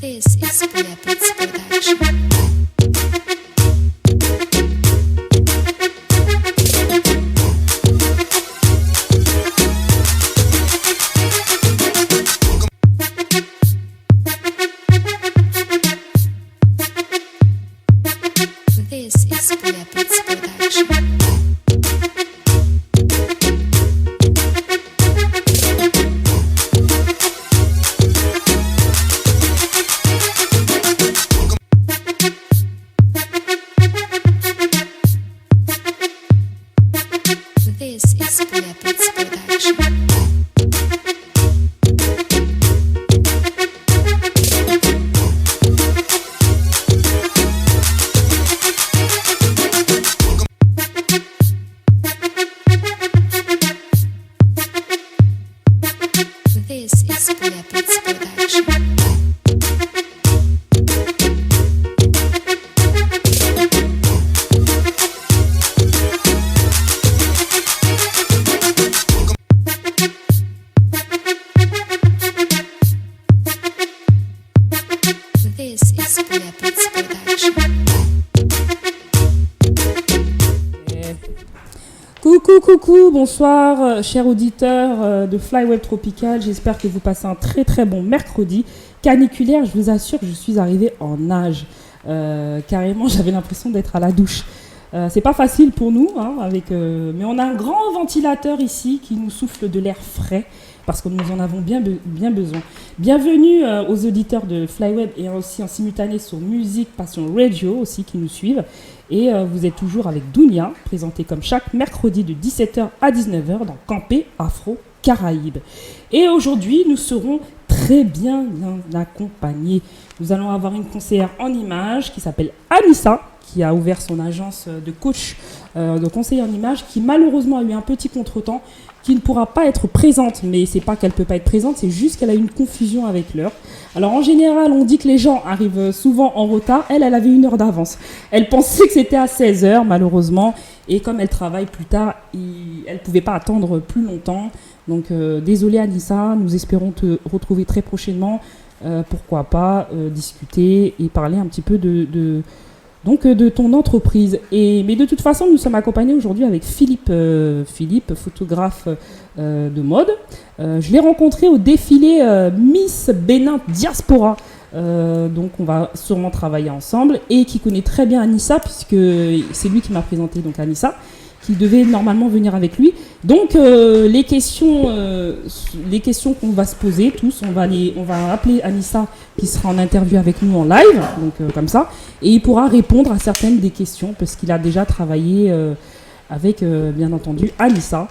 This is Puppets Production. This is Puppets Production. This is Puppets Production. This is Puppets Production. This is Puppets Production. Coucou, bonsoir, chers auditeurs de Flyweb Tropical. J'espère que vous passez un très très bon mercredi caniculaire. Je vous assure que je suis arrivée en nage. Carrément, j'avais l'impression d'être à la douche. C'est pas facile pour nous, hein, mais on a un grand ventilateur ici qui nous souffle de l'air frais parce que nous en avons bien besoin. Bienvenue aux auditeurs de Flyweb et aussi en simultané sur Musique Passion Radio aussi qui nous suivent. Et vous êtes toujours avec Dounia, présentée comme chaque mercredi de 17h à 19h dans Campé Afro Caraïbes. Et aujourd'hui, nous serons très bien accompagnés. Nous allons avoir une conseillère en images qui s'appelle Anissa, qui a ouvert son agence de coach, de conseiller en images, qui malheureusement a eu un petit contretemps, qui ne pourra pas être présente, mais c'est pas qu'elle peut pas être présente, c'est juste qu'elle a eu une confusion avec l'heure. Alors en général, on dit que les gens arrivent souvent en retard. Elle avait 1 heure d'avance. Elle pensait que c'était à 16h, malheureusement, et comme elle travaille plus tard, elle pouvait pas attendre plus longtemps. Donc désolée Anissa, nous espérons te retrouver très prochainement. Pourquoi pas discuter et parler un petit peu de ton entreprise. Mais de toute façon, nous sommes accompagnés aujourd'hui avec Philippe, photographe de mode. Je l'ai rencontré au défilé Miss Bénin Diaspora. Donc on va sûrement travailler ensemble et qui connaît très bien Anissa puisque c'est lui qui m'a présenté donc Anissa, qui devait normalement venir avec lui. Donc les questions qu'on va se poser tous, on va appeler Anissa qui sera en interview avec nous en live, donc comme ça, et il pourra répondre à certaines des questions parce qu'il a déjà travaillé avec bien entendu Anissa.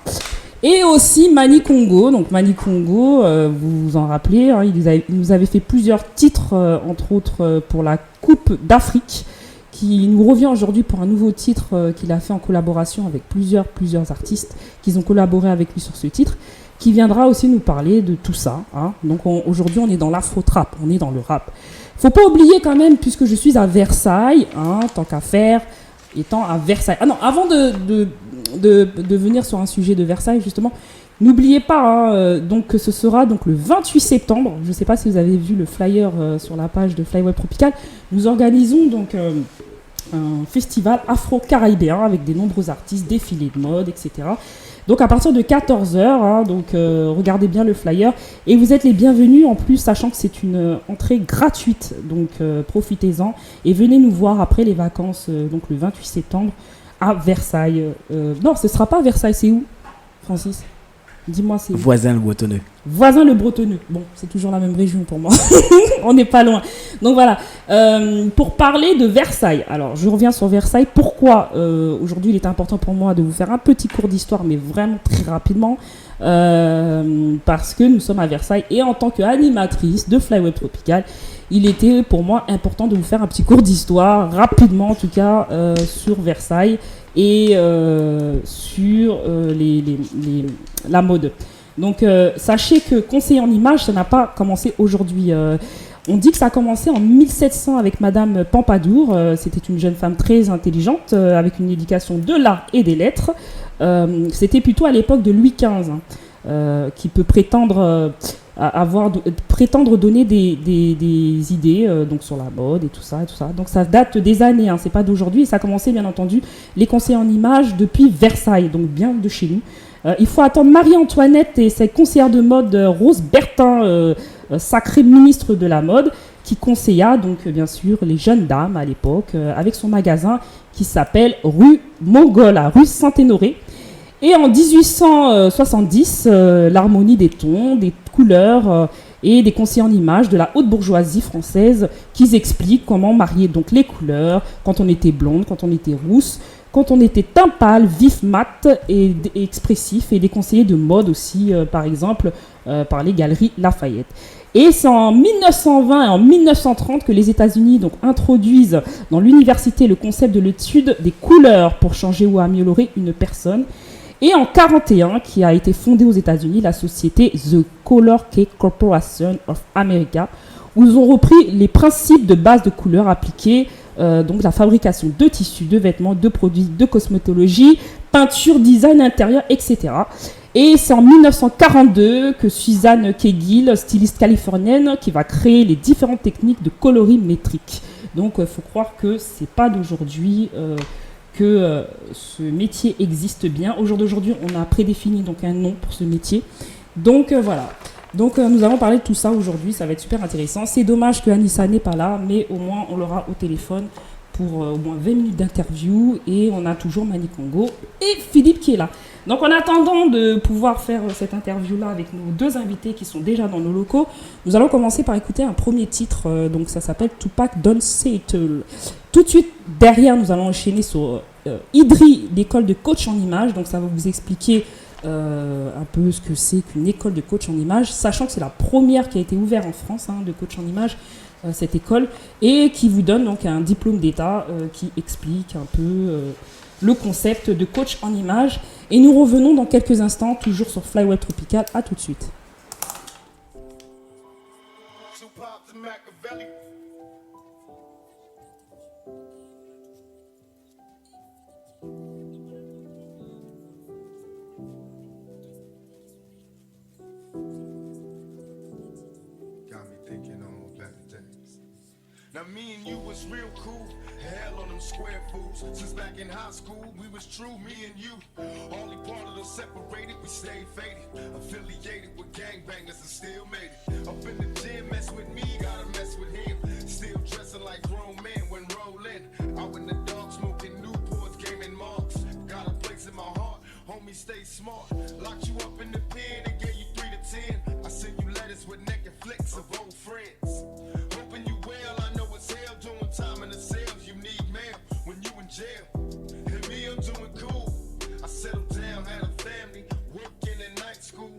Et aussi Mani Congo. Donc Mani Congo, vous vous en rappelez, hein, il nous avait fait plusieurs titres, entre autres pour la Coupe d'Afrique, qui nous revient aujourd'hui pour un nouveau titre qu'il a fait en collaboration avec plusieurs artistes qui ont collaboré avec lui sur ce titre, qui viendra aussi nous parler de tout ça. Hein. Donc aujourd'hui, on est dans l'afro-trap, on est dans le rap. Faut pas oublier quand même, puisque je suis à Versailles, hein, tant qu'à faire, étant à Versailles. Ah non, avant de venir sur un sujet de Versailles, justement, n'oubliez pas, donc que ce sera donc le 28 septembre. Je ne sais pas si vous avez vu le flyer sur la page de Flyweb Tropical. Nous organisons donc un festival afro-caribéen avec des nombreux artistes, défilés de mode, etc. Donc à partir de 14h, hein, regardez bien le flyer et vous êtes les bienvenus en plus, sachant que c'est une entrée gratuite. Donc profitez-en et venez nous voir après les vacances, donc le 28 septembre à Versailles. Non, ce ne sera pas à Versailles, c'est où, Francis ? Dis-moi, c'est... Voisin le Bretonneux. Voisin le Bretonneux. Bon, c'est toujours la même région pour moi. On n'est pas loin. Donc voilà. Pour parler de Versailles. Alors, je reviens sur Versailles. Pourquoi aujourd'hui, il est important pour moi de vous faire un petit cours d'histoire, mais vraiment très rapidement. Parce que nous sommes à Versailles. Et en tant qu'animatrice de Flyweb Tropical, il était pour moi important de vous faire un petit cours d'histoire, rapidement en tout cas, sur Versailles et sur la mode. Donc sachez que conseiller en images, ça n'a pas commencé aujourd'hui. On dit que ça a commencé en 1700 avec Madame Pompadour. C'était une jeune femme très intelligente, avec une éducation de l'art et des lettres. C'était plutôt à l'époque de Louis XV, qui peut prétendre prétendre donner des idées donc sur la mode et tout ça. Donc ça date des années, c'est pas d'aujourd'hui. Et ça a commencé, bien entendu, les conseillers en images depuis Versailles, donc bien de chez nous. Il faut attendre Marie-Antoinette et ses conseillères de mode Rose Bertin, sacrée ministre de la mode, qui conseilla donc bien sûr les jeunes dames à l'époque avec son magasin qui s'appelle rue Mongola, rue Saint-Honoré. Et en 1870, l'harmonie des tons, des couleurs et des conseillers en images de la haute bourgeoisie française qui expliquent comment marier donc les couleurs quand on était blonde, quand on était rousse, quand on était teint pâle, vif, mat et expressif, et des conseillers de mode aussi, par exemple, par les galeries Lafayette. Et c'est en 1920 et en 1930 que les États-Unis donc introduisent dans l'université le concept de l'étude des couleurs pour changer ou améliorer une personne. Et en 1941, qui a été fondée aux États-Unis, la société The Color Cake Corporation of America, où ils ont repris les principes de base de couleurs appliqués, donc la fabrication de tissus, de vêtements, de produits, de cosmétologie, peinture, design intérieur, etc. Et c'est en 1942 que Suzanne Kegill, styliste californienne, qui va créer les différentes techniques de colorimétrique. Donc il faut croire que c'est pas d'aujourd'hui que ce métier existe bien. Au jour d'aujourd'hui, on a prédéfini donc un nom pour ce métier. Donc voilà. Donc nous allons parler de tout ça aujourd'hui, ça va être super intéressant. C'est dommage que Anissa n'est pas là, mais au moins on l'aura au téléphone pour au moins 20 minutes d'interview, et on a toujours Mani Congo et Philippe qui est là. Donc en attendant de pouvoir faire cette interview-là avec nos deux invités qui sont déjà dans nos locaux, nous allons commencer par écouter un premier titre, donc ça s'appelle Tupac Don't Say It All. Tout de suite derrière, nous allons enchaîner sur IDRI, l'école de coach en images, donc ça va vous expliquer un peu ce que c'est qu'une école de coach en images, sachant que c'est la première qui a été ouverte en France de coach en images, cette école, et qui vous donne donc un diplôme d'État qui explique un peu le concept de coach en images. Et nous revenons dans quelques instants, toujours sur Flyweb Tropical. À tout de suite. Now me and you was real cool, hell on them square fools. Since back in high school, we was true, me and you. Only part of us separated, we stayed faded. Affiliated with gangbangers and still made it. Up in the gym, mess with me, gotta mess with him. Still dressing like grown men when rolling. Out in the dark, smoking Newports, gaming marks. Got a place in my heart, homie, stay smart. Locked you up in the pen and gave you 3 to 10. I send you letters with naked flicks of old friends. Hoping you well, I know it's hell doing time in the cells. You need mail when you in jail. And me, I'm doing cool. I settled down, had a family, working in night school.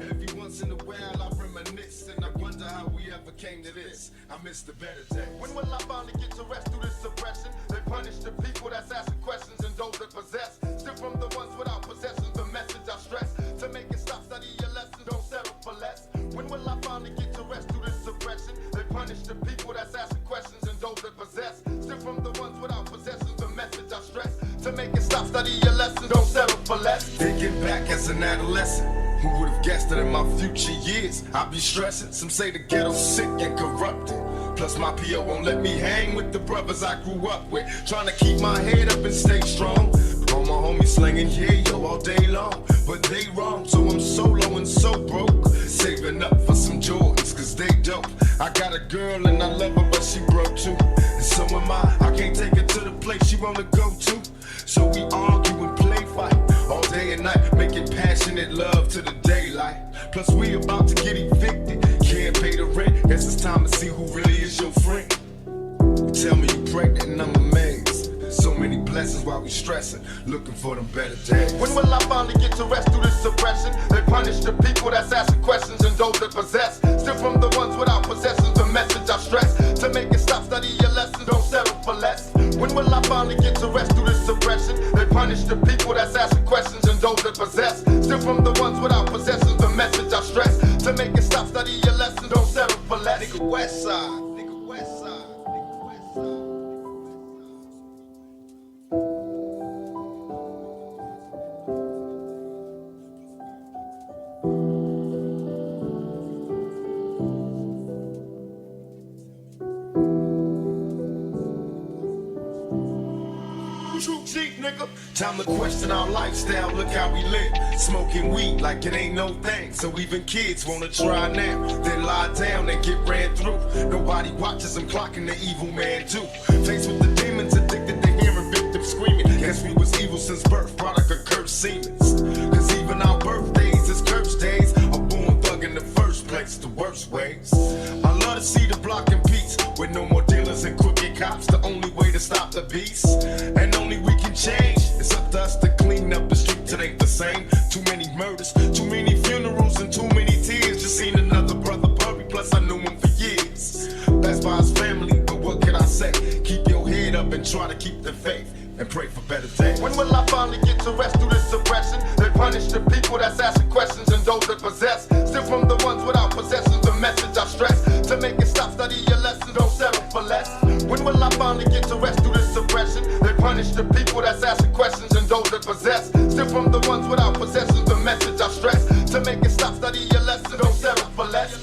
Every once in a while I reminisce and I wonder how we ever came to this. I miss the better days. When will I finally get to rest through this suppression? They punish the people that's asking questions and those that possess. Still from the ones without possessions, the message I stress. To make it stop, study your lessons, don't settle for less. When will I finally get to rest through this suppression? They punish the people that's asking questions and those that possess. Still from the ones without possessions, the message I stress. To make it stop, study your lessons, don't settle for less. Thinking back as an adolescent, who would have guessed that in my future years I'd be stressing? Some say the ghetto's sick and corrupted. Plus my PO won't let me hang with the brothers I grew up with. Trying to keep my head up and stay strong. All my homies slinging yo all day long. But they wrong, so I'm solo and so broke. Saving up for some Jordans, cause they dope. I got a girl and I love her, but she broke too. And so am I can't take her to the place she wanna go to. So we argue and play fight all day and night, making passionate love to the daylight. Plus we about to get evicted, can't pay the rent. Guess it's time to see who really is your friend. You tell me you pregnant and I'm amazed. So many blessings while we stressing, looking for them better days. When will I finally get to rest through this suppression? They punish the people that's asking questions and those that possess. Still from the ones without possessions, the message I stress. To make it stop, study your lessons, don't settle for less. When will I finally get to rest through this suppression? They punish the people that's asking questions and those that possess. Still from the ones without possessions, the message I stress. To make it stop, study your lessons, don't settle for less. Nigga West Side, nigga West Side, nigga West Side. nigga? Time to question our lifestyle, look how we live. Smoking weed like it ain't no thing. So even kids wanna try now. Then lie down and get ran through. Nobody watches them clocking the evil man too. Faced with the demons, addicted to hearing victims screaming. Guess we was evil since birth, product of cursed Siemens. Cause even our birthdays is cursed days. A born thug in the first place, the worst ways. I love to see the block in peace, with no more dealers and crooked cops. The only way to stop the beast, and only we can change. It's up to us to clean up the streets, it ain't the same. Too many murders, too many funerals, and too many tears. Just seen another brother bury, plus I knew him for years. That's by his family, but what can I say? Keep your head up and try to keep the faith, and pray for better days. When will I finally get to rest through this suppression? They punish the people that's asking questions and those that possess. Still from the ones without possessions, the message I stress. To make it stop, study your lesson, don't settle for less. When will I finally get to rest through this suppression? They punish the people that's asking questions and those that possess. Still from the ones without possessions, the message I stress. To make it stop, study your lesson, don't settle for less.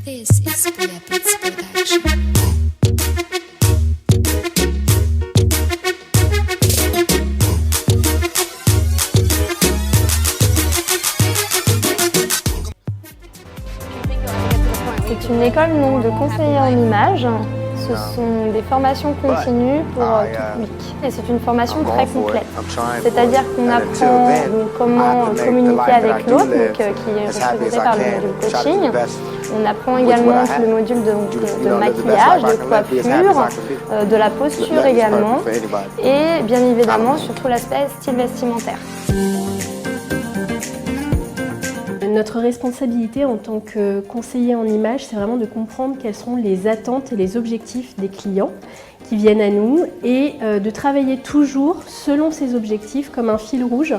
This is Booyah Beats Production. C'est une école donc, de conseillers en images. Ce sont des formations continues pour tout public. Et c'est une formation très complète. C'est-à-dire qu'on apprend donc, comment communiquer avec l'autre, qui est représenté par le module coaching. On apprend également le module de maquillage, de coiffure, de la posture également. Et bien évidemment, surtout l'aspect style vestimentaire. Notre responsabilité en tant que conseiller en images, c'est vraiment de comprendre quelles sont les attentes et les objectifs des clients qui viennent à nous et de travailler toujours selon ces objectifs comme un fil rouge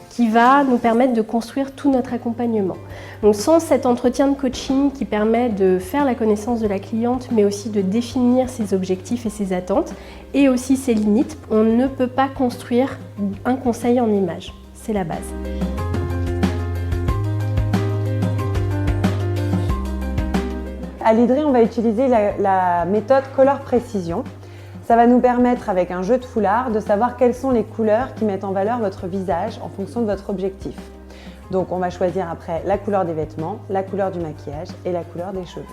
qui va nous permettre de construire tout notre accompagnement. Donc sans cet entretien de coaching qui permet de faire la connaissance de la cliente mais aussi de définir ses objectifs et ses attentes et aussi ses limites, on ne peut pas construire un conseil en images. C'est la base. À l'IDRI, on va utiliser la méthode Color Précision. Ça va nous permettre, avec un jeu de foulard, de savoir quelles sont les couleurs qui mettent en valeur votre visage en fonction de votre objectif. Donc on va choisir après la couleur des vêtements, la couleur du maquillage et la couleur des cheveux.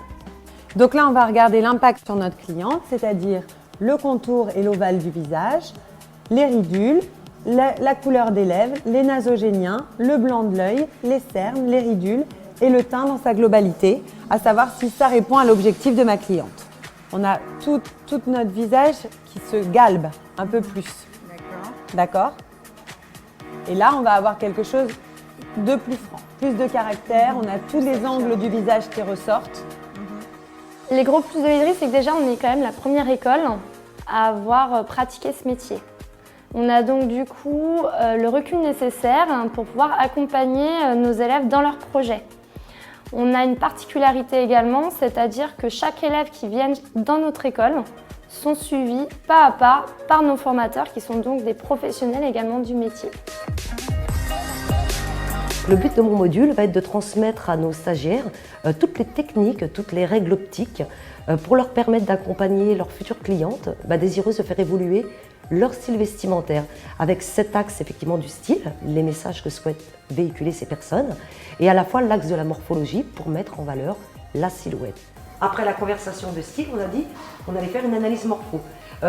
Donc là, on va regarder l'impact sur notre cliente, c'est-à-dire le contour et l'ovale du visage, les ridules, la couleur des lèvres, les nasogéniens, le blanc de l'œil, les cernes, les ridules et le teint dans sa globalité, à savoir si ça répond à l'objectif de ma cliente. On a tout notre visage qui se galbe un peu plus. D'accord. Et là, on va avoir quelque chose de plus franc, plus de caractère. On a tous les angles du visage qui ressortent. Les gros plus de l'IDRI, c'est que déjà, on est quand même la première école à avoir pratiqué ce métier. On a donc du coup le recul nécessaire pour pouvoir accompagner nos élèves dans leurs projets. On a une particularité également, c'est-à-dire que chaque élève qui vient dans notre école sont suivis pas à pas par nos formateurs qui sont donc des professionnels également du métier. Le but de mon module va être de transmettre à nos stagiaires toutes les techniques, toutes les règles optiques pour leur permettre d'accompagner leurs futures clientes désireuses de faire évoluer leur style vestimentaire, avec cet axe effectivement du style, les messages que souhaitent véhiculer ces personnes, et à la fois l'axe de la morphologie pour mettre en valeur la silhouette. Après la conversation de style, on a dit qu'on allait faire une analyse morpho.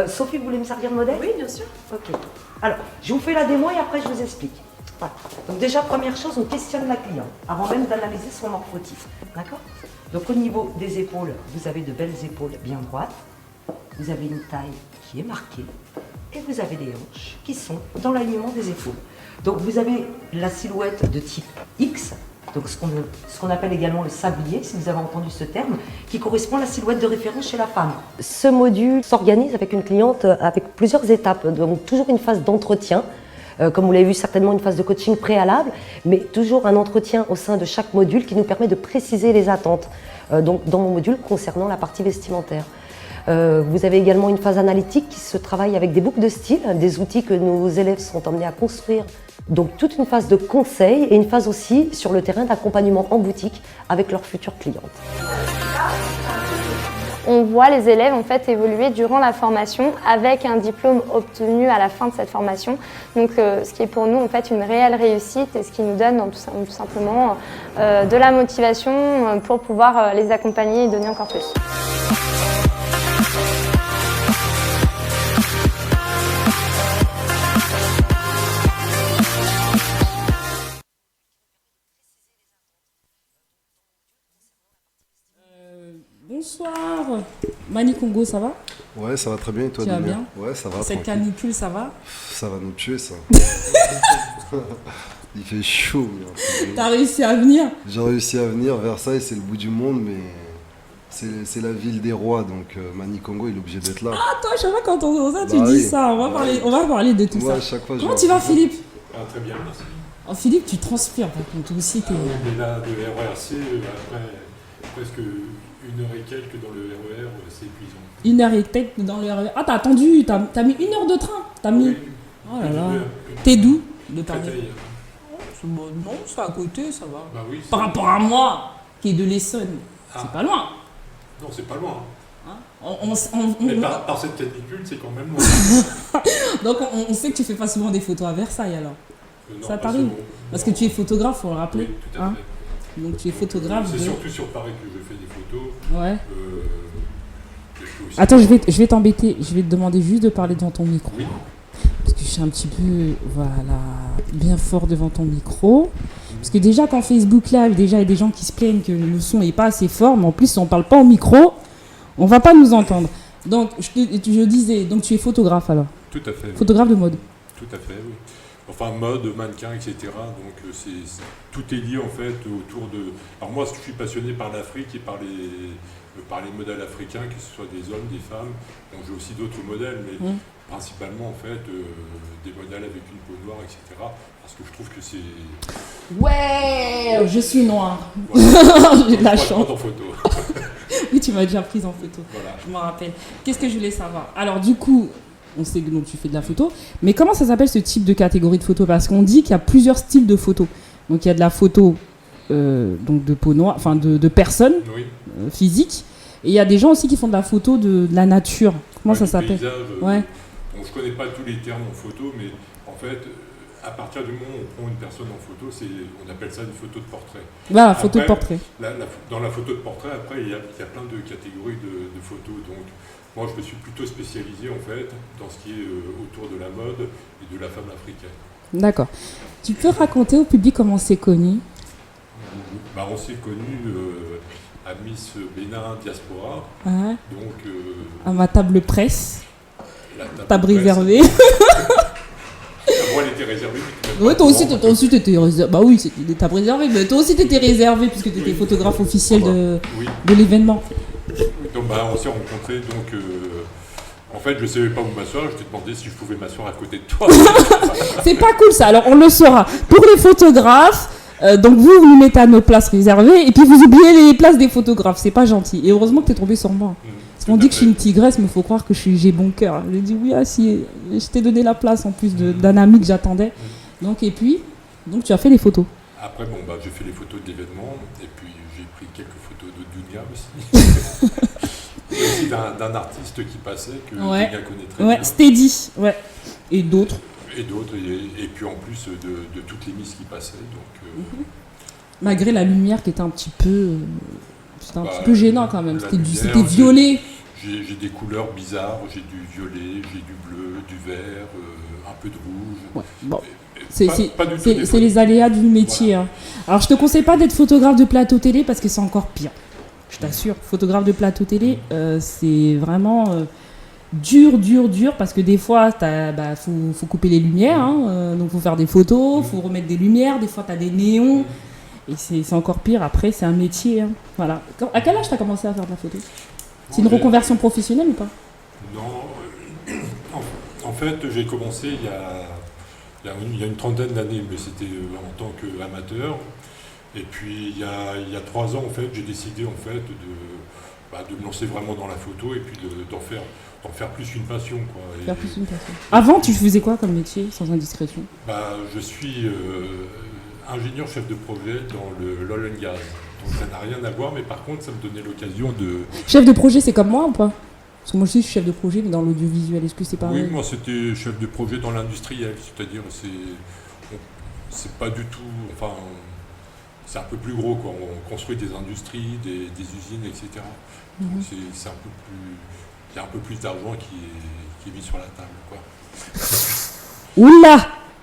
Sophie, vous voulez me servir de modèle? Oui, bien sûr. Ok. Alors, je vous fais la démo et après je vous explique. Voilà. Donc déjà, première chose, on questionne la cliente avant même d'analyser son morphotype. D'accord? Donc au niveau des épaules, vous avez de belles épaules bien droites, vous avez une taille qui est marquée, et vous avez des hanches qui sont dans l'alignement des épaules. Donc vous avez la silhouette de type X, donc ce qu'on appelle également le sablier, si vous avez entendu ce terme, qui correspond à la silhouette de référence chez la femme. Ce module s'organise avec une cliente avec plusieurs étapes, donc toujours une phase d'entretien comme vous l'avez vu certainement, une phase de coaching préalable, mais toujours un entretien au sein de chaque module qui nous permet de préciser les attentes, donc dans mon module concernant la partie vestimentaire. Vous avez également une phase analytique qui se travaille avec des boucles de style, des outils que nos élèves sont emmenés à construire. Donc toute une phase de conseil et une phase aussi sur le terrain d'accompagnement en boutique avec leurs futures clientes. On voit les élèves en fait évoluer durant la formation avec un diplôme obtenu à la fin de cette formation. Donc ce qui est pour nous en fait une réelle réussite et ce qui nous donne tout simplement de la motivation pour pouvoir les accompagner et donner encore plus. Bonsoir, Mani Congo, ça va? Ouais, ça va très bien et toi, Tu vas Damien? bien? Ouais, ça va. Cette tranquille. canicule, ça va? Ça va nous tuer, ça. Il fait chaud. T'as réussi à venir? J'ai réussi à venir. Versailles, c'est le bout du monde, mais c'est la ville des rois, donc Mani Congo, il est obligé d'être là. Ah, toi, je sais pas quand on ça, tu Bah dis oui. ça. On va parler de tout Moi, ça. à chaque fois, Comment tu vas, Philippe? Très bien, merci. Oh, Philippe, tu transpires, par contre, toi aussi, t'es... On est là de RERC, après presque 1 heure et quelques dans le RER, c'est épuisant. 1 heure et quelques dans le RER. Ah, t'as attendu, t'as mis 1 heure de train. T'as mis... Oui. Oh là là. Plus T'es d'où? De Créteil. Paris. Non, c'est à côté, ça va. Bah oui, Par rapport à moi, qui est de l'Essonne, c'est pas loin. Non, c'est pas loin. Hein? Mais par cette canicule, c'est quand même loin. Donc on sait que tu fais pas souvent des photos à Versailles alors. Non, Ça pas t'arrive? souvent. Parce Non. que tu es photographe, faut le rappeler. Oui, tout à Hein? fait. Donc tu es photographe C'est de... surtout sur Paris que je fais des photos. Ouais. Je fais aussi- Attends, je vais t'embêter. Je vais te demander juste de parler devant ton micro. Oui. Parce que je suis un petit peu, voilà, bien fort devant ton micro. Parce que déjà, quand Facebook Live, déjà, il y a des gens qui se plaignent que le son n'est pas assez fort. Mais en plus, si on ne parle pas au micro, on ne va pas nous entendre. Donc, je disais, donc tu es photographe alors? Tout à fait. Oui. Photographe de mode? Tout à fait, oui. Enfin, mode, mannequin, etc. Donc, tout est lié en fait autour de. Alors, moi, je suis passionné par l'Afrique et par les modèles africains, que ce soit des hommes, des femmes. Donc, j'ai aussi d'autres modèles, mais principalement en fait des modèles avec une peau noire, etc. Parce que je trouve que c'est. Ouais, je suis noire. Voilà. J'ai de la Je chance. prends en photo. Oui, tu m'as déjà prise en photo. Voilà. Je m'en rappelle. Qu'est-ce que je voulais savoir? Alors, du coup, on sait que donc, tu fais de la photo, mais comment ça s'appelle ce type de catégorie de photo? Parce qu'on dit qu'il y a plusieurs styles de photos. Donc, il y a de la photo donc de peau noire, enfin de personnes Oui. physiques, et il y a des gens aussi qui font de la photo de la nature. Comment ça du s'appelle? paysage, Ouais. Bon, je connais pas tous les termes en photo, mais en fait, à partir du moment où on prend une personne en photo, on appelle ça une photo de portrait. Voilà, photo de Après, portrait. Dans la photo de portrait, après, il y a plein de catégories de photos. Donc, moi, je me suis plutôt spécialisé en fait dans ce qui est autour de la mode et de la femme africaine. D'accord. Tu peux raconter au public comment on s'est connus? Bah, on s'est connus à Miss Bénin Diaspora. Hein? Donc, À ma table presse. la Table presse. réservée. Moi, elle était réservée. Ouais, toi aussi t'étais réservé. Bah oui, c'était des tables réservées, mais toi aussi t'étais réservé puisque t'étais photographe officiel Oui. de l'événement. Donc, bah, on s'est rencontrés. Donc, en fait, je ne savais pas où m'asseoir. Je t'ai demandé si je pouvais m'asseoir à côté de toi. C'est pas cool ça, alors on le saura. Pour les photographes, donc vous nous mettez à nos places réservées et puis vous oubliez les places des photographes, c'est pas gentil. Et heureusement que t'es tombé sur moi. Parce qu'on dit que je suis une tigresse, mais il faut croire que j'ai bon cœur. J'ai dit oui, si, je t'ai donné la place en plus d'un ami que j'attendais. Donc et puis, donc tu as fait les photos. Après, bon, bah, j'ai fait les photos d'événements et puis j'ai pris quelques photos de Dunia aussi. Et aussi d'un artiste qui passait, que Ouais. Dunia connaît très Ouais, bien. Steady, ouais. Et d'autres. Et d'autres, et puis en plus de toutes les misses qui passaient. Donc, Malgré la lumière qui était un petit peu... c'était un Bah, petit peu gênant quand même. la C'était lumière, violet. j'ai des couleurs bizarres, j'ai du violet, j'ai du bleu, du vert, un peu de rouge. Ouais, bon. Et pas du tout des C'est photos. les aléas du métier. Hein. Alors je te conseille pas d'être photographe de plateau télé parce que c'est encore pire. Je t'assure, photographe de plateau télé, c'est vraiment dur parce que des fois, faut couper les lumières, hein, donc faut faire des photos, faut remettre des lumières, des fois tu as des néons, et c'est encore pire. Après, c'est un métier. Hein. Voilà. À quel âge tu as commencé à faire de la photo? C'est une reconversion professionnelle ou pas? Non, en fait, j'ai commencé il y il y a une trentaine d'années, mais c'était en tant qu'amateur. Et puis il y a 3 ans, en fait, j'ai décidé en fait de me lancer vraiment dans la photo et puis d'en faire plus une passion, quoi. Faire plus une passion. Avant, tu faisais quoi comme métier, sans indiscrétion? Je suis ingénieur chef de projet dans l'oil and gas. Donc ça n'a rien à voir, mais par contre, ça me donnait l'occasion de... Chef de projet, c'est comme moi ou pas? Parce que moi aussi, je suis chef de projet, mais dans l'audiovisuel, est-ce que c'est pareil? Oui, moi c'était chef de projet dans l'industriel, c'est-à-dire c'est pas du tout... Enfin, c'est un peu plus gros, quoi. On construit des industries, des usines, etc. Donc c'est un peu plus... Il y a un peu plus d'argent qui est mis sur la table, quoi.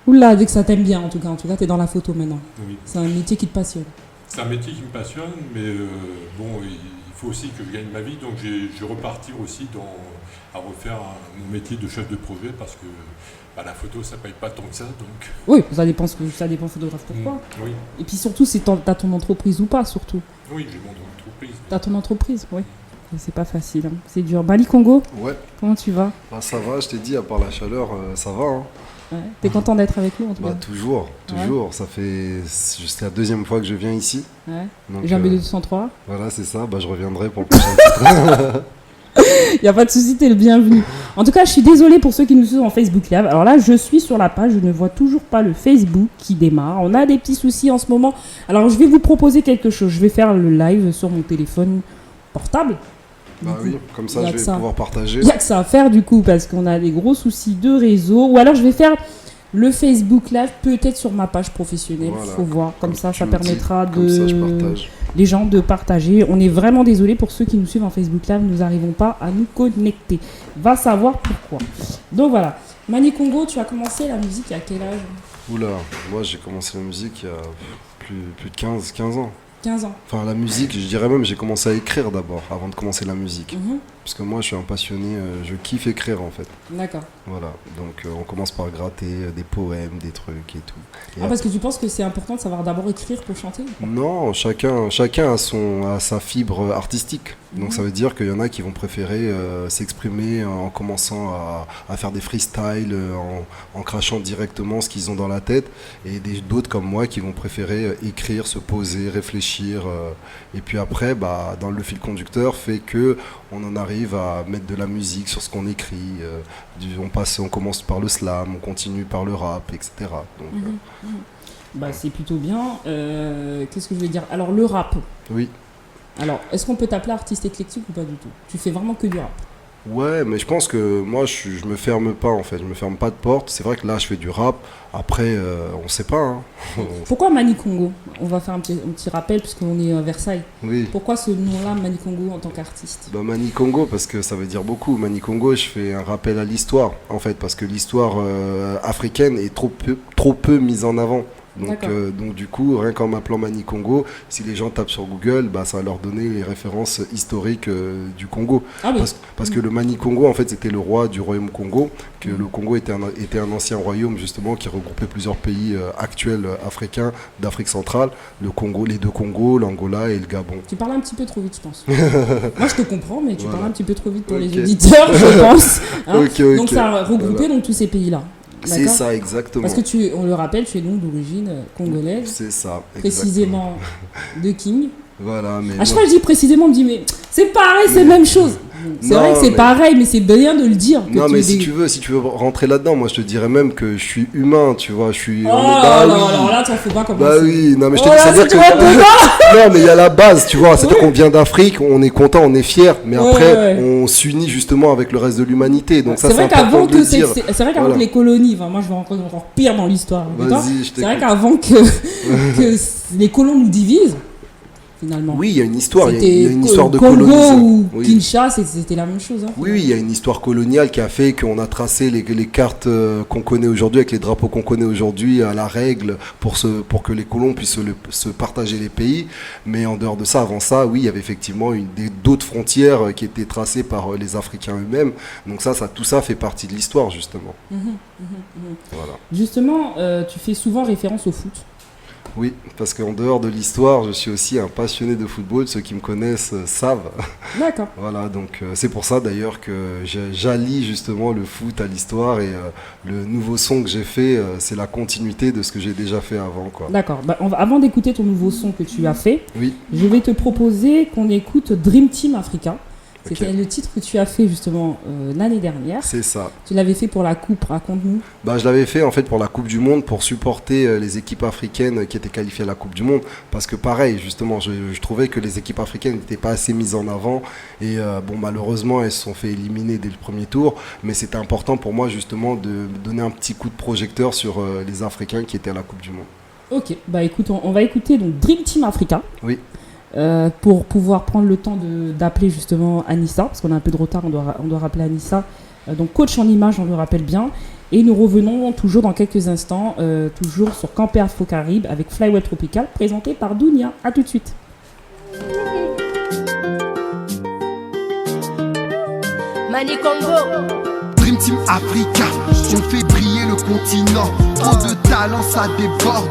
Oula, dès que ça t'aime bien, en tout cas, t'es dans la photo maintenant. Oui. C'est un métier qui te passionne. C'est un métier qui me passionne, mais il faut aussi que je gagne ma vie, donc je repartir aussi à refaire mon métier de chef de projet, parce que la photo, ça paye pas tant que ça, donc... Oui, ça dépend photographe pourquoi. Oui. Et puis surtout, si t'as ton entreprise ou pas, surtout. Oui, j'ai mon entreprise. T'as ton entreprise, oui. C'est pas facile, hein. C'est dur. Mani Congo, Ouais. comment tu vas? Ça va, je t'ai dit, à part la chaleur, ça va. Hein. Ouais. T'es content d'être avec nous en tout cas? Toujours. Ça fait... C'est la 2e fois que je viens ici. Ouais. Donc, Jamais 203. Voilà, c'est ça. Je reviendrai pour le prochain titre. Il n'y a pas de souci, t'es le bienvenu. En tout cas, je suis désolée pour ceux qui nous suivent en Facebook Live. Alors là, je suis sur la page, je ne vois toujours pas le Facebook qui démarre. On a des petits soucis en ce moment. Alors, je vais vous proposer quelque chose. Je vais faire le live sur mon téléphone portable. Oui, comme ça, je vais pouvoir partager. Il n'y a que ça à faire du coup, parce qu'on a des gros soucis de réseau. Ou alors, je vais faire le Facebook Live peut-être sur ma page professionnelle. Il faut voir. Comme ça permettra les gens de partager. On est vraiment désolé pour ceux qui nous suivent en Facebook Live. Nous n'arrivons pas à nous connecter. Va savoir pourquoi. Donc voilà. Mani Congo, tu as commencé la musique il y a quel âge? Oula, moi j'ai commencé la musique il y a plus de 15 ans. 15 ans. Enfin, la musique, je dirais même, j'ai commencé à écrire d'abord, avant de commencer la musique. Parce que moi, je suis un passionné, je kiffe écrire en fait. D'accord. Voilà, donc on commence par gratter des poèmes, des trucs et tout. Et parce que tu penses que c'est important de savoir d'abord écrire pour chanter? Non, chacun a sa fibre artistique. Donc ça veut dire qu'il y en a qui vont préférer s'exprimer en commençant à faire des freestyles, en crachant directement ce qu'ils ont dans la tête. Et d'autres comme moi qui vont préférer écrire, se poser, réfléchir. Et puis après, dans le fil conducteur fait que on en arrive à mettre de la musique sur ce qu'on écrit. On commence par le slam, on continue par le rap, etc. Donc, c'est plutôt bien. Qu'est-ce que je vais dire? Alors le rap. Oui. Alors, est-ce qu'on peut t'appeler artiste éclectique ou pas du tout? Tu fais vraiment que du rap? Ouais, mais je pense que moi, je me ferme pas en fait. Je me ferme pas de porte. C'est vrai que là, je fais du rap. Après, on sait pas. Hein. Pourquoi Mani Congo? On va faire un petit rappel puisqu'on est à Versailles. Oui. Pourquoi ce nom-là, Mani Congo, en tant qu'artiste? Mani Congo, parce que ça veut dire beaucoup. Mani Congo, je fais un rappel à l'histoire, en fait, parce que l'histoire africaine est trop peu mise en avant. Donc du coup, rien qu'en m'appelant Mani Congo, si les gens tapent sur Google, ça va leur donner les références historiques du Congo. Parce que le Mani Congo, en fait, c'était le roi du royaume Congo, que le Congo était un ancien royaume justement qui regroupait plusieurs pays actuels africains d'Afrique centrale, le Congo, les 2 Congos, l'Angola et le Gabon. Tu parles un petit peu trop vite, je pense. Moi, je te comprends, mais tu parles un petit peu trop vite pour les auditeurs, je pense. Hein. Donc ça a regroupé tous ces pays-là. C'est ça, exactement. Parce que on le rappelle, tu es donc d'origine congolaise. C'est ça, exactement. Précisément de King. Voilà, mais. À chaque fois que je dis précisément, on me dit, mais c'est pareil, c'est la même chose. C'est vrai que c'est pareil, mais c'est bien de le dire. Non, mais si tu veux rentrer là-dedans, moi je te dirais même que je suis humain, tu vois. Je suis. Alors là, t'en fais pas comme ça. Oui, non, mais je te dis, c'est-à-dire que. Non, mais il y a la base, tu vois. C'est-à-dire qu'on vient d'Afrique, on est content, on est fier, mais après, on s'unit justement avec le reste de l'humanité. Donc ça, c'est important de le dire. C'est vrai qu'avant que les colonies, moi je vais rentrer encore pire dans l'histoire. C'est vrai qu'avant que les colons nous divisent, finalement. Oui, il y a une histoire, il y a une histoire de Congo colonisation. Ou Kinshasa, c'était la même chose. Hein, oui, il y a une histoire coloniale qui a fait qu'on a tracé les cartes qu'on connaît aujourd'hui, avec les drapeaux qu'on connaît aujourd'hui à la règle, pour que les colons puissent se partager les pays. Mais en dehors de ça, avant ça, oui, il y avait effectivement d'autres frontières qui étaient tracées par les Africains eux-mêmes. Donc tout ça fait partie de l'histoire, justement. Voilà. Justement, tu fais souvent référence au foot. Oui, parce qu'en dehors de l'histoire, je suis aussi un passionné de football. Ceux qui me connaissent savent. D'accord. Voilà, donc c'est pour ça d'ailleurs que j'allie justement le foot à l'histoire et le nouveau son que j'ai fait, c'est la continuité de ce que j'ai déjà fait avant, quoi. D'accord. Bah, avant d'écouter ton nouveau son que tu as fait, Oui. je vais te proposer qu'on écoute Dream Team Africa. C'était Ok. le titre que tu as fait justement l'année dernière. C'est ça. Tu l'avais fait pour la coupe, raconte-nous. Bah, je l'avais fait en fait pour la Coupe du Monde, pour supporter les équipes africaines qui étaient qualifiées à la Coupe du Monde. Parce que pareil, justement, je trouvais que les équipes africaines n'étaient pas assez mises en avant. Et bon, malheureusement, elles se sont fait éliminer dès le premier tour. Mais c'était important pour moi justement de donner un petit coup de projecteur sur les Africains qui étaient à la Coupe du Monde. Ok, bah écoute, on va écouter donc Dream Team Africa. Oui. Pour pouvoir prendre le temps d'appeler justement Anissa, parce qu'on a un peu de retard, on doit rappeler Anissa. Donc coach en image, on le rappelle bien. Et nous revenons toujours dans quelques instants, toujours sur Camper Afro Caraïbes avec Flyweb Tropical, présenté par Dounia. A tout de suite. Mani Congo. Dream Team Africa, on fait briller le continent. Trop de talent, ça déborde,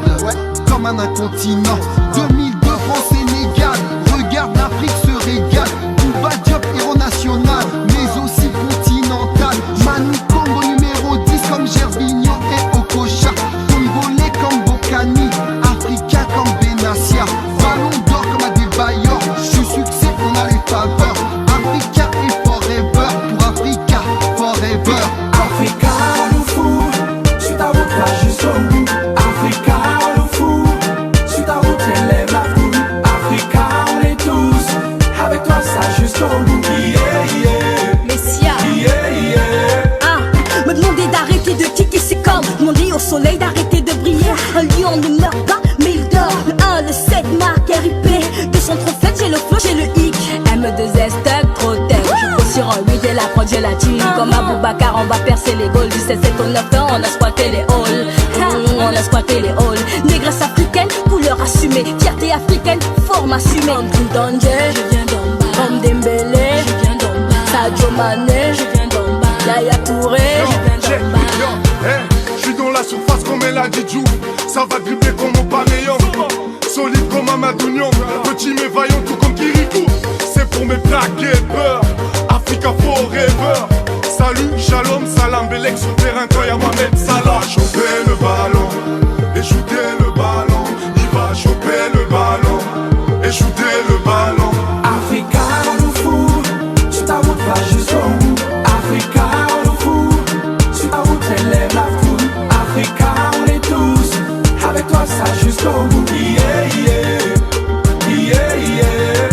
comme un incontinent. 2002, France-Sénégal, regarde l'Afrique se régale. Touba Diop, héros national, mais aussi continental. Manu Congo numéro 10 comme Gervinho et Okocha. Congolais comme Bokani, Africa comme Benassia. Ballon d'or comme Adebayor, je succès, on a les faveurs. Africa et forever, pour Africa, forever. Africa, on nous fout, sur ta route va jusqu'au bout. Africa, on nous fout, sur ta route élève la foule. Africa, on est tous, avec toi ça jusqu'au bout. Yeah, yeah, Messia. yeah, yeah. Me demander d'arrêter de kicker c'est comme demander au soleil d'arrêter de briller. Un lion ne meurt pas mais il dort. Le 1, le 7 marque RIP. De son trophée j'ai le flow, j'ai le hic. M2S tech protège. Je bosse sur un 8 et la prod j'ai la team. Comme Aboubacar on va percer les goals. Du 7 au 9 ans on a squatté les halls. On a squatté les halls. Négresse africaine, couleur assumée. Fierté africaine, forme assumée. Comme Danger, je viens d'en bas. Comme Dembélé, je viens d'en bas. Sadio Mané, je viens d'en bas. Yaya Touré, je viens d'en bas. Je suis dans la surface comme elle a dit Djouf. Ça va dribbler comme mon Panéon. Solide comme Amadou Niang. Petit mais vaillant tout comme Kirikou. C'est pour mes plaquettes peur. Africa forever. Salut, shalom, salam, Belek sur terrain quand y'a Mohamed Salah. Choper le ballon et shooter le ballon. Il va choper le ballon et shooter le ballon. Africa, on nous fout, sur ta route va jusqu'au bout. Africa, on nous fout, sur ta route élève la foule. Africa, on est tous, avec toi ça jusqu'au bout. Yeah, yeah, yeah, yeah.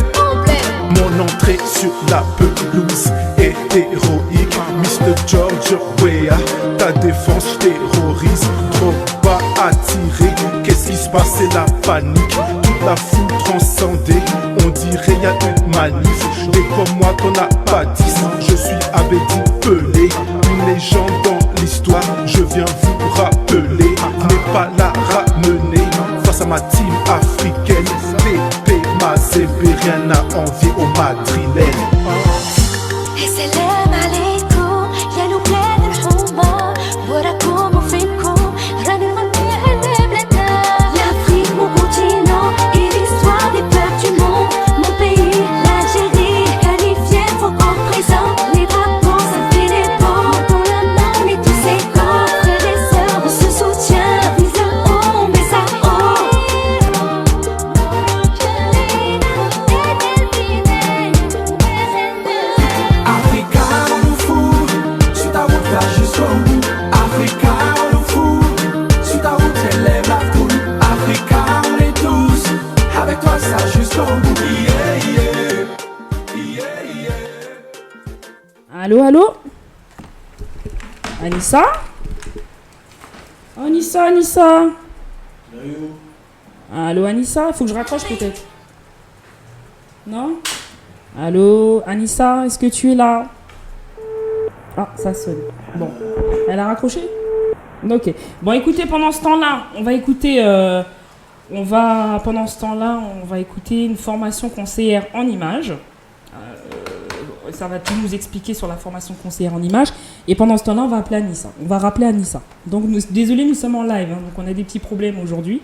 Mon entrée sur la pelouse est héroïque. Mr. George Weah, ta défense terrorise. Trop pas attiré, qu'est-ce qui se passe, c'est la panique. Toute la foule transcendée, on dirait y'a une manif. Des comme moi qu'on a pas 10, je suis Abedi Pelé. Une légende dans l'histoire, je viens vous rappeler. N'est pas la ramener face à ma team africaine. Pépé, Mazébé, rien à envier aux madrilènes. السلام عليكم يا نبلاد الحمى وراكم وفيكم راني نغني على بلادنا l'Afrique mon continent et l'histoire des peuples du monde mon pays l'Algérie qualifié faut qu'on présente les drapeaux ça fait les beaux dans la main on est tous égaux frères et sœurs on se soutient vis à haut mais ça haut Africa, on nous fout, sur ta route va jusqu'au bout. Africa, on nous fout, sur ta route élève la foule. Africa, on est tous, avec toi ça jusqu'au bout. Yeah, yeah, yeah, yeah. Allô, allô Anissa Anissa, Anissa Allô, Anissa, il faut que je raccroche peut-être. Non? Allô, Anissa, est-ce que tu es là? Ah, ça sonne. Bon, elle a raccroché? Ok. Bon, écoutez, pendant ce temps-là, on va écouter... pendant ce temps-là, on va écouter une formation conseillère en images. Ça va tout nous expliquer sur la formation conseillère en images. Et pendant ce temps-là, on va appeler Anissa. On va rappeler Anissa. Donc, désolé, nous sommes en live. Donc, on a des petits problèmes aujourd'hui.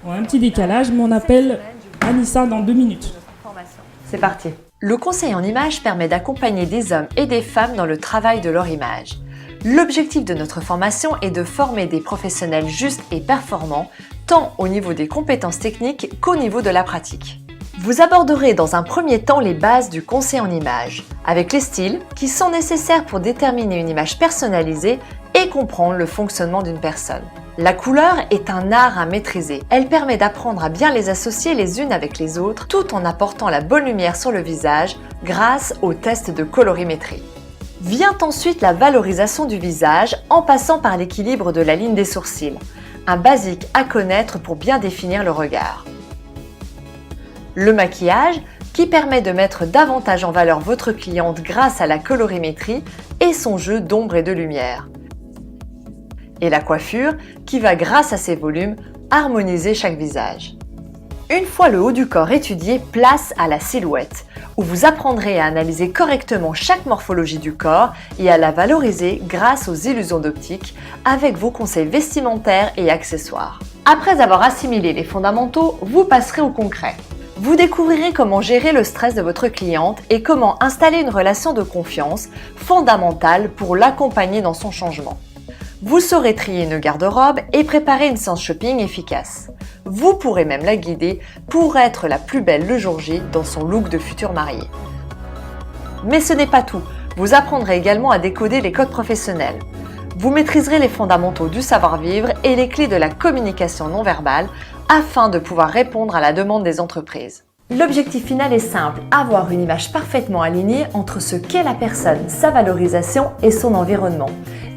On a un petit décalage, mais on appelle Anissa dans 2 minutes. C'est parti. Le conseil en image permet d'accompagner des hommes et des femmes dans le travail de leur image. L'objectif de notre formation est de former des professionnels justes et performants, tant au niveau des compétences techniques qu'au niveau de la pratique. Vous aborderez dans un premier temps les bases du conseil en image, avec les styles qui sont nécessaires pour déterminer une image personnalisée et comprendre le fonctionnement d'une personne. La couleur est un art à maîtriser. Elle permet d'apprendre à bien les associer les unes avec les autres, tout en apportant la bonne lumière sur le visage grâce au test de colorimétrie. Vient ensuite la valorisation du visage en passant par l'équilibre de la ligne des sourcils, un basique à connaître pour bien définir le regard. Le maquillage, qui permet de mettre davantage en valeur votre cliente grâce à la colorimétrie et son jeu d'ombre et de lumière. Et la coiffure, qui va grâce à ses volumes harmoniser chaque visage. Une fois le haut du corps étudié, place à la silhouette, où vous apprendrez à analyser correctement chaque morphologie du corps et à la valoriser grâce aux illusions d'optique avec vos conseils vestimentaires et accessoires. Après avoir assimilé les fondamentaux, vous passerez au concret. Vous découvrirez comment gérer le stress de votre cliente et comment installer une relation de confiance fondamentale pour l'accompagner dans son changement. Vous saurez trier une garde-robe et préparer une séance shopping efficace. Vous pourrez même la guider pour être la plus belle le jour J dans son look de future mariée. Mais ce n'est pas tout, vous apprendrez également à décoder les codes professionnels. Vous maîtriserez les fondamentaux du savoir-vivre et les clés de la communication non verbale afin de pouvoir répondre à la demande des entreprises. L'objectif final est simple, avoir une image parfaitement alignée entre ce qu'est la personne, sa valorisation et son environnement.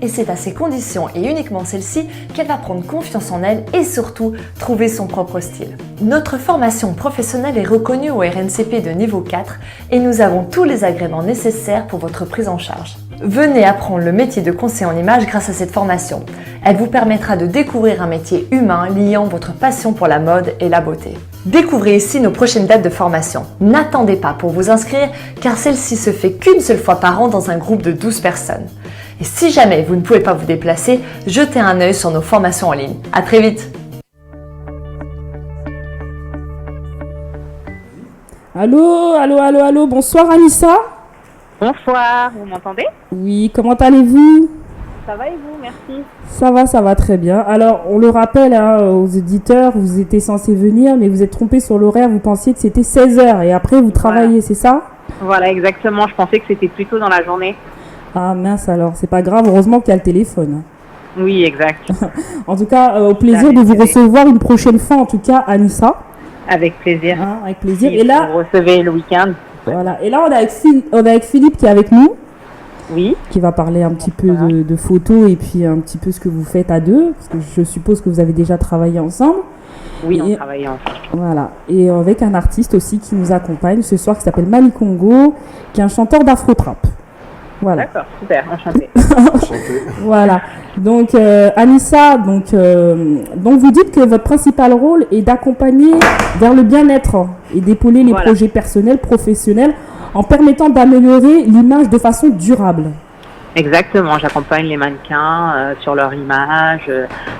Et c'est à ces conditions et uniquement celles-ci qu'elle va prendre confiance en elle et surtout trouver son propre style. Notre formation professionnelle est reconnue au RNCP de niveau 4 et nous avons tous les agréments nécessaires pour votre prise en charge. Venez apprendre le métier de conseiller en image grâce à cette formation. Elle vous permettra de découvrir un métier humain liant votre passion pour la mode et la beauté. Découvrez ici nos prochaines dates de formation. N'attendez pas pour vous inscrire car celle-ci se fait qu'une seule fois par an dans un groupe de 12 personnes. Et si jamais vous ne pouvez pas vous déplacer, jetez un œil sur nos formations en ligne. À très vite! Allô, bonsoir Anissa. Bonsoir, vous m'entendez? Oui, comment allez-vous? Ça va et vous, merci. Ça va très bien. Alors, on le rappelle aux éditeurs, vous étiez censé venir, mais vous êtes trompé sur l'horaire, vous pensiez que c'était 16h et après vous travaillez, c'est ça? Voilà, exactement, je pensais que c'était plutôt dans la journée. Ah mince alors, c'est pas grave, heureusement qu'il y a le téléphone. Oui, exact. En tout cas, au plaisir de vous recevoir une prochaine fois, en tout cas, Anissa. Avec plaisir. Avec plaisir. Et là, vous recevez le week-end. Voilà. Et là, on est avec Philippe qui est avec nous. Oui. Qui va parler un petit peu de photos et puis un petit peu ce que vous faites à deux, parce que je suppose que vous avez déjà travaillé ensemble. Oui, on travaille ensemble. Voilà. Et avec un artiste aussi qui nous accompagne ce soir qui s'appelle Mani Congo, qui est un chanteur d'afro-trap. Voilà. D'accord, super, enchanté. Voilà. Donc Anissa, donc vous dites que votre principal rôle est d'accompagner vers le bien-être et d'épauler les projets personnels, professionnels, en permettant d'améliorer l'image de façon durable. Exactement, j'accompagne les mannequins sur leur image,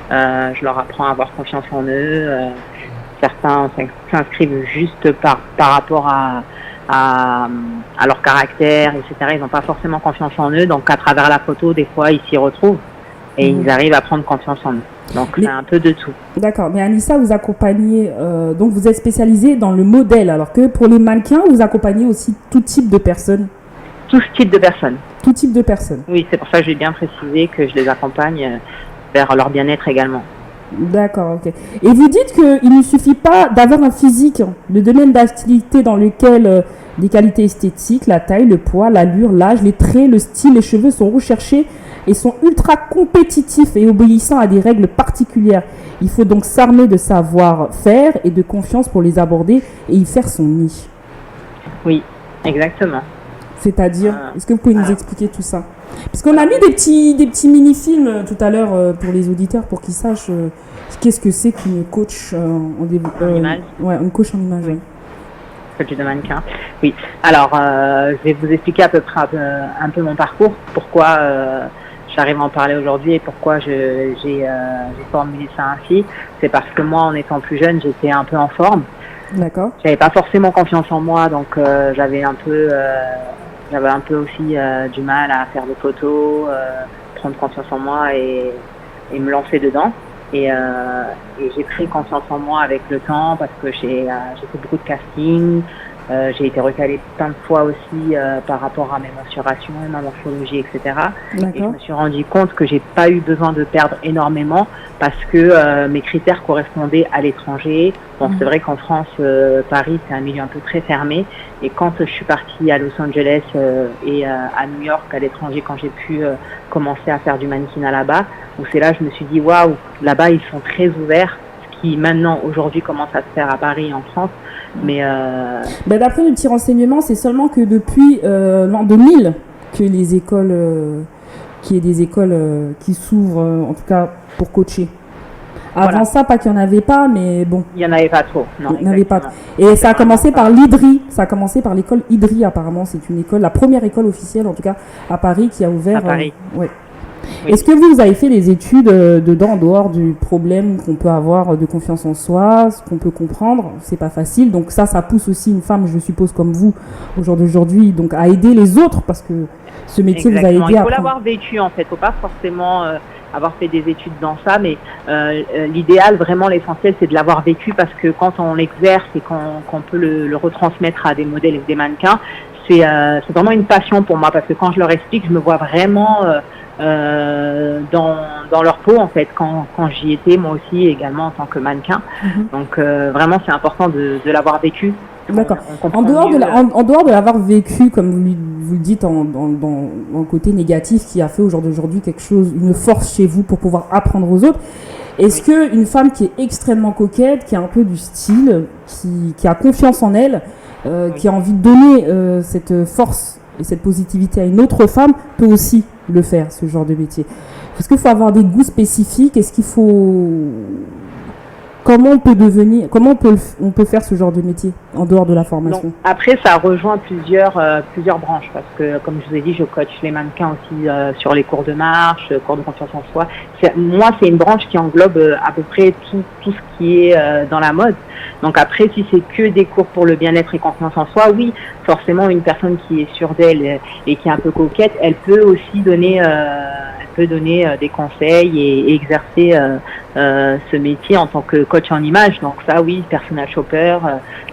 je leur apprends à avoir confiance en eux. Certains s'inscrivent juste par rapport à leur caractère, etc. Ils n'ont pas forcément confiance en eux, donc à travers la photo, des fois, ils s'y retrouvent et ils arrivent à prendre confiance en eux. Donc c'est un peu de tout. D'accord, mais Anissa, vous accompagnez, donc vous êtes spécialisée dans le modèle, alors que pour les mannequins, vous accompagnez aussi tout type de personnes. Tout type de personnes. Tout type de personnes. Oui, c'est pour ça que j'ai bien précisé que je les accompagne vers leur bien-être également. D'accord, ok. Et vous dites qu'il ne suffit pas d'avoir un physique, le domaine d'activité dans lequel les qualités esthétiques, la taille, le poids, l'allure, l'âge, les traits, le style, les cheveux sont recherchés et sont ultra compétitifs et obéissant à des règles particulières. Il faut donc s'armer de savoir-faire et de confiance pour les aborder et y faire son nid. Oui, exactement. C'est-à-dire, est-ce que vous pouvez nous expliquer tout ça? Parce qu'on a mis des petits mini-films tout à l'heure pour les auditeurs pour qu'ils sachent qu'est-ce que c'est qu'une coach en image. Ouais, une coach en image. Oui. Coach de mannequin. Oui. Alors, je vais vous expliquer à peu près un peu mon parcours. Pourquoi j'arrive à en parler aujourd'hui et pourquoi j'ai formulé ça ainsi. C'est parce que moi, en étant plus jeune, j'étais un peu en forme. D'accord. J'avais pas forcément confiance en moi, donc j'avais un peu aussi du mal à faire des photos, prendre confiance en moi et me lancer dedans. Et j'ai pris confiance en moi avec le temps parce que j'ai fait beaucoup de casting. J'ai été recalée plein de fois aussi par rapport à mes mensurations, ma morphologie, etc. Et je me suis rendu compte que j'ai pas eu besoin de perdre énormément parce que mes critères correspondaient à l'étranger. Bon, c'est vrai qu'en France, Paris, c'est un milieu un peu très fermé. Et quand je suis partie à Los Angeles et à New York, à l'étranger, quand j'ai pu commencer à faire du mannequinat là-bas, où c'est là je me suis dit, waouh, là-bas, ils sont très ouverts. Ce qui maintenant, aujourd'hui, commence à se faire à Paris et en France. Mais d'après mes petits renseignements, c'est seulement que depuis l'an 2000 que les écoles, qu'il y ait des écoles qui s'ouvrent, en tout cas pour coacher. Avant ça, pas qu'il n'y en avait pas, mais bon. Il n'y en avait pas trop. Non, il n'y en avait pas. Et ça a commencé par l'IDRI. Ça a commencé par l'école IDRI, apparemment. C'est une école, la première école officielle, en tout cas, à Paris, qui a ouvert. À Paris. Ouais. Oui. Est-ce que vous avez fait des études dedans, en dehors du problème qu'on peut avoir de confiance en soi, ce qu'on peut comprendre? C'est pas facile. Donc ça pousse aussi une femme, je suppose, comme vous, au jour d'aujourd'hui, donc à aider les autres, parce que ce métier vous a aidé à Il faut l'avoir vécu, en fait. Il ne faut pas forcément avoir fait des études dans ça, mais l'idéal, vraiment, l'essentiel, c'est de l'avoir vécu, parce que quand on l'exerce et qu'on peut le retransmettre à des modèles et des mannequins, c'est vraiment une passion pour moi, parce que quand je leur explique, je me vois vraiment dans leur peau, en fait, quand j'y étais, moi aussi, également en tant que mannequin. Donc vraiment, c'est important de l'avoir vécu. D'accord. En dehors de l'avoir vécu, comme vous le dites, dans le côté négatif qui a fait au jour d'aujourd'hui quelque chose, une force chez vous pour pouvoir apprendre aux autres, est-ce que une femme qui est extrêmement coquette, qui a un peu du style, qui a confiance en elle, qui a envie de donner cette force et cette positivité à une autre femme, peut aussi le faire, ce genre de métier? Est-ce qu'il faut avoir des goûts spécifiques? Est-ce qu'il faut... Comment on peut faire ce genre de métier en dehors de la formation? Donc, après, ça rejoint plusieurs branches, parce que, comme je vous ai dit, je coach les mannequins aussi sur les cours de marche, cours de confiance en soi. Moi, c'est une branche qui englobe à peu près tout ce qui est dans la mode. Donc après, si c'est que des cours pour le bien-être et confiance en soi, oui, forcément, une personne qui est sûre d'elle et qui est un peu coquette, elle peut aussi donner des conseils et exercer ce métier en tant que coach en image. Donc ça, oui, personal shopper,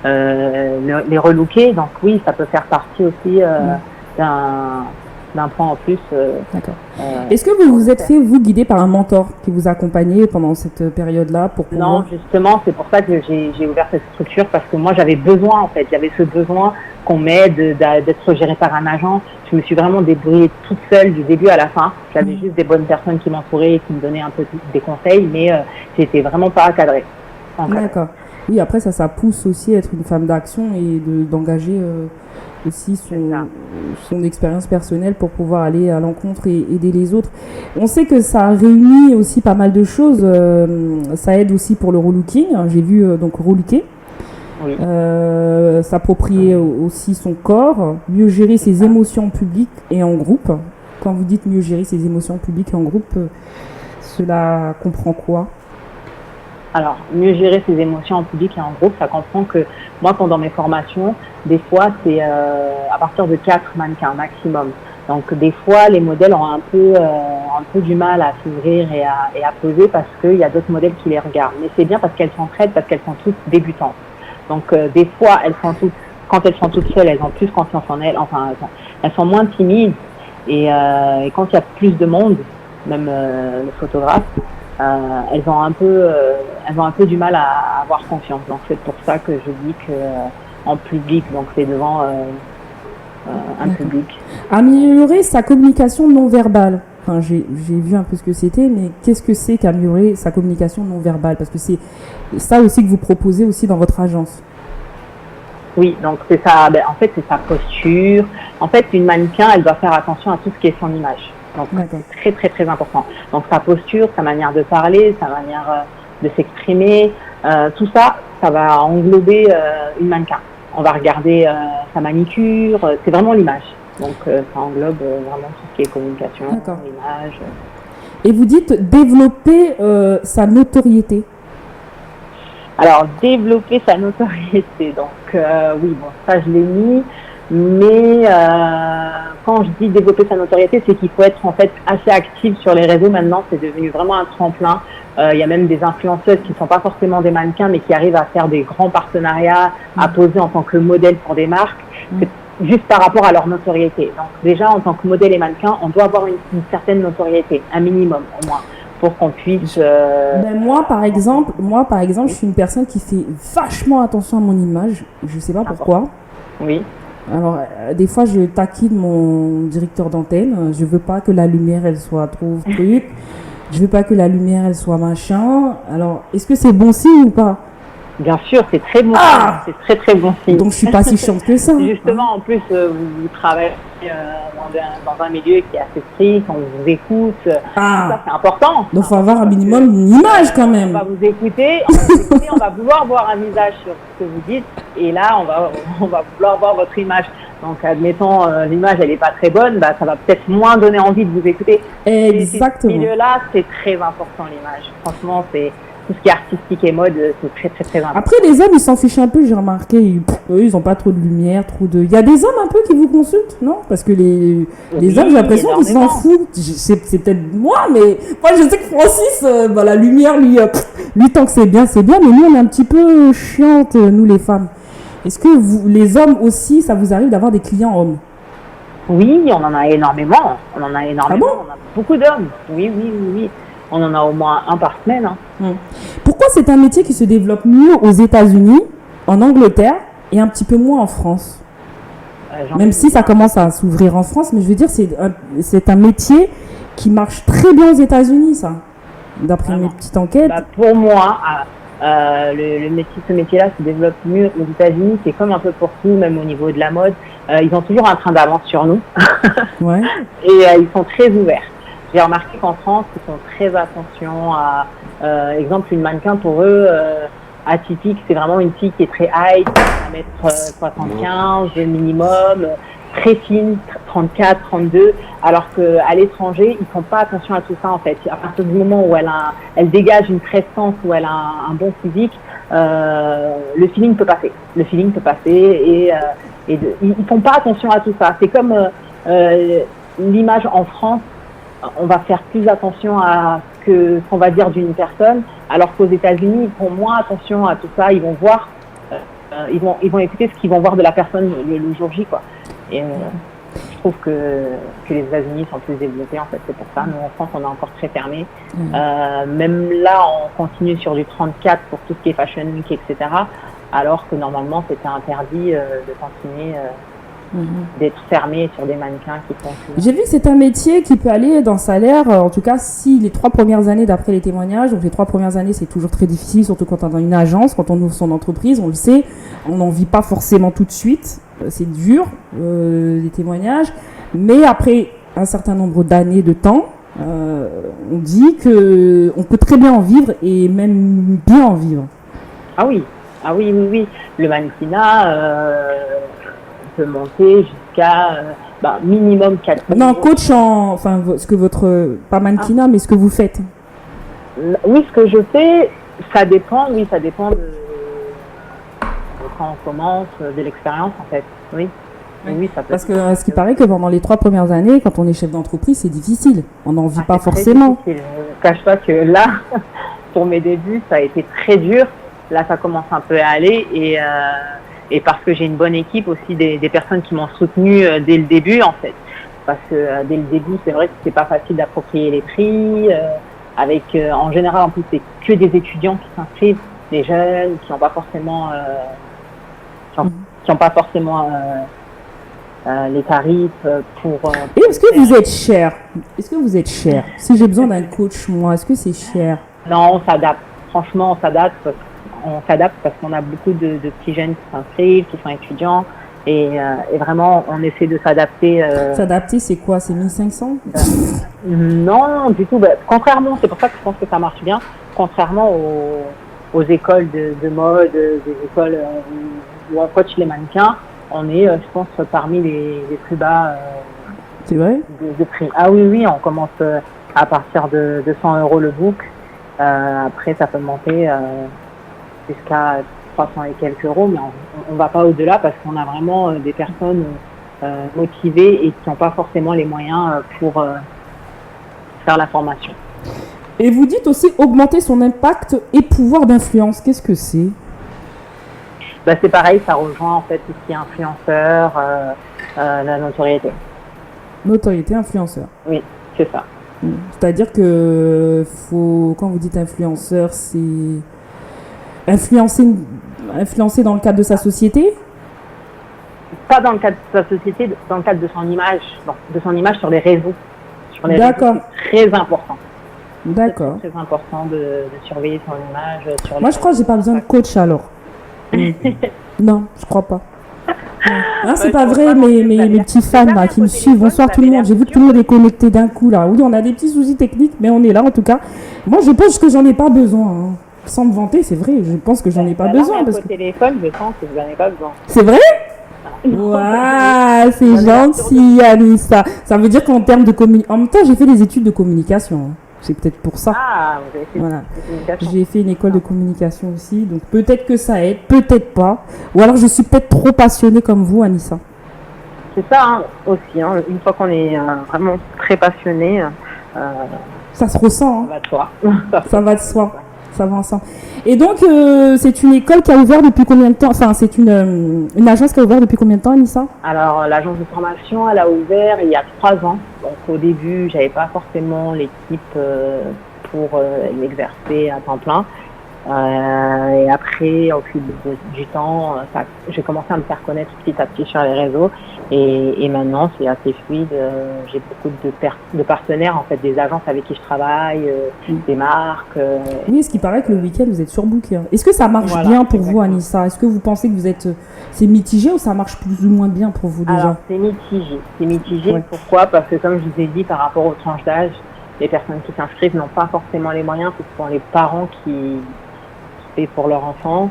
les relooker. Donc oui, ça peut faire partie aussi d'un point en plus. D'accord. Est-ce que vous vous êtes fait, vous, guider par un mentor qui vous accompagnait pendant cette période-là pour pouvoir... Non, justement, c'est pour ça que j'ai ouvert cette structure, parce que moi, j'avais besoin, en fait. J'avais ce besoin qu'on m'aide, d'être gérée par un agent. Je me suis vraiment débrouillée toute seule du début à la fin. J'avais juste des bonnes personnes qui m'entouraient et qui me donnaient un peu des conseils, mais j'étais vraiment pas encadrée. D'accord. Oui, après, ça pousse aussi à être une femme d'action et d'engager aussi son expérience personnelle pour pouvoir aller à l'encontre et aider les autres. On sait que ça réunit aussi pas mal de choses. Ça aide aussi pour le relooking. J'ai vu donc relooker. Oui. S'approprier aussi son corps, mieux gérer ses émotions en public et en groupe. Quand vous dites mieux gérer ses émotions en public et en groupe, cela comprend quoi? Alors, mieux gérer ses émotions en public et en groupe, ça comprend que moi, pendant mes formations, des fois, c'est à partir de 4 mannequins maximum. Donc, des fois, les modèles ont un peu du mal à s'ouvrir et à poser, parce qu'il y a d'autres modèles qui les regardent. Mais c'est bien parce qu'elles s'entraident, parce qu'elles sont toutes débutantes. Donc, des fois, quand elles sont toutes seules, elles ont plus confiance en elles. Enfin, elles sont moins timides. Et quand il y a plus de monde, même les photographes, elles ont un peu du mal à avoir confiance. Donc c'est pour ça que je dis que en public, donc c'est devant un public. Améliorer sa communication non verbale. Enfin, j'ai vu un peu ce que c'était, mais qu'est-ce que c'est qu'améliorer sa communication non verbale? Parce que c'est ça aussi que vous proposez aussi dans votre agence. Oui, donc c'est ça. En fait, c'est sa posture. En fait, une mannequin, elle doit faire attention à tout ce qui est son image. Donc c'est très très très important. Donc sa posture, sa manière de parler, sa manière de s'exprimer, tout ça, ça va englober une mannequin. On va regarder sa manicure, c'est vraiment l'image. Donc ça englobe vraiment tout ce qui est communication, D'accord. image. Et vous dites développer sa notoriété. Alors, développer sa notoriété, donc oui, bon, ça je l'ai mis, mais quand je dis développer sa notoriété, c'est qu'il faut être en fait assez actif sur les réseaux maintenant, c'est devenu vraiment un tremplin. Il y a même des influenceuses qui ne sont pas forcément des mannequins, mais qui arrivent à faire des grands partenariats, à poser en tant que modèle pour des marques, c'est juste par rapport à leur notoriété. Donc déjà, en tant que modèle et mannequin, on doit avoir une certaine notoriété, un minimum au moins, pour qu'on puisse... Ben moi, par exemple, je suis une personne qui fait vachement attention à mon image. Je sais pas pourquoi. Oui. Alors, des fois, je taquine mon directeur d'antenne. Je veux pas que la lumière, elle soit trop truc. Je veux pas que la lumière, elle soit machin. Alors, est-ce que c'est bon signe ou pas? Bien sûr, c'est très bon signe. C'est très très bon signe. Donc, je suis pas si chiante que ça. Justement, en plus, vous travaillez dans un milieu qui est assez strict, on vous écoute. Ça, c'est important. Donc, faut avoir un minimum une image quand même. On va vous écouter, on va vouloir voir un visage sur ce que vous dites, et là, on va vouloir voir votre image. Donc, admettons, l'image, elle n'est pas très bonne, bah, ça va peut-être moins donner envie de vous écouter. Exactement. Ce milieu-là, c'est très important, l'image. Franchement, c'est tout ce qui est artistique et mode, c'est très, très, très important. Après, les hommes, ils s'en fichent un peu, j'ai remarqué. Eux, ils n'ont pas trop de lumière, trop de... Il y a des hommes un peu qui vous consultent, non? Parce que les hommes, j'ai l'impression qu'ils s'en foutent. C'est peut-être moi, mais moi, je sais que Francis, la lumière, lui, tant que c'est bien, mais nous, on est un petit peu chiantes, nous, les femmes. Est-ce que vous, les hommes aussi, ça vous arrive d'avoir des clients hommes? Oui, on en a énormément. On en a énormément. Ah bon? On a beaucoup d'hommes. Oui. On en a au moins un par semaine. Pourquoi c'est un métier qui se développe mieux aux États-Unis, en Angleterre et un petit peu moins en France? Même si ça commence à s'ouvrir en France, mais je veux dire, c'est un métier qui marche très bien aux États-Unis, ça, d'après mes petites enquêtes. Bah, pour moi, ce métier-là se développe mieux aux États-Unis. C'est comme un peu pour tout, même au niveau de la mode. Ils ont toujours un train d'avance sur nous. Ouais. Et ils sont très ouverts. J'ai remarqué qu'en France, ils font très attention à, exemple, une mannequin pour eux, atypique, c'est vraiment une fille qui est très high, qui va mettre 75 minimum, très fine, 34, 32, alors qu'à l'étranger, ils font pas attention à tout ça en fait. À partir du moment où elle dégage une prestance, où elle a un bon physique, le feeling peut passer. Le feeling peut passer et ils font pas attention à tout ça. C'est comme l'image en France. On va faire plus attention à ce qu'on va dire d'une personne, alors qu'aux États-Unis, ils font moins attention à tout ça. Ils vont voir, ils vont écouter ce qu'ils vont voir de la personne le jour J, quoi. Et je trouve que les États-Unis sont plus développés, en fait, c'est pour ça. Nous, en France, on est encore très fermés. Même là, on continue sur du 34 pour tout ce qui est Fashion Week, etc. Alors que normalement, c'était interdit de continuer d'être fermé sur des mannequins qui font... J'ai vu que c'est un métier qui peut aller dans le salaire, en tout cas si les 3 premières années d'après les témoignages, donc les 3 premières années c'est toujours très difficile, surtout quand on est dans une agence, quand on ouvre son entreprise, on le sait, on n'en vit pas forcément tout de suite, c'est dur les témoignages, mais après un certain nombre d'années de temps, on dit qu'on peut très bien en vivre et même bien en vivre. Ah oui, le mannequinat... peut monter jusqu'à minimum 4 000 Non, coach ce que pas mannequinat, mais ce que vous faites. Oui, ce que je fais, ça dépend de quand on commence, de l'expérience en fait, oui. Oui, ça peut. Parce que ce qui paraît que pendant les 3 premières années, quand on est chef d'entreprise, c'est difficile. On n'en vit pas forcément. Je ne cache pas que là, pour mes débuts, ça a été très dur. Là, ça commence un peu à aller et parce que j'ai une bonne équipe aussi, des personnes qui m'ont soutenue dès le début en fait. Parce que dès le début, c'est vrai que c'est pas facile d'approprier les prix. En général, en plus, c'est que des étudiants qui s'inscrivent, des jeunes qui n'ont pas forcément, les tarifs pour. Et est-ce que vous êtes cher? Si j'ai besoin d'un coach, moi, est-ce que c'est cher? Non, on s'adapte. Franchement, on s'adapte parce qu'on a beaucoup de petits jeunes qui s'inscrivent, qui sont étudiants et vraiment on essaie de s'adapter. S'adapter, c'est quoi? C'est 1500? Non, du tout. Contrairement, c'est pour ça que je pense que ça marche bien, contrairement aux écoles de mode, des écoles où on coach les mannequins, on est, je pense, parmi les plus bas C'est vrai? de prix. Ah oui, on commence à partir de 200 € le book. Après, ça peut monter jusqu'à 300 et quelques euros, mais on va pas au-delà parce qu'on a vraiment des personnes motivées et qui n'ont pas forcément les moyens pour faire la formation. Et vous dites aussi augmenter son impact et pouvoir d'influence. Qu'est-ce que c'est? C'est pareil, ça rejoint en fait tout ce qui est influenceur, la notoriété. Notoriété, influenceur. Oui, c'est ça. C'est-à-dire que quand vous dites influenceur, c'est influencer dans le cadre de sa société? Pas dans le cadre de sa société, dans le cadre de son image, sur les réseaux. D'accord. C'est très important. D'accord. C'est très important de surveiller son image. Moi, je crois que j'ai pas besoin de coach alors. Non, je crois pas. Hein, c'est pas vrai, mes petits fans là qui me suivent. Bonsoir tout le monde. J'ai vu que tout le monde est connecté d'un coup là. Oui, on a des petits soucis techniques, mais on est là en tout cas. Moi, je pense que j'en ai pas besoin. Hein. Sans me vanter, c'est vrai. Je pense que j'en ai pas besoin. Parce que... téléphone, je pense que vous n'en avez pas besoin. C'est vrai? Waouh, c'est gentil, Anissa. Ça veut dire qu'en termes de communication... En même temps, j'ai fait des études de communication. C'est peut-être pour ça. Ah, vous avez fait voilà. de communication. J'ai fait une école de communication aussi, donc peut-être que ça aide, peut-être pas. Ou alors je suis peut-être trop passionnée comme vous, Anissa. C'est ça aussi. Une fois qu'on est vraiment très passionné, ça se ressent. Ça va de soi. Ça va de soi. Ça va ensemble. Et donc, c'est une école qui a ouvert depuis combien de temps? Enfin, c'est une agence qui a ouvert depuis combien de temps, Anissa? Alors, l'agence de formation, elle a ouvert il y a 3 ans. Donc, au début, j'avais pas forcément l'équipe pour l'exercer à temps plein. Et après, au fil du temps, j'ai commencé à me faire connaître petit à petit sur les réseaux. Et maintenant, c'est assez fluide. J'ai beaucoup de partenaires, en fait, des agences avec qui je travaille, des marques. Oui, ce qui paraît que le week-end, vous êtes surbooké. Est-ce que ça marche bien pour vous, Anissa? Est-ce que vous pensez que c'est mitigé ou ça marche plus ou moins bien pour vous déjà? Alors, c'est mitigé. C'est mitigé. Ouais. Pourquoi? Parce que, comme je vous ai dit, par rapport aux tranches d'âge, les personnes qui s'inscrivent n'ont pas forcément les moyens. Ce sont les parents qui paient pour leur enfant.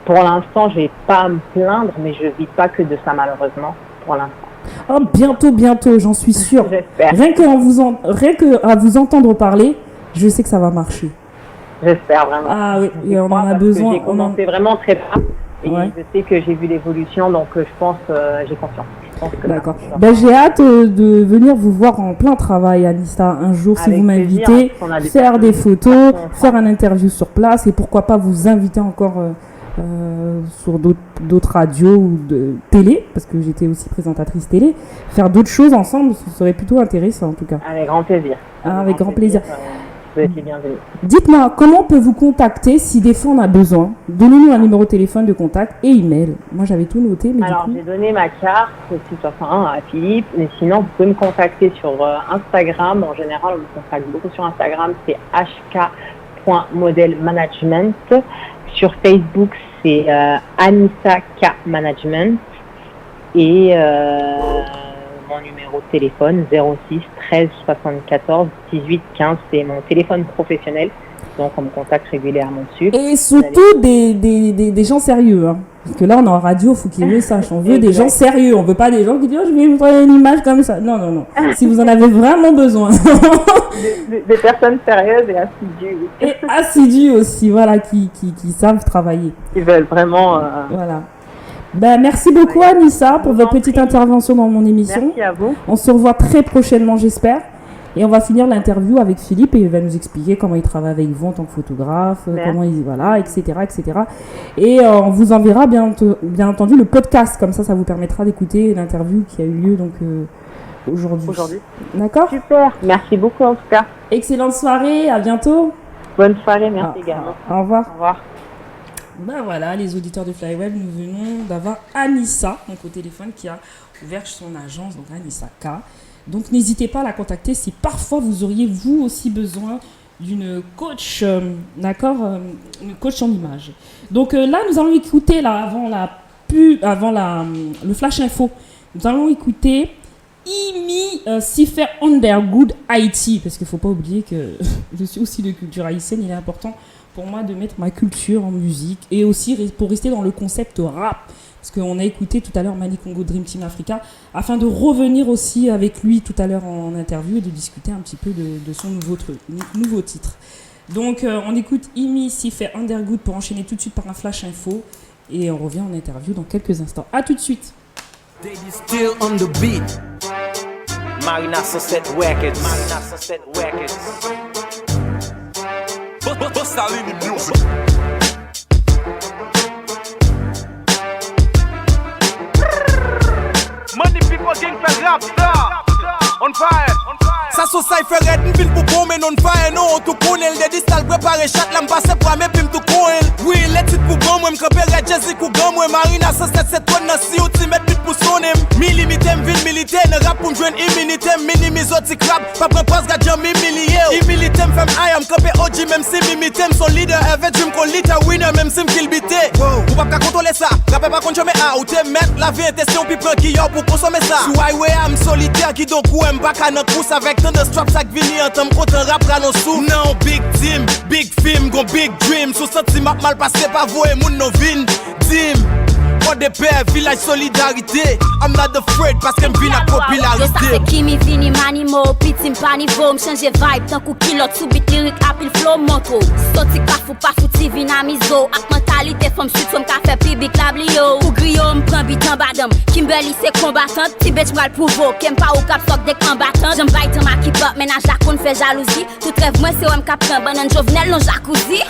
Pour l'instant, je vais pas à me plaindre, mais je vis pas que de ça, malheureusement, pour l'instant. Oh, bientôt, j'en suis sûre. J'espère. Rien qu'à vous entendre parler, je sais que ça va marcher. J'espère vraiment. Ah oui, et on en a besoin. J'ai commencé vraiment très bas, et je sais que j'ai vu l'évolution, donc je pense, j'ai confiance. D'accord. J'ai hâte de venir vous voir en plein travail, Anissa, un jour, si vous m'invitez, faire des photos, faire un interview sur place, et pourquoi pas vous inviter encore sur d'autres radios ou de télé, parce que j'étais aussi présentatrice télé, faire d'autres choses ensemble, ce serait plutôt intéressant en tout cas. Avec grand plaisir. Avec grand plaisir. Vous êtes les bienvenus. Dites-moi, comment on peut vous contacter si des fois on a besoin? Donnez-nous un numéro de téléphone, de contact et email. Moi j'avais tout noté, mais alors j'ai donné ma carte 661 à Philippe, mais sinon vous pouvez me contacter sur Instagram. En général, on me contacte beaucoup sur Instagram, c'est hk.modelmanagement. Sur Facebook, c'est Anissa K Management. Et mon numéro de téléphone, 06 13 74 18 15, c'est mon téléphone professionnel. Donc, on me contacte régulièrement dessus. Et surtout des gens sérieux. Hein. Parce que là, on est en radio, il faut qu'ils le sachent. On veut des gens sérieux. On veut pas des gens qui disent oh, je vais vous donner une image comme ça. Non. Si vous en avez vraiment besoin. des personnes sérieuses et assidues. Et assidues aussi, voilà, qui savent travailler. Qui veulent vraiment... Voilà. Merci beaucoup, Anissa, pour votre petite intervention dans mon émission. Merci à vous. On se revoit très prochainement, j'espère. Et on va finir l'interview avec Philippe et il va nous expliquer comment il travaille avec vous en tant que photographe, comment il etc. Et on vous enverra bien entendu le podcast, comme ça vous permettra d'écouter l'interview qui a eu lieu donc aujourd'hui. D'accord? Super, merci beaucoup en tout cas. Excellente soirée, à bientôt. Bonne soirée, merci également. Au revoir. Au revoir. Voilà, les auditeurs de Flyweb, nous venons d'avoir Anissa, donc au téléphone, qui a ouvert son agence, donc Anissa K. Donc n'hésitez pas à la contacter si parfois vous auriez vous aussi besoin d'une coach, une coach en image. Donc là, nous allons écouter, là, avant le flash info, nous allons écouter Imi Sifer Undergood Haïti, parce qu'il ne faut pas oublier que je suis aussi de culture haïtienne, il est important pour moi de mettre ma culture en musique et aussi pour rester dans le concept rap. parce qu'on a écouté tout à l'heure Mani Congo Dream Team Africa, afin de revenir aussi avec lui tout à l'heure en interview et de discuter un petit peu de son nouveau titre. Donc on écoute Imi Sife Undergood pour enchaîner tout de suite par un flash info et on revient en interview dans quelques instants. A tout de suite. Still on the beat. Marina Sunset Records. Busta Lini Music. Money people gang fait rap star. On fire. Ça so ça fait red une ville pour bomber non fire non tout connaît le distal préparer chaque lampe passer pour mes pim tout coin. Oui les titres pour bon moi me camper red jazzy ku gam moi Marina Sunset cette one na si ultimate beat pour sonner. Milimitem ville militaire ne rap pour joindre immunité minimise autre crap pas prend pas gars jam millier. Immunitem femme I am camper OG même si mimitem son leader avec dream qu'on leader winner même si kill bité. Ou pas contrôler ça. Rappel pas contre jamais out te mettre la vie intention puis prend qui pour consommer ça. Sur highway am solitaire qui donc ou aime pas canon pousse avec tant de straps à vini en temps content rap ra nos sous. Non big team, big film, gon big dream. Sous sentiment mal passé pas voyer moun no vin. Dim Moi de père, village solidarité. I'm not afraid parce qu'elle vit la popularité. Ça c'est Kimi Vini Manimo, Pitim Panivo, m'change vibe tant qu'ou kilot sous beat lyric apil flow moto. Soti kafou pas fouti vinamizo. Ak mentalité femme sud femme ka fait public lablio. Ou griot m'prend bit en badam. Kimberly c'est combattante, ti bitch m'al prouvo. Qu'aime pas au cap sok des combattants. J'aime bail dans ma keep up, ménage la con fait jalousie. Tout rêve moi c'est ou cap prend banane jovenel non jacuzzi.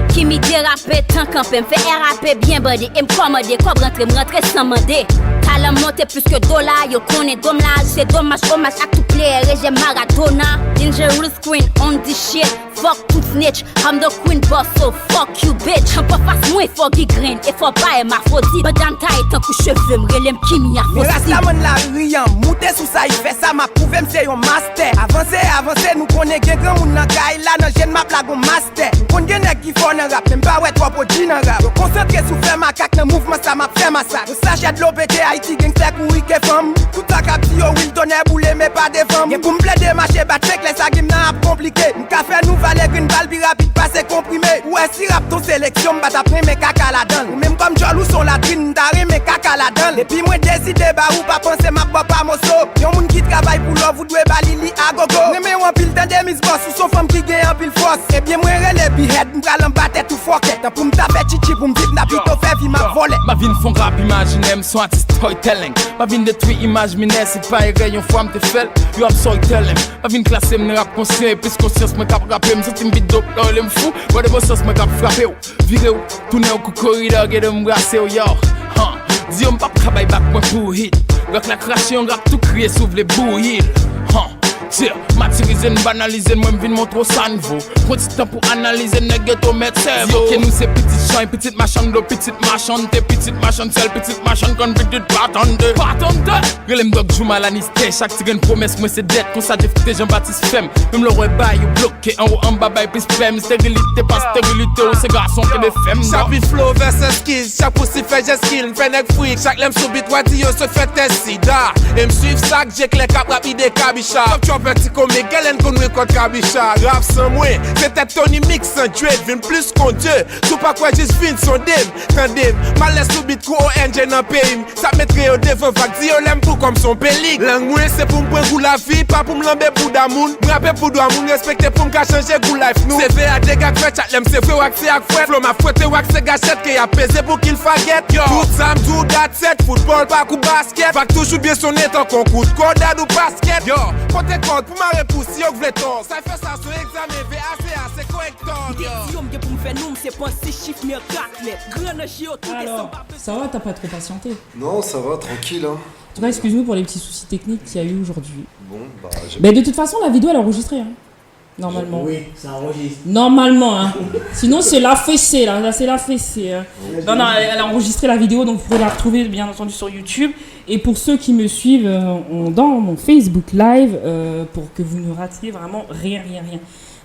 Kimi dérapé tant campé, m'fait RAP bien body et m'commander. Comme rentrer sans demander. Talent monté plus que dollar, yo connaît dommage. C'est dommage, hommage à tout player, et j'ai Maradona. Dangerous queen, on this shit. Fuck tout snitch, I'm the queen boss, so fuck you bitch. Un peu face moi, faut qu'il green, et faut pas ma maudit. Madame taille, tant que cheveux, m'relem Kimi a fausse. Rasta mon la riant, mouté sous ça, il fait ça, m'a prouvé m'sais yon master. Avancez, nous connaît gen grand moun nan kay la, nan jen ma blague on master. Nous connaît gen qui fort nan rap, même pas ouais trop pour nan rap. Concentré sous faire ma cac nan mouvement, ça m'a fait massacre. Sachet de l'OBT, Haïti, gangster, couille, que femme. Tout ça capti, yo, will donner bouler, mais pas des femmes. Y'a pour m'plaider, marcher, battre, les sagim nan ap compliqué. M'café nous valer une balle, bi rapide, passer comprimé. Ou est-ce si rap ton sélection, m'bat après mes caca la donne. Ou même comme Jolou son latrine, d'arrêt mes caca la donne. Et puis moi décidé, bah ou pas penser ma papa mosso. Yon moun qui travaille pour l'or, vous devez balili à gogo. Remé ou en pile, t'en des miss boss, ou son femme qui gagne en pile force. Et bien moi relève, bi head, m'bral en battre tout foquet. Pour m'taper chichi, pour m'dip, n'a plutôt fait vie ma volée. Ma vie ne font rap imaginaire, son artiste storytelling. Ma vie détruit image minée, c'est pas un rayon fois m'te fait. Yo am storytelling. Ma vie classée m'ne rap conscient, plus conscience me cap rapper, m'senti m'bit dope, là le m'fou. Ouais de bon sens me cap frapper ou. Viré ou, tourner au corridor, get m'brasser ou yo. Dis on pas travailler back moi pour hit. Rock la cracher, on rap tout crier, s'ouvre les bouilles. Tiens, matériser, banaliser, moi m'vin montrer ça niveau. Prends du temps pour analyser, négato mettre cerveau. Ok, nous c'est petit champ, petite machin de petite machin, t'es petite machin seule, petite machin convicted, partante. Relève dog joue mal à nisté, chaque tigre promesse, moi c'est dette, qu'on s'adjecte Jean-Baptiste Femme. Même le roi bail, ou bloqué, en haut, en bas, bail, plus femme. Stérilité, pas stérilité, ou c'est garçon que des femmes. Chaque beat flow versus skills, chaque poussif fait j'ai skill, fait nec freak, chaque lème sous beat, wadi yo se fait test sida. Et m'suiv sac, j'ai que les cap rapide et cabicha. Petit comique, Hélène qu'on nous contre Kabicha. Rap sans moi, c'était Tony Mix sans trade. Vin plus qu'on Dieu, tout pas quoi juste fin son dim. Tandem, malaise sous bit coup au engine en pays. Ça mettrait au devant vague, si on l'aime pour comme son pélic. Langue moi, c'est pour m'prendre goût la vie, pas pour m'lamber pour d'amour. M'rapper pour d'amour, respecter pour m'ka changer goût life nous. C'est fait à des gars fait chat, l'aime c'est fait waxé à fouet. Flow m'a fouetté waxé gâchette, qui a pesé pour qu'il forget. Yo, tout ça m'dou dat set, football, pas coup basket. Vague toujours bien sonner tant qu'on coûte, cordade ou basket. Yo, côté compte pour ma réponse, si on veut ton. Ça fait ça sur examen, VACA, c'est correcteur. Alors, ça va, t'as pas trop patienté? Non, ça va, tranquille. Hein. En tout cas, excuse-nous pour les petits soucis techniques qu'il y a eu aujourd'hui. Bon, bah, mais de toute façon, la vidéo elle est enregistrée. Hein. Normalement. Oui, ça enregistre. Normalement, hein. Sinon, c'est la fessée, là. Là, c'est la fessée. Hein. Non, elle a enregistré la vidéo, donc vous pourrez la retrouver, bien entendu, sur YouTube. Et pour ceux qui me suivent dans mon Facebook Live, pour que vous ne ratiez vraiment rien.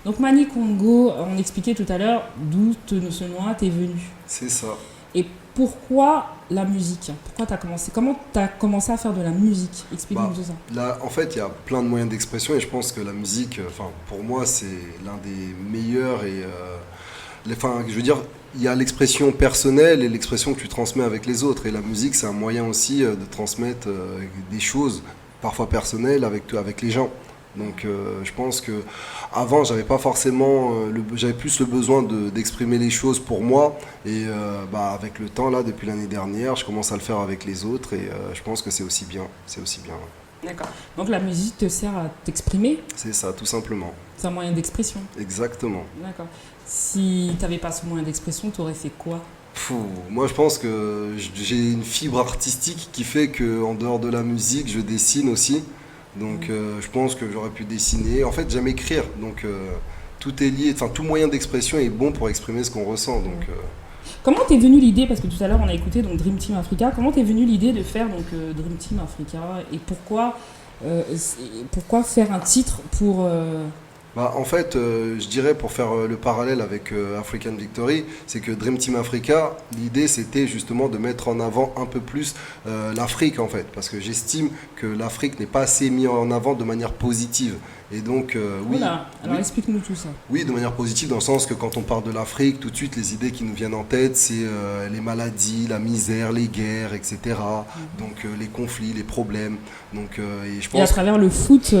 Donc, Mani Congo, on expliquait tout à l'heure d'où ce nom t'es venu. C'est ça. Et pourquoi la musique? Pourquoi t'as commencé? Comment t'as commencé à faire de la musique? Explique-nous tout ça. Là, en fait, il y a plein de moyens d'expression et je pense que la musique, pour moi, c'est l'un des meilleurs et enfin, je veux dire, il y a l'expression personnelle et l'expression que tu transmets avec les autres. Et la musique, c'est un moyen aussi de transmettre des choses, parfois personnelles, avec les gens. Donc je pense que avant j'avais pas forcément j'avais plus le besoin d'exprimer les choses pour moi et avec le temps là depuis l'année dernière je commence à le faire avec les autres et je pense que c'est aussi bien D'accord. Donc la musique te sert à t'exprimer? C'est ça, tout simplement. C'est un moyen d'expression. Exactement. D'accord. Si t'avais pas ce moyen d'expression, t'aurais fait quoi? Moi je pense que j'ai une fibre artistique qui fait que en dehors de la musique je dessine aussi. Donc je pense que j'aurais pu dessiner. En fait, j'aime écrire. Donc tout est lié. Enfin, tout moyen d'expression est bon pour exprimer ce qu'on ressent. Donc comment t'es venue l'idée, parce que tout à l'heure on a écouté donc Dream Team Africa. Comment t'es venue l'idée de faire donc Dream Team Africa et pourquoi faire un titre pour en fait, je dirais pour faire le parallèle avec African Victory, c'est que Dream Team Africa, l'idée c'était justement de mettre en avant un peu plus l'Afrique en fait, parce que j'estime que l'Afrique n'est pas assez mise en avant de manière positive. Et donc, oui. Voilà, alors explique-nous tout ça. Oui, de manière positive, dans le sens que quand on parle de l'Afrique, tout de suite, les idées qui nous viennent en tête, c'est les maladies, la misère, les guerres, etc. Donc, les conflits, les problèmes. Donc, et je pense. Et à travers le foot,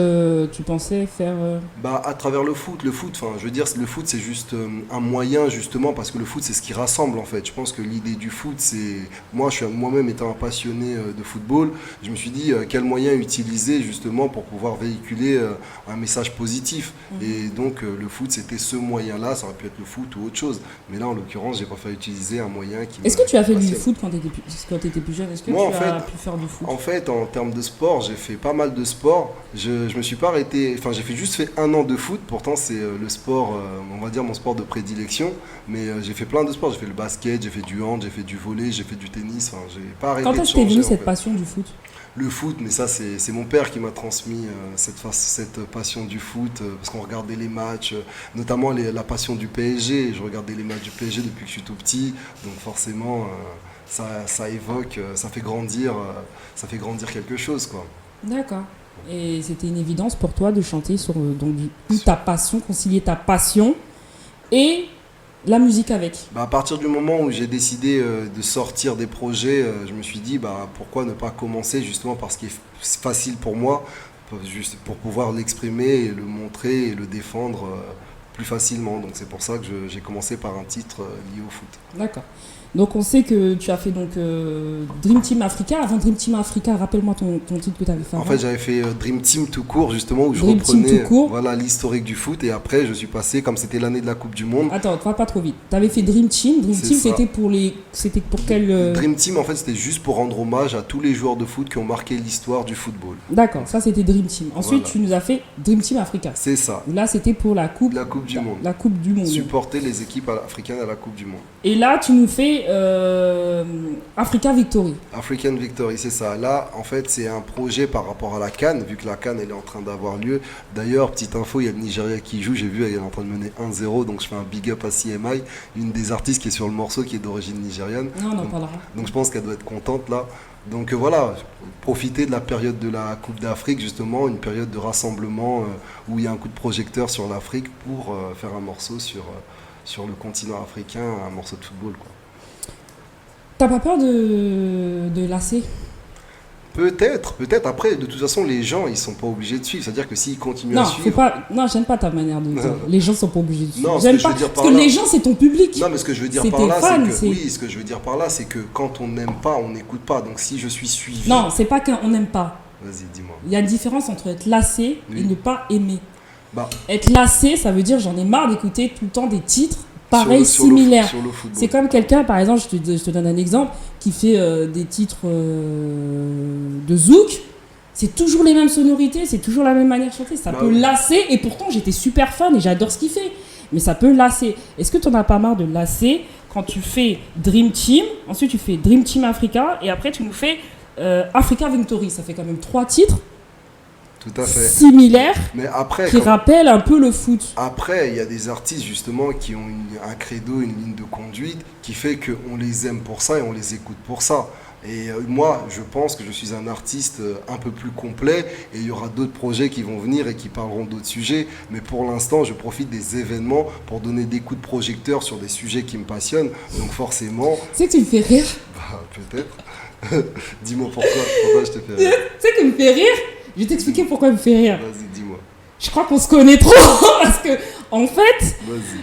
tu pensais faire. À travers le foot, enfin, je veux dire, le foot, c'est juste un moyen, justement, parce que le foot, c'est ce qui rassemble, en fait. Je pense que l'idée du foot, c'est. Moi-même étant un passionné de football, je me suis dit, quel moyen utiliser, justement, pour pouvoir véhiculer un message positif. Et donc le foot c'était ce moyen-là, ça aurait pu être le foot ou autre chose. Mais là en l'occurrence j'ai préféré utiliser un moyen qui... Est-ce que tu as fait du foot quand tu étais plus jeune? Est-ce que moi, tu as pu faire du foot? En fait en termes de sport j'ai fait pas mal de sport. Je me suis pas arrêté, enfin j'ai juste fait 1 an de foot, pourtant c'est le sport, on va dire mon sport de prédilection. Mais j'ai fait plein de sports, j'ai fait le basket, j'ai fait du hand, j'ai fait du volley, j'ai fait du tennis, enfin j'ai pas arrêté de changer. Quand est-ce que t'es venue cette passion du foot? Le foot, mais ça c'est mon père qui m'a transmis cette passion du foot, parce qu'on regardait les matchs, notamment la passion du PSG. Je regardais les matchs du PSG depuis que je suis tout petit, donc forcément ça évoque, ça fait grandir quelque chose, quoi. D'accord. Et c'était une évidence pour toi de chanter sur ta passion, concilier ta passion et la musique avec. À partir du moment où j'ai décidé de sortir des projets, je me suis dit pourquoi ne pas commencer justement par ce qui est facile pour moi, juste pour pouvoir l'exprimer et le montrer et le défendre plus facilement. Donc c'est pour ça que j'ai commencé par un titre lié au foot. D'accord. Donc on sait que tu as fait Dream Team Africa. Avant Dream Team Africa, rappelle-moi ton titre que tu avais fait avant. En fait, j'avais fait Dream Team tout court, justement, où je reprenais l'historique du foot. Et après, je suis passé, comme c'était l'année de la Coupe du Monde. Attends, va pas trop vite. Tu avais fait Dream Team. Dream Team, c'était pour quel... Dream Team, en fait, c'était juste pour rendre hommage à tous les joueurs de foot qui ont marqué l'histoire du football. D'accord, ça c'était Dream Team. Ensuite, tu nous as fait Dream Team Africa. C'est ça. Là, c'était pour la Coupe du Monde. La Coupe du Monde. Supporter les équipes africaines à la Coupe du Monde. Et là, tu nous fais Africa Victory. African Victory, c'est ça. Là, en fait, c'est un projet par rapport à la CAN, vu que la CAN, elle est en train d'avoir lieu. D'ailleurs, petite info, il y a le Nigeria qui joue. J'ai vu, elle est en train de mener 1-0. Donc, je fais un big up à CMI, une des artistes qui est sur le morceau, qui est d'origine nigériane. Non, on en parlera. Donc, je pense qu'elle doit être contente, là. Donc, voilà, profiter de la période de la Coupe d'Afrique, justement, une période de rassemblement où il y a un coup de projecteur sur l'Afrique pour faire un morceau sur le continent africain, un morceau de football, quoi. T'as pas peur de lasser? Peut-être. Après, de toute façon, les gens, ils sont pas obligés de suivre. C'est-à-dire que s'ils continuent à suivre... Non, j'aime pas ta manière de dire. Les gens sont pas obligés de suivre. Non, j'aime pas, parce que les gens, c'est ton public. Non, mais ce que je veux dire par là, ce que je veux dire par là, c'est que quand on n'aime pas, on n'écoute pas. Donc si je suis suivi... Non, c'est pas qu'on n'aime pas. Vas-y, dis-moi. Il y a une différence entre être lassé et ne pas aimer. Être lassé, ça veut dire j'en ai marre d'écouter tout le temps des titres pareil, similaire. C'est comme quelqu'un, par exemple, je te donne un exemple, qui fait des titres de zouk. C'est toujours les mêmes sonorités, c'est toujours la même manière de chanter. Ça peut lasser, et pourtant j'étais super fan et j'adore ce qu'il fait. Mais ça peut lasser. Est-ce que tu n'en as pas marre de lasser quand tu fais Dream Team, ensuite tu fais Dream Team Africa, et après tu nous fais Africa Victory? Ça fait quand même 3 titres. Tout à fait. Similaires, mais après, qui rappellent un peu le foot. Après, il y a des artistes justement qui ont un credo, une ligne de conduite qui fait qu'on les aime pour ça et on les écoute pour ça. Et moi, je pense que je suis un artiste un peu plus complet et il y aura d'autres projets qui vont venir et qui parleront d'autres sujets. Mais pour l'instant, je profite des événements pour donner des coups de projecteur sur des sujets qui me passionnent. Donc forcément... Tu sais que tu me fais rire. Bah, peut-être. Dis-moi pourquoi je te fais rire. Tu sais que tu me fais rire. Je vais t'expliquer pourquoi il me fait rire. Vas-y, dis-moi. Je crois qu'on se connaît trop. Parce que, en fait... Vas-y.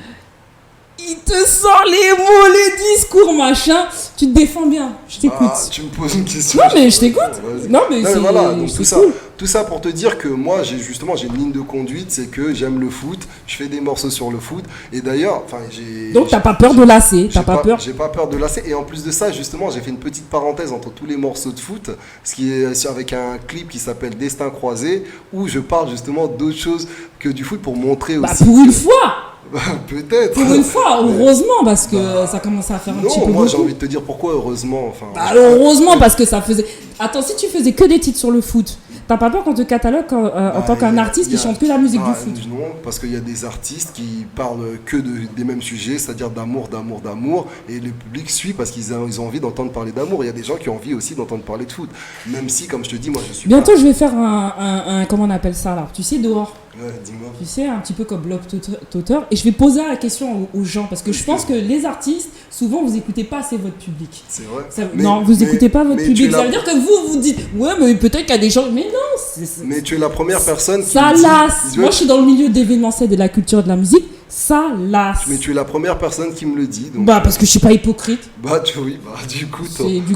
Il te sort les mots, les discours, machin. Tu te défends bien. Je t'écoute. Ah, tu me poses une question. Non, mais je t'écoute. Non, mais c'est voilà, donc c'est tout cool. tout ça pour te dire que moi, j'ai une ligne de conduite, c'est que j'aime le foot, je fais des morceaux sur le foot. Et d'ailleurs, donc t'as pas peur de lasser, t'as pas peur. J'ai pas peur de lasser. Et en plus de ça, justement, j'ai fait une petite parenthèse entre tous les morceaux de foot, ce qui est avec un clip qui s'appelle Destin croisé, où je parle justement d'autres choses que du foot pour montrer aussi. Pour une fois. Peut-être. Pour une fois, heureusement, parce que ça commence à faire un petit peu moi beaucoup. j'ai envie de te dire pourquoi heureusement. Enfin, heureusement, parce que ça faisait... Attends, si tu faisais que des titres sur le foot, t'as pas peur qu'on te catalogue en tant qu'un artiste qui chante que la musique du foot? Non, parce qu'il y a des artistes qui parlent que des mêmes sujets, c'est-à-dire d'amour, et le public suit parce qu'ils ont envie d'entendre parler d'amour. Il y a des gens qui ont envie aussi d'entendre parler de foot, même si, comme je te dis, moi je suis Bientôt, je vais faire un comment on appelle ça là? Tu sais, dehors. Ouais, dis-moi. Tu sais, un petit peu comme Blob Toter. Et je vais poser la question aux gens, parce que je pense que les artistes, souvent, vous écoutez pas assez votre public. C'est vrai. Non, vous écoutez pas votre public. Ça veut dire que vous dites, ouais, mais peut-être qu'il y a des gens. Mais non, mais tu es la première personne qui ça me dit... lasse. Moi, je suis dans le milieu d'événementiel, de la culture, de la musique. Ça lasse. Mais tu es la première personne qui me le dit. Donc... Bah, parce que je suis pas hypocrite. Du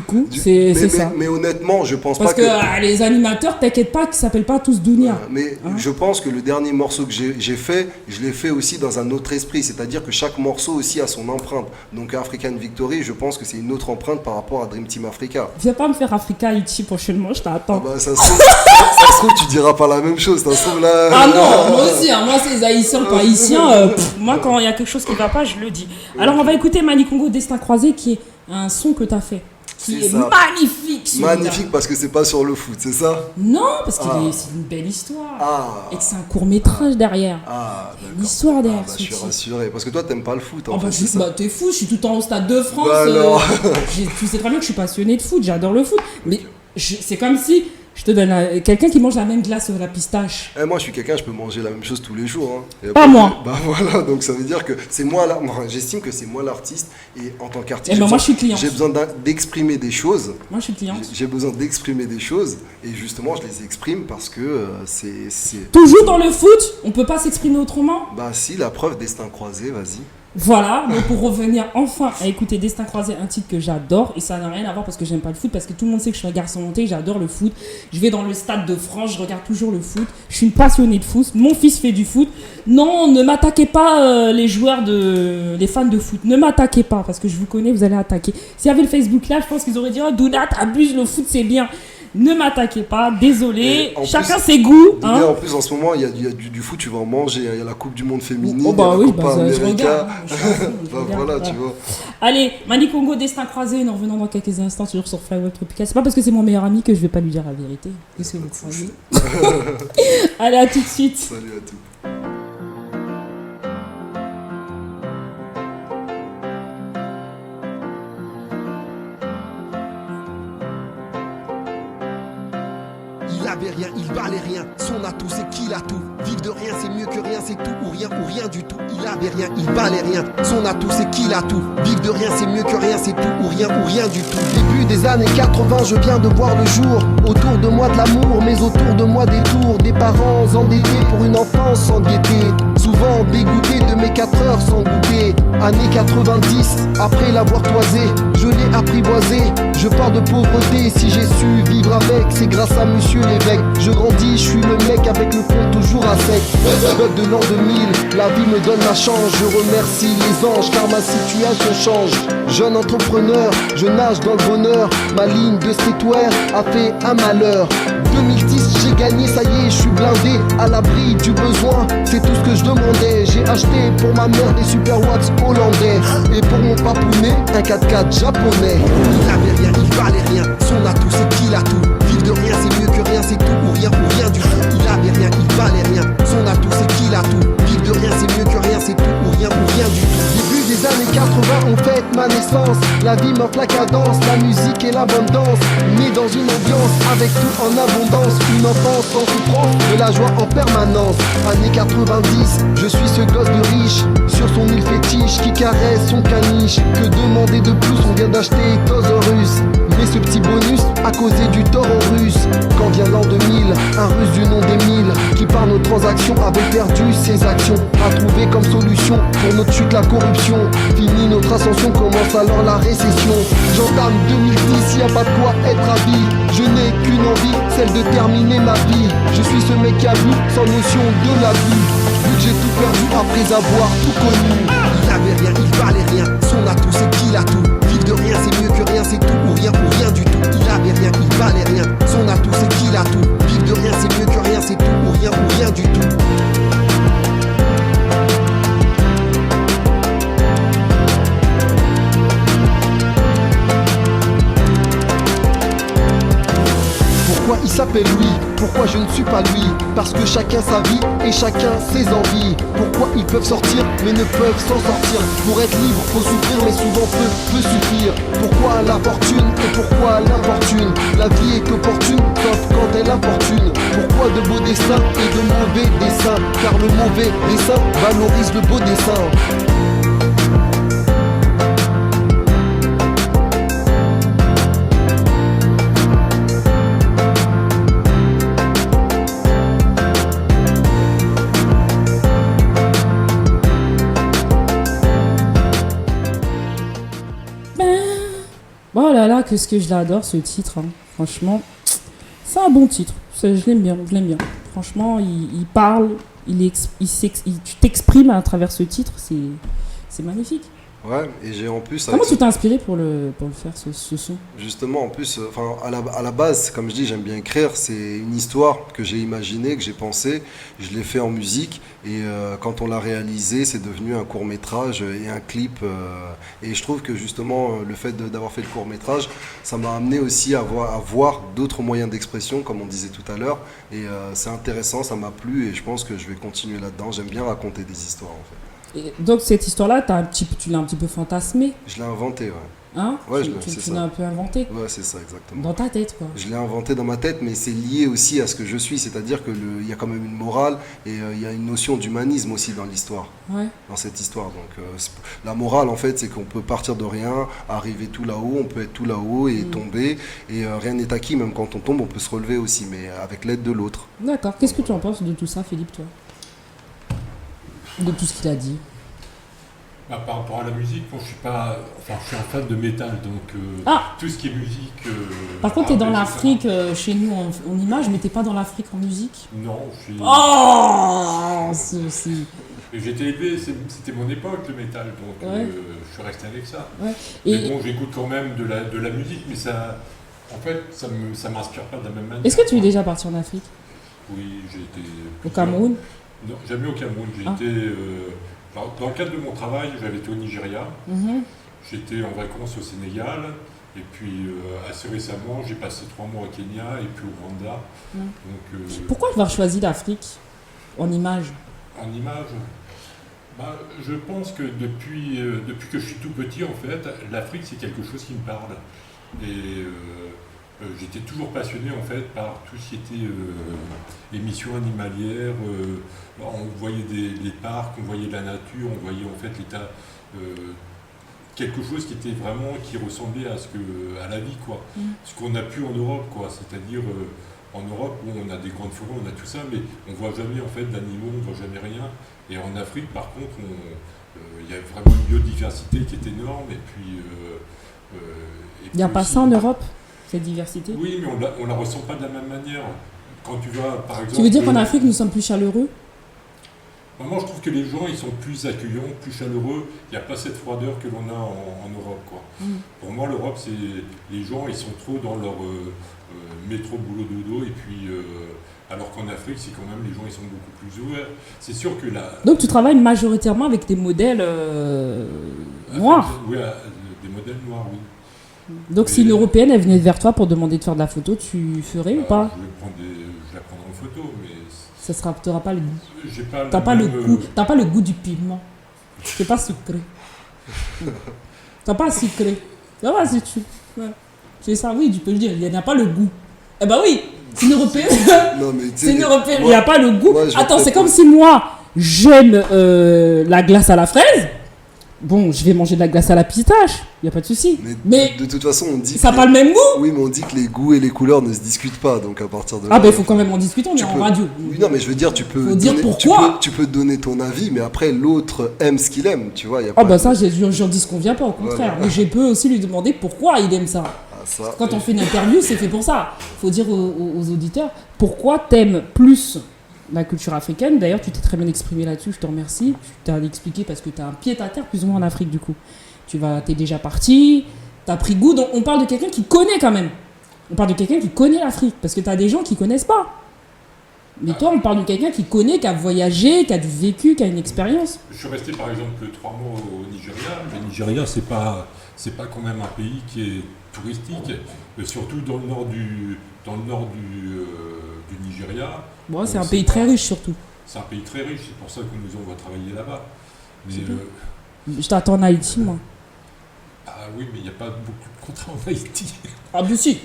coup, c'est ça. Mais honnêtement, je pense parce pas que les animateurs, t'inquiète pas, qui s'appellent pas tous Dounia. Mais je pense que le dernier morceau que j'ai fait, je l'ai fait aussi dans un autre esprit. C'est-à-dire que chaque morceau aussi a son empreinte. Donc African Victory, je pense que c'est une autre empreinte par rapport à Dream Team Africa. Viens pas me faire Africa Ichi prochainement, je t'attends. Ça se trouve, tu diras pas la même chose. Ça se trouve là... Ah non, moi aussi, moi c'est les haïtiens, pas haïtiens. Moi, quand il y a quelque chose qui va pas, je le dis. Alors, on va écouter Mani Congo Destin Croisé, qui est un son que tu as fait. Qui est magnifique. Magnifique parce que c'est pas sur le foot, c'est ça? Non, parce que c'est une belle histoire. Et que c'est un court-métrage derrière. Il y a une histoire derrière. Je suis rassuré. Parce que toi, t'aimes pas le foot. T'es fou, je suis tout le temps au Stade de France. Tu sais très bien que je suis passionné de foot, j'adore le foot. Mais c'est comme si... Je te donne quelqu'un qui mange la même glace sur la pistache. Moi, je suis quelqu'un, je peux manger la même chose tous les jours. Pas moi. Bah voilà, donc ça veut dire que c'est moi là. J'estime que c'est moi l'artiste et en tant qu'artiste, moi je suis client. J'ai besoin d'exprimer des choses. Moi, je suis cliente. J'ai besoin d'exprimer des choses et justement, je les exprime parce que c'est. Toujours dans le foot, on peut pas s'exprimer autrement. Bah si, la preuve, Destin croisé, vas-y. Voilà, donc pour revenir enfin à écouter Destin croisé, un titre que j'adore, et ça n'a rien à voir parce que j'aime pas le foot, parce que tout le monde sait que je suis un garçon monté, j'adore le foot, je vais dans le Stade de France, je regarde toujours le foot, je suis une passionnée de foot, mon fils fait du foot. Non, ne m'attaquez pas les fans de foot, ne m'attaquez pas, parce que je vous connais, vous allez attaquer. S'il y avait le Facebook là, je pense qu'ils auraient dit, oh Douna, t'abuses, le foot c'est bien. Ne m'attaquez pas, désolé, chacun ses goûts. En plus, en ce moment, il y a du foot, tu vas en manger. Il y a la Coupe du Monde féminine, il y a la Coupe América. Voilà, tu vois. Allez, Mani Congo, Destin croisé, nous revenons dans quelques instants, toujours sur Fly Web Tropical. C'est pas parce que c'est mon meilleur ami que je vais pas lui dire la vérité. Qu'est-ce que vous croyez? Allez, à tout de suite. Salut à tous. Il avait rien, il valait rien. Son atout, c'est qu'il a tout. Vivre de rien, c'est mieux que rien, c'est tout ou rien du tout. Il avait rien, il valait rien. Son atout, c'est qu'il a tout. Vivre de rien, c'est mieux que rien, c'est tout ou rien du tout. Début des années 80, je viens de voir le jour. Autour de moi de l'amour, mais autour de moi des tours. Des parents endettés pour une enfance sans gaieté. Souvent dégoûté de mes 4 heures sans goûter. Années 90, après l'avoir toisé, je l'ai apprivoisé. Je pars de pauvreté, si j'ai su vivre avec, c'est grâce à monsieur l'évêque. Je grandis, je suis le mec avec le compte toujours à sec. Bug de l'an 2000, la vie me donne la chance. Je remercie les anges car ma situation change. Jeune entrepreneur, je nage dans le bonheur. Ma ligne de streetwear a fait un malheur. 2010 j'ai gagné, ça y est, je suis blindé. À l'abri du besoin, c'est tout ce que je demandais. J'ai acheté pour ma mère des super watts hollandais. Et pour mon papounet, un 4x4 japonais. Il avait rien, il valait rien. Son atout, c'est qu'il a tout. Vivre de rien, c'est mieux que rien, c'est tout ou rien du tout. Il avait rien, il valait rien. Son atout, c'est qu'il a tout. Vivre de rien, c'est mieux que rien, c'est tout ou rien du tout. Début des années 80, on fête ma naissance. sens. La vie m'offre la cadence, la musique et l'abondance. Né dans une ambiance avec tout en abondance. Une enfance sans souffrance, de la joie en permanence. Années 90, je suis ce gosse de riche sur son île fétiche qui caresse son caniche. Que demander de plus, on vient d'acheter Tosaurus. Mais ce petit bonus a causé du tort aux Russes. Quand vient l'an 2000, un russe du nom d'Émile qui par nos transactions avait perdu ses actions. A trouvé comme solution pour notre chute la corruption. Fini notre ascension, commence alors la récession. J'entame 2010, y a pas de quoi être ravi. Je n'ai qu'une envie, celle de terminer ma vie. Je suis ce mec qui a vu sans notion de la vie. Vu que j'ai tout perdu après avoir tout connu. Il avait rien, il valait rien. Son atout c'est qu'il a tout. Vivre de rien c'est mieux que rien, c'est tout ou rien du tout. Il avait rien, il valait rien. Son atout c'est qu'il a tout. Vivre de rien c'est mieux que rien, c'est tout ou rien du tout. Pourquoi il s'appelle lui? Pourquoi je ne suis pas lui? Parce que chacun sa vie et chacun ses envies. Pourquoi ils peuvent sortir mais ne peuvent s'en sortir? Pour être libre faut souffrir mais souvent peut suffire. Pourquoi la fortune et pourquoi l'importune? La vie est opportune sauf quand elle importune. Pourquoi de beaux dessins et de mauvais dessins? Car le mauvais dessin valorise le beau dessin. Oh là là, qu'est-ce que je l'adore ce titre, hein. Franchement, c'est un bon titre, je l'aime bien, Franchement, il parle, tu t'exprimes à travers ce titre, c'est magnifique. Ouais, et j'ai en plus... Comment tu t'es inspiré pour le faire, ce son? Justement, en plus, à la base, comme je dis, j'aime bien écrire. C'est une histoire que j'ai imaginée, que j'ai pensée. Je l'ai fait en musique. Et quand on l'a réalisé, c'est devenu un court-métrage et un clip. Et je trouve que justement, le fait d'avoir fait le court-métrage, ça m'a amené aussi à voir d'autres moyens d'expression, comme on disait tout à l'heure. Et c'est intéressant, ça m'a plu. Et je pense que je vais continuer là-dedans. J'aime bien raconter des histoires, en fait. Et donc cette histoire-là, tu l'as un petit peu fantasmée? Je l'ai inventée, ouais. Hein? Ouais, tu l'as un peu inventé? Ouais, c'est ça, exactement. Dans ta tête, quoi. Je l'ai inventé dans ma tête, mais c'est lié aussi à ce que je suis. C'est-à-dire qu'il y a quand même une morale et il y a une notion d'humanisme aussi dans l'histoire. Ouais. Dans cette histoire. Donc, la morale, en fait, c'est qu'on peut partir de rien, arriver tout là-haut, on peut être tout là-haut et tomber. Et rien n'est acquis, même quand on tombe, on peut se relever aussi, mais avec l'aide de l'autre. D'accord. Qu'est-ce que tu en penses de tout ça, Philippe, toi? De tout ce qu'il a dit? Par rapport à la musique, moi je suis un fan de métal, donc tout ce qui est musique... Par contre, t'es dans l'Afrique, chez nous, en image, mais t'es pas dans l'Afrique en musique? Non, je suis... Oh si. J'étais élevé, c'était mon époque, le métal, donc ouais. Je suis resté avec ça. Ouais. Mais bon, j'écoute quand même de la musique, mais ça... En fait, ça m'inspire pas de la même manière. Est-ce que tu es déjà parti en Afrique? Oui, j'ai été... Au Cameroun? Non, jamais au Cameroun, j'ai été... dans le cadre de mon travail, j'avais été au Nigeria, j'étais en vacances au Sénégal, et puis assez récemment, j'ai passé 3 mois au Kenya et puis au Rwanda. Donc, pourquoi avoir choisi l'Afrique en image? En image, je pense que depuis que je suis tout petit, en fait, l'Afrique, c'est quelque chose qui me parle. Et j'étais toujours passionné en fait par tout ce qui était émissions animalières. On voyait les parcs, on voyait la nature, on voyait en fait l'état, quelque chose qui était vraiment, qui ressemblait à la vie, quoi. Ce qu'on n'a plus en Europe, quoi. C'est-à-dire en Europe où on a des grandes forêts, on a tout ça, mais on voit jamais en fait d'animaux, on voit jamais rien. Et en Afrique, par contre, il y a vraiment une biodiversité qui est énorme. Et puis il n'y a pas ça en Europe, cette diversité? Oui, mais on la ressent pas de la même manière. Quand tu vas, par exemple... Tu veux dire qu'en Afrique, nous sommes plus chaleureux? Moi, je trouve que les gens, ils sont plus accueillants, plus chaleureux. Il n'y a pas cette froideur que l'on a en Europe, quoi. Pour moi, l'Europe, c'est... Les gens, ils sont trop dans leur métro, boulot, dodo. Et puis... alors qu'en Afrique, c'est quand même... Les gens, ils sont beaucoup plus ouverts. C'est sûr que là... Donc, tu travailles majoritairement avec des modèles noirs? Oui, des modèles noirs, oui. Donc si une Européenne elle venait vers toi pour demander de faire de la photo, tu ferais ou pas? Je la prendrai en photo, mais... Ça t'auras pas le goût. J'ai pas T'as pas le goût du piment. C'est pas sucré. T'as pas sucré. Ça va, c'est tu. Ouais. C'est ça, oui, tu peux le dire. Il n'y a pas le goût. Eh ben oui, c'est une européenne. Non, mais tu sais, C'est une européenne. Il moi- n'y a pas le goût. moi, je Attends, vais c'est peut-être- comme si moi, j'aime la glace à la fraise. Bon, je vais manger de la glace à la pistache. Il n'y a pas de souci. Mais De toute façon, on dit. ça que n'a pas le même goût. Oui, mais on dit que les goûts et les couleurs ne se discutent pas, donc à partir de là. Ah ben il faut quand même en discuter, on est tu en peux- radio. Oui, non, mais je veux dire, tu peux. Faut dire donner- pourquoi. Tu peux donner ton avis, mais après, l'autre aime ce qu'il aime, tu vois. Y a Ah pas bah de- ça, j'en dis ce qu'on vient pas, au contraire. Voilà. Mais je peux aussi lui demander pourquoi il aime ça. ça. Quand on fait une interview, c'est fait pour ça. Faut dire aux auditeurs pourquoi t'aimes plus la culture africaine. D'ailleurs, tu t'es très bien exprimé là-dessus, je te remercie. Tu t'as expliqué parce que t'as un pied à terre plus ou moins en Afrique du coup. T'es déjà parti, t'as pris goût. Donc on parle de quelqu'un qui connaît quand même. On parle de quelqu'un qui connaît l'Afrique parce que t'as des gens qui connaissent pas. Mais toi, on parle de quelqu'un qui connaît, qui a voyagé, qui a du vécu, qui a une expérience. Je suis resté par exemple 3 mois au Nigeria. Le Nigeria, c'est pas quand même un pays qui est touristique, surtout dans le nord du Nigeria. Bon, c'est un pays très riche surtout. C'est un pays très riche, c'est pour ça que nous on va travailler là-bas. Mais C'est bien. Je t'attends en Haïti, moi. ah oui, mais il n'y a pas beaucoup de contrats en Haïti. Ah mais si,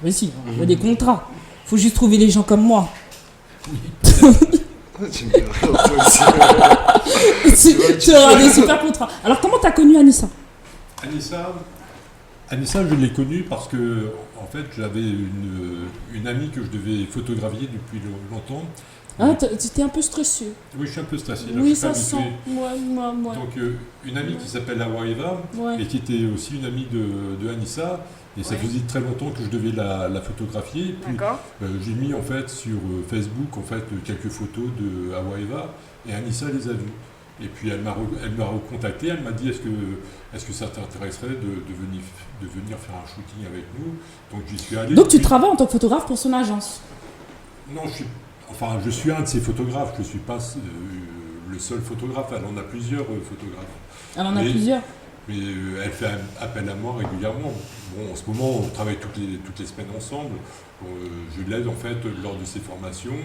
mais si, il y a des contrats. Faut juste trouver les gens comme moi. Tu me diras, toi aussi. Tu auras des super contrats. Alors comment t'as connu Anissa? Anissa, je l'ai connue parce que en fait, j'avais une amie que je devais photographier depuis longtemps. Ah, t'étais un peu stressé. Oui, je suis un peu stressé. là, Oui, je suis pas ça sent. habitué. Moi. Donc, une amie qui s'appelle Awa Eva, Ouais. et qui était aussi une amie de Anissa. Et ça faisait très longtemps que je devais la photographier. Et puis, D'accord. j'ai mis en fait sur Facebook en fait, quelques photos de Awa Eva, et Anissa les a vues. Et puis elle m'a recontacté, elle m'a dit est-ce que ça t'intéresserait de venir faire un shooting avec nous. Donc j'y suis allé. Donc tu travailles en tant que photographe pour son agence? Non, je suis un de ses photographes, je ne suis pas le seul photographe, elle en a plusieurs photographes. Elle en a plusieurs. Mais elle fait appel à moi régulièrement. Bon, en ce moment, on travaille toutes les semaines ensemble. Je l'aide en fait lors de ses formations.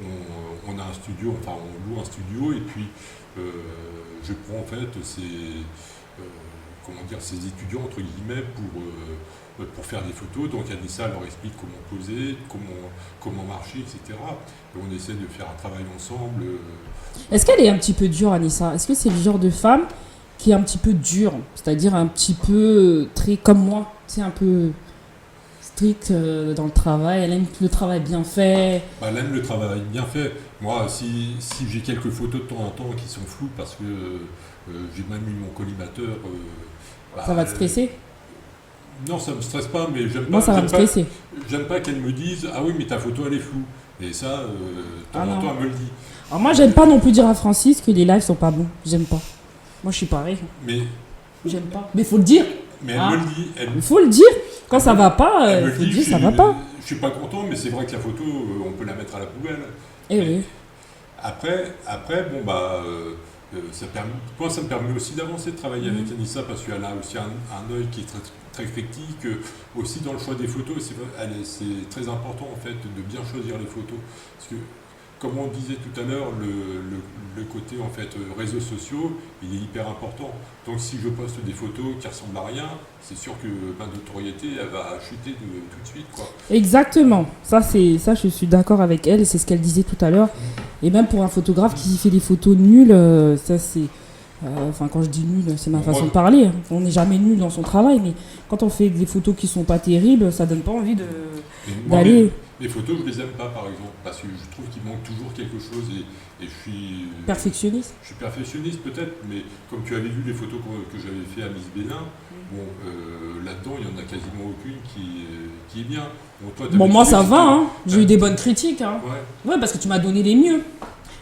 On a un studio, enfin on loue un studio, et puis je prends en fait ces étudiants entre guillemets pour faire des photos. Donc Anissa leur explique comment poser, comment marcher, etc. Et on essaie de faire un travail ensemble. Est-ce qu'elle est un petit peu dure, Anissa? Est-ce que c'est le genre de femme qui est un petit peu dure, c'est-à-dire un petit peu très comme moi, c'est un peu strict dans le travail, elle aime le travail bien fait. Elle aime le travail bien fait. Moi, si j'ai quelques photos de temps en temps qui sont floues parce que j'ai même mis mon collimateur... Ça va te stresser? Non, ça me stresse pas, mais j'aime pas... Moi, ça va me stresser. J'aime pas qu'elle me dise « Ah oui, mais ta photo, elle est floue ». Et ça, de temps en temps, elle me le dit. Alors moi, j'aime pas non plus dire à Francis que les lives sont pas bons. J'aime pas. Moi, je suis pareil. Mais... J'aime pas. Mais faut le dire. Mais elle me le dit. Il faut le dire. Quand ça va pas, elle me faut le le dit, dire, ça va pas. Je suis pas content, mais c'est vrai que la photo, on peut la mettre à la poubelle. Eh oui. Après, bon bah, moi ça me permet aussi d'avancer, de travailler avec Anissa, parce qu'elle a aussi un œil qui est très, très critique, aussi dans le choix des photos. C'est très important en fait de bien choisir les photos, parce que comme on disait tout à l'heure, le côté en fait réseaux sociaux, il est hyper important. Donc si je poste des photos qui ressemblent à rien, c'est sûr que ma notoriété elle va chuter tout de suite, quoi. Exactement. Ça, je suis d'accord avec elle. C'est ce qu'elle disait tout à l'heure. Et même pour un photographe qui fait des photos nulles, ça c'est... Enfin, quand je dis nul, c'est ma façon de parler. On n'est jamais nul dans son travail, mais quand on fait des photos qui sont pas terribles, ça donne pas envie d'aller... Les photos, je les aime pas, par exemple, parce que je trouve qu'il manque toujours quelque chose, et je suis... Perfectionniste? Je suis perfectionniste peut-être, mais comme tu avais vu les photos que j'avais fait à Miss Bénin, bon, là-dedans, il n'y en a quasiment aucune qui est bien. Bon, moi ça va, hein. J'ai eu des bonnes critiques. Hein. Ouais, parce que tu m'as donné les mieux.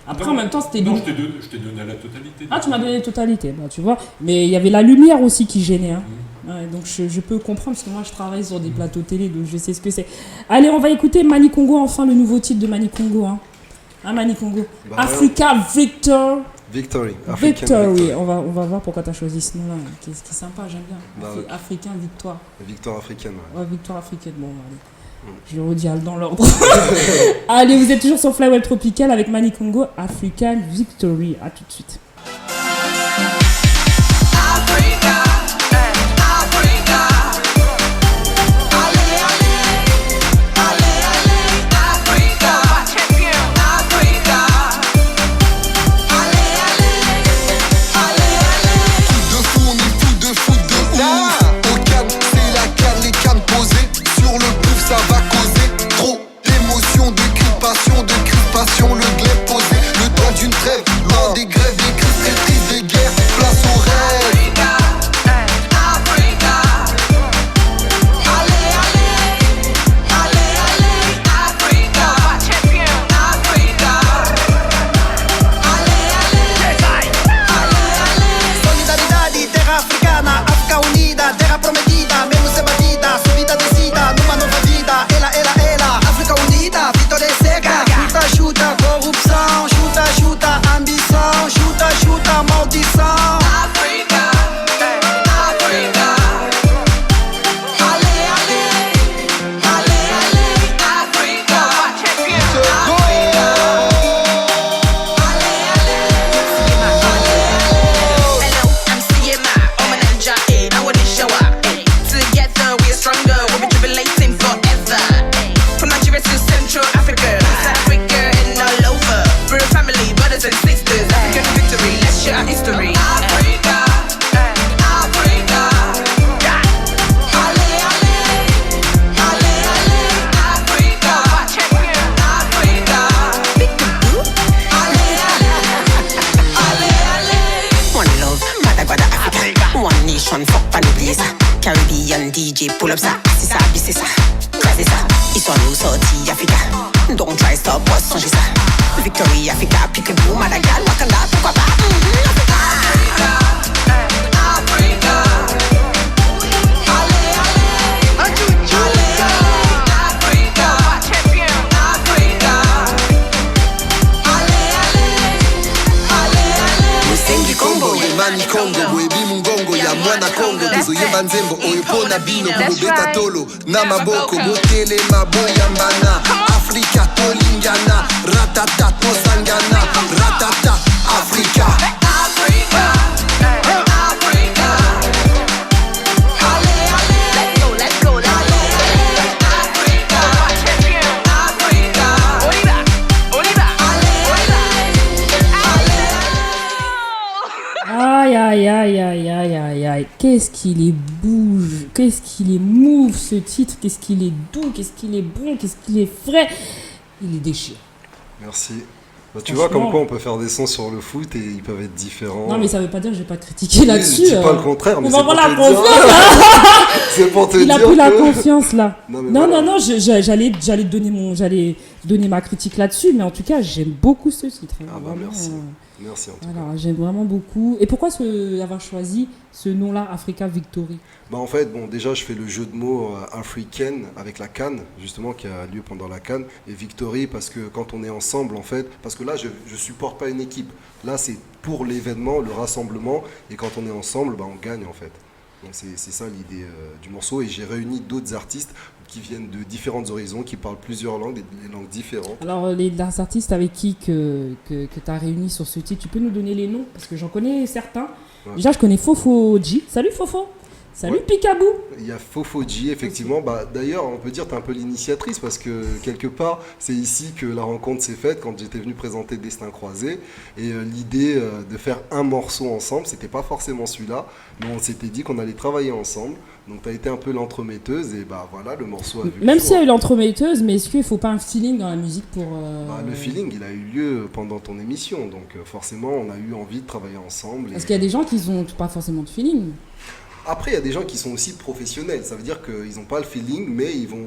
Après, en même temps, c'était... Non, je t'ai donné la totalité. Ah, tu m'as donné la totalité, bah, tu vois. Mais il y avait la lumière aussi qui gênait. Hein. Ouais, donc je peux comprendre, parce que moi je travaille sur des plateaux télé, donc je sais ce que c'est. Allez, on va écouter Mani Congo, enfin le nouveau titre de Mani Congo. Hein, Mani Congo. Africa Victory. Victory. On va voir pourquoi tu as choisi ce nom-là, qui est sympa, j'aime bien. Africain Victoire. Victoire africaine, ouais. Victoire africaine, bon, allez. Je le redis dans l'ordre. Allez, vous êtes toujours sur Fly Web Tropical avec Mani Congo, African Victory. À tout de suite. Africa, history. Africa, Africa. Allez, allez, allez, allez, Africa, Africa. Allez, allez, allez. One love, Madagascar, Africa. One nation, fuck pan the place. Caribbean DJ, pull up ça, c'est ça, c'est ça. C'est ça, ils sont nous sortis Africa. Don't try stop us, changer ça. Victory Africa, pique boum, Madagascar, Wakanda, pourquoi pas? Africa, Africa. Allez, allez, allez, Africa, Africa. Allez, allez, allez. Musengi Congo, Yemani Congo, Webi Mungongo, ya mwana Congo, Tuzo Yemba Nzembo, Oyepona Bino, Kubeta Tolo, Namaboko, Motele Maboya Mbana, Africa Tolingana, Ratata Tosangana, Ratata Africa. Africa, Africa. Allez, allez, let's go, allez, allez, Africa, Africa. On y va, Aïe, aïe, aïe, aïe, aïe, aïe, aïe. Qu'est-ce qu'il est bouge, qu'est-ce qu'il est move ce titre, qu'est-ce qu'il est doux, qu'est-ce qu'il est bon, qu'est-ce qu'il est frais. Il est déchiré. Merci. Bah, tu vois comme quoi on peut faire des sons sur le foot et ils peuvent être différents. Non mais ça veut pas dire que j'ai pas critiqué là-dessus. Je dis pas le contraire, mais on c'est va pour avoir la te dire. confiance. C'est pour te Il dire a pris la que- confiance là. Non, mais Non, voilà. non, j'allais donner ma critique là-dessus, mais en tout cas j'aime beaucoup ce titre. Ah bah Vraiment, merci. Merci en tout voilà, j'aime vraiment beaucoup. Et pourquoi avoir choisi ce nom-là, Africa Victory? Bah en fait, bon, déjà, je fais le jeu de mots africaine avec la CAN, justement, qui a lieu pendant la CAN, et Victory, parce que quand on est ensemble, en fait, parce que là, je supporte pas une équipe. Là, c'est pour l'événement, le rassemblement, et quand on est ensemble, bah, on gagne, en fait. Donc c'est ça l'idée du morceau, et j'ai réuni d'autres artistes qui viennent de différents horizons, qui parlent plusieurs langues, des langues différentes. Alors, les artistes avec qui que tu as réunis sur ce titre, tu peux nous donner les noms? Parce que j'en connais certains. Ouais. Déjà, je connais Fofo G. Salut Fofo. Salut Ouais. Picaboo. Il y a Fofoji, effectivement. Bah, d'ailleurs, on peut dire que tu es un peu l'initiatrice parce que quelque part, c'est ici que la rencontre s'est faite quand j'étais venu présenter Destin Croisé. Et l'idée de faire un morceau ensemble, c'était pas forcément celui-là, mais on s'était dit qu'on allait travailler ensemble. Donc tu as été un peu l'entremetteuse et bah voilà, le morceau a vu. Même le s'il y jour. a eu l'entremetteuse, mais est-ce qu'il ne faut pas un feeling dans la musique pour... Bah, le feeling, il a eu lieu pendant ton émission. Donc forcément, on a eu envie de travailler ensemble. Parce qu'il y a des gens qui n'ont pas forcément de feeling. Après, il y a des gens qui sont aussi professionnels. Ça veut dire qu'ils n'ont pas le feeling, mais ils vont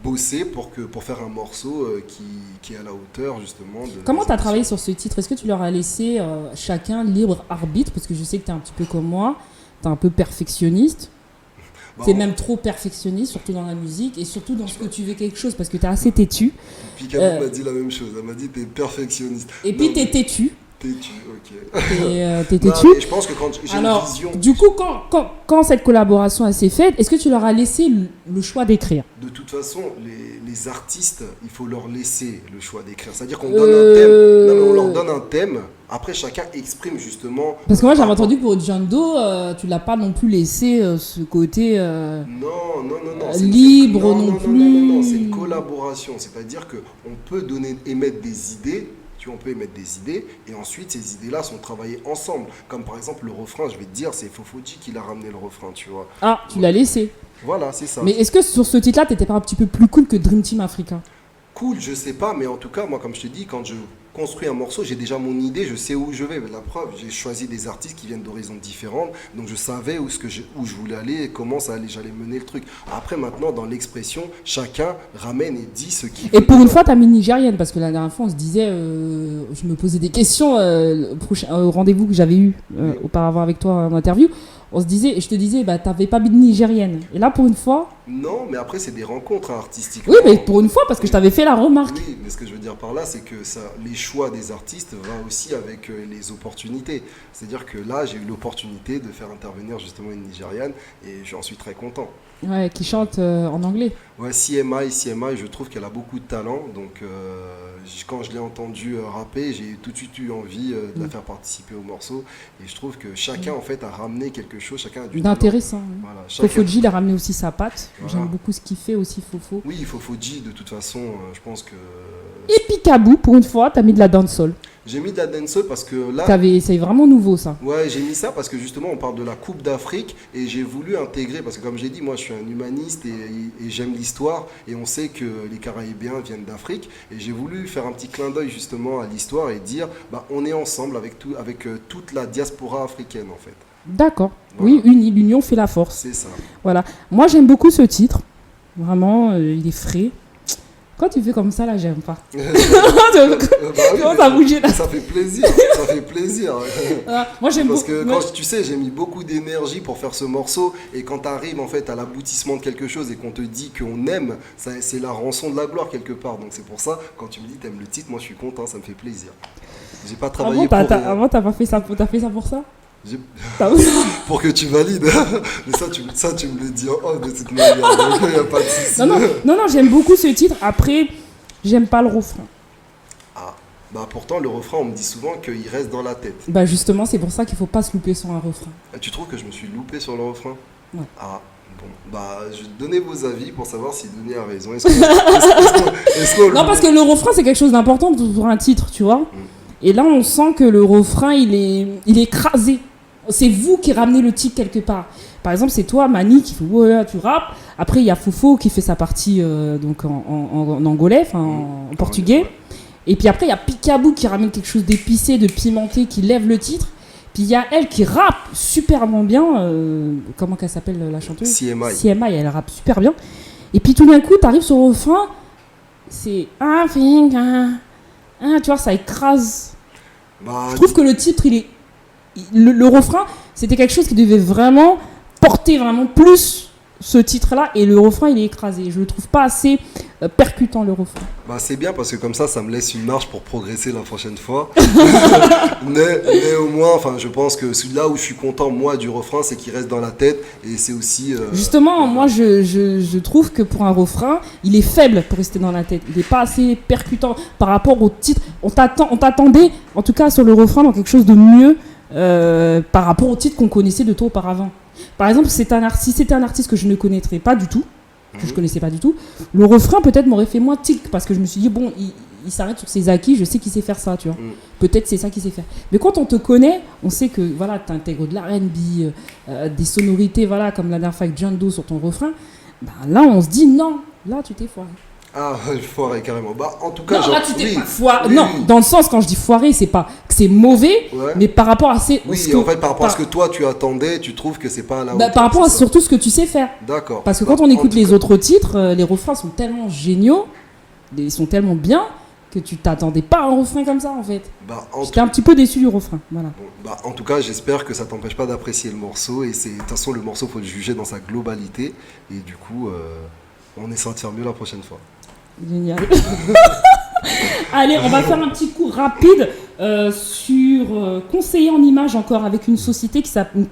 bosser pour faire un morceau qui est à la hauteur, justement. Comment tu as travaillé sur ce titre? Est-ce que tu leur as laissé chacun libre arbitre? Parce que je sais que tu es un petit peu comme moi, tu es un peu perfectionniste. Bah, Tu es même trop perfectionniste, surtout dans la musique, et surtout dans ce que tu veux quelque chose, parce que tu es assez têtu. Picaboo m'a dit la même chose. Elle m'a dit t'es perfectionniste. Et puis t'es têtu. Têtu, ok. T'es Non, têtu. mais je pense que quand j'ai Alors, une vision... du coup, quand cette collaboration elle s'est faite, est-ce que tu leur as laissé le choix d'écrire? De toute façon, les artistes, il faut leur laisser le choix d'écrire. C'est-à-dire qu'on donne un thème. Non, mais on leur donne un thème. Après, chacun exprime justement... Parce que moi, j'avais entendu que pour Djando, tu l'as pas non plus laissé ce côté Non, libre non plus. Non, c'est une collaboration. C'est-à-dire qu'on peut émettre des idées. On peut émettre des idées et ensuite ces idées-là sont travaillées ensemble. Comme par exemple le refrain, je vais te dire, c'est Fofoji qui l'a ramené le refrain, tu vois. Ah, tu l'as laissé. Voilà, c'est ça. Mais est-ce que sur ce titre-là, t'étais pas un petit peu plus cool que Dream Team Africa? Cool, je sais pas, mais en tout cas, moi, comme je te dis, quand je construis un morceau, j'ai déjà mon idée, je sais où je vais. La preuve, j'ai choisi des artistes qui viennent d'horizons différents, donc je savais où je voulais aller et comment j'allais mener le truc. Après, maintenant, dans l'expression, chacun ramène et dit ce qu'il veut. Et pour une fois, t'as mis nigérienne, parce que la dernière fois, on se disait, je me posais des questions au rendez-vous que j'avais eu auparavant avec toi en interview. On se disait, et je te disais, bah t'avais pas mis de nigérienne. Et là, pour une fois. Non, mais après, c'est des rencontres artistiques. Oui, mais pour une fois, parce que je t'avais fait la remarque. Oui, mais ce que je veux dire par là, c'est que les choix des artistes vont aussi avec les opportunités. C'est-à-dire que là, j'ai eu l'opportunité de faire intervenir justement une Nigériane et j'en suis très content. Ouais, qui chante en anglais. Ouais, CMI, je trouve qu'elle a beaucoup de talent. Donc, quand je l'ai entendue rapper, j'ai tout de suite eu envie de la faire participer au morceau. Et je trouve que chacun, en fait, a ramené quelque chose. Chacun a du talent. D'intéressant. Voilà, Fofoji, il a ramené aussi sa patte. Voilà. J'aime beaucoup ce qu'il fait aussi, Fofo. Oui, Fofoji, de toute façon, je pense que... Et Picaboo, pour une fois, t'as mis de la dancehall. J'ai mis de la dancehall parce que là... C'est vraiment nouveau, ça. Ouais, j'ai mis ça parce que justement, on parle de la Coupe d'Afrique et j'ai voulu intégrer, parce que comme j'ai dit, moi je suis un humaniste et j'aime l'histoire et on sait que les Caraïbiens viennent d'Afrique et j'ai voulu faire un petit clin d'œil justement à l'histoire et dire, on est ensemble avec toute la diaspora africaine en fait. D'accord. Voilà. Oui, l'union fait la force. C'est ça. Voilà. Moi, j'aime beaucoup ce titre. Vraiment, il est frais. Quand tu fais comme ça, là, j'aime pas. Comment ça bouge là? Ça fait plaisir, ça fait plaisir. Moi, j'aime parce beaucoup. que quand tu sais, j'ai mis beaucoup d'énergie pour faire ce morceau et quand tu arrives en fait à l'aboutissement de quelque chose et qu'on te dit qu'on aime, c'est la rançon de la gloire quelque part. Donc c'est pour ça, quand tu me dis t'aimes le titre, moi je suis content, ça me fait plaisir. J'ai pas travaillé pour rien. Avant, t'as pas fait ça, t'as fait ça pour ça? Pour que tu valides. Mais ça, tu me le dis en off de toute manière. Donc il n'y a pas de souci. Non, j'aime beaucoup ce titre. Après, j'aime pas le refrain. Ah, pourtant, le refrain, on me dit souvent qu'il reste dans la tête. Justement, c'est pour ça qu'il faut pas se louper sur un refrain. Tu trouves que je me suis loupé sur le refrain? Ouais. Ah, bon. Je vais donner vos avis pour savoir si Denis a raison. Non, parce que le refrain, c'est quelque chose d'important pour un titre, tu vois. Et là, on sent que le refrain, il est écrasé. C'est vous qui ramenez le titre quelque part. Par exemple, c'est toi, Mani, qui fait ouais, tu rappes. Après, il y a Fofo qui fait sa partie donc en angolais, en portugais. Et puis après, il y a Picaboo qui ramène quelque chose d'épicé, de pimenté, qui lève le titre. Puis il y a elle qui rappe superment bien. Comment qu'elle s'appelle la chanteuse? CMI, elle rappe super bien. Et puis tout d'un coup, tu arrives sur le refrain, c'est tu vois, ça écrase. Je trouve que le titre, le refrain, c'était quelque chose qui devait vraiment porter vraiment plus ce titre-là, et le refrain, il est écrasé. Je le trouve pas assez percutant, le refrain. C'est bien parce que comme ça me laisse une marge pour progresser la prochaine fois. mais au moins, je pense que là où je suis content, moi, du refrain, c'est qu'il reste dans la tête et c'est aussi... Justement, moi, je trouve que pour un refrain, il est faible pour rester dans la tête. Il n'est pas assez percutant par rapport au titre. On t'attendait, en tout cas sur le refrain, dans quelque chose de mieux par rapport au titre qu'on connaissait de toi auparavant. Par exemple, si c'était un artiste que je ne connaîtrais pas du tout, que je connaissais pas du tout, le refrain peut-être m'aurait fait moins tic parce que je me suis dit bon, il s'arrête sur ses acquis, je sais qu'il sait faire ça, tu vois. Peut-être c'est ça qu'il sait faire. Mais quand on te connaît, on sait que voilà, tu intègres de l'R&B, des sonorités, voilà, comme la dernière fois avec John Doe sur ton refrain. Là, on se dit non, là tu t'es foiré. Ah, foiré carrément. En tout cas, non, là tu t'es pas foiré. Non, dans le sens quand je dis foiré, c'est pas que c'est mauvais, mais par rapport à par rapport à ce que toi tu attendais, tu trouves que c'est pas à la hauteur. Par rapport à surtout ce que tu sais faire. D'accord. Parce que quand on écoute les autres titres, les refrains sont tellement géniaux, ils sont tellement bien que tu t'attendais pas à un refrain comme ça en fait. J'étais un petit peu déçu du refrain. Voilà. En tout cas, j'espère que ça t'empêche pas d'apprécier le morceau et de toute façon le morceau faut le juger dans sa globalité et du coup on essaie de faire mieux la prochaine fois. Génial. Allez, on va faire un petit coup rapide sur conseiller en image encore avec une société qui s'appelle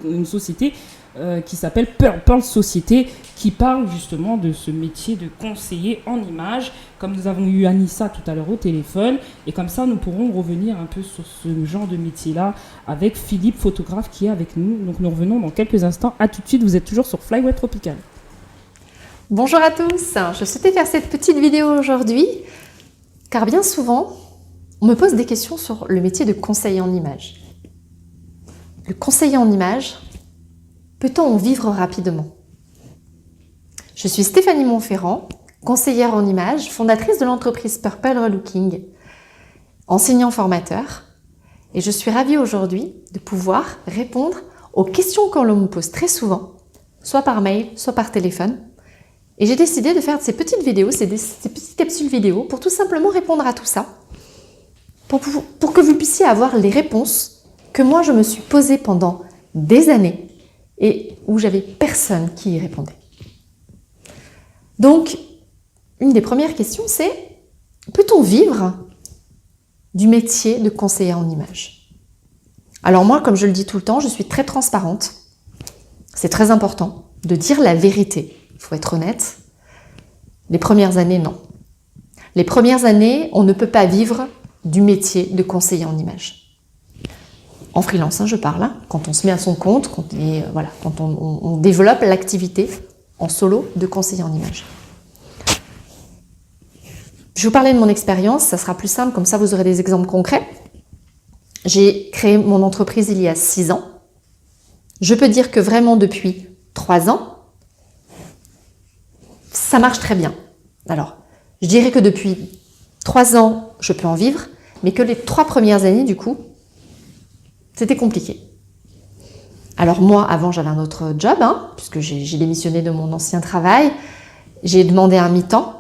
Pearl Société, qui parle justement de ce métier de conseiller en image. Comme nous avons eu Anissa tout à l'heure au téléphone, et comme ça nous pourrons revenir un peu sur ce genre de métier-là avec Philippe, photographe, qui est avec nous. Donc nous revenons dans quelques instants. À tout de suite, vous êtes toujours sur Fly Web Tropical. Bonjour à tous, je souhaitais faire cette petite vidéo aujourd'hui car bien souvent on me pose des questions sur le métier de conseiller en image. Le conseiller en image, peut-on en vivre rapidement? Je suis Stéphanie Montferrand, conseillère en image, fondatrice de l'entreprise Purple Relooking, enseignant-formateur, et je suis ravie aujourd'hui de pouvoir répondre aux questions que l'on me pose très souvent, soit par mail, soit par téléphone. Et j'ai décidé de faire ces petites vidéos, ces petites capsules vidéo, pour tout simplement répondre à tout ça, pour que vous puissiez avoir les réponses que moi je me suis posées pendant des années et où j'avais personne qui y répondait. Donc, une des premières questions, c'est: peut-on vivre du métier de conseiller en image? Alors moi, comme je le dis tout le temps, je suis très transparente. C'est très important de dire la vérité. Il faut être honnête. Les premières années, non. Les premières années, on ne peut pas vivre du métier de conseiller en image. En freelance, je parle, quand on se met à son compte, quand on développe l'activité en solo de conseiller en image. Je vais vous parler de mon expérience, ça sera plus simple, comme ça vous aurez des exemples concrets. J'ai créé mon entreprise il y a 6 ans. Je peux dire que vraiment depuis 3 ans, ça marche très bien. Alors, je dirais que depuis 3 ans, je peux en vivre, mais que les 3 premières années, du coup, c'était compliqué. Alors moi, avant, j'avais un autre job, puisque j'ai démissionné de mon ancien travail. J'ai demandé un mi-temps.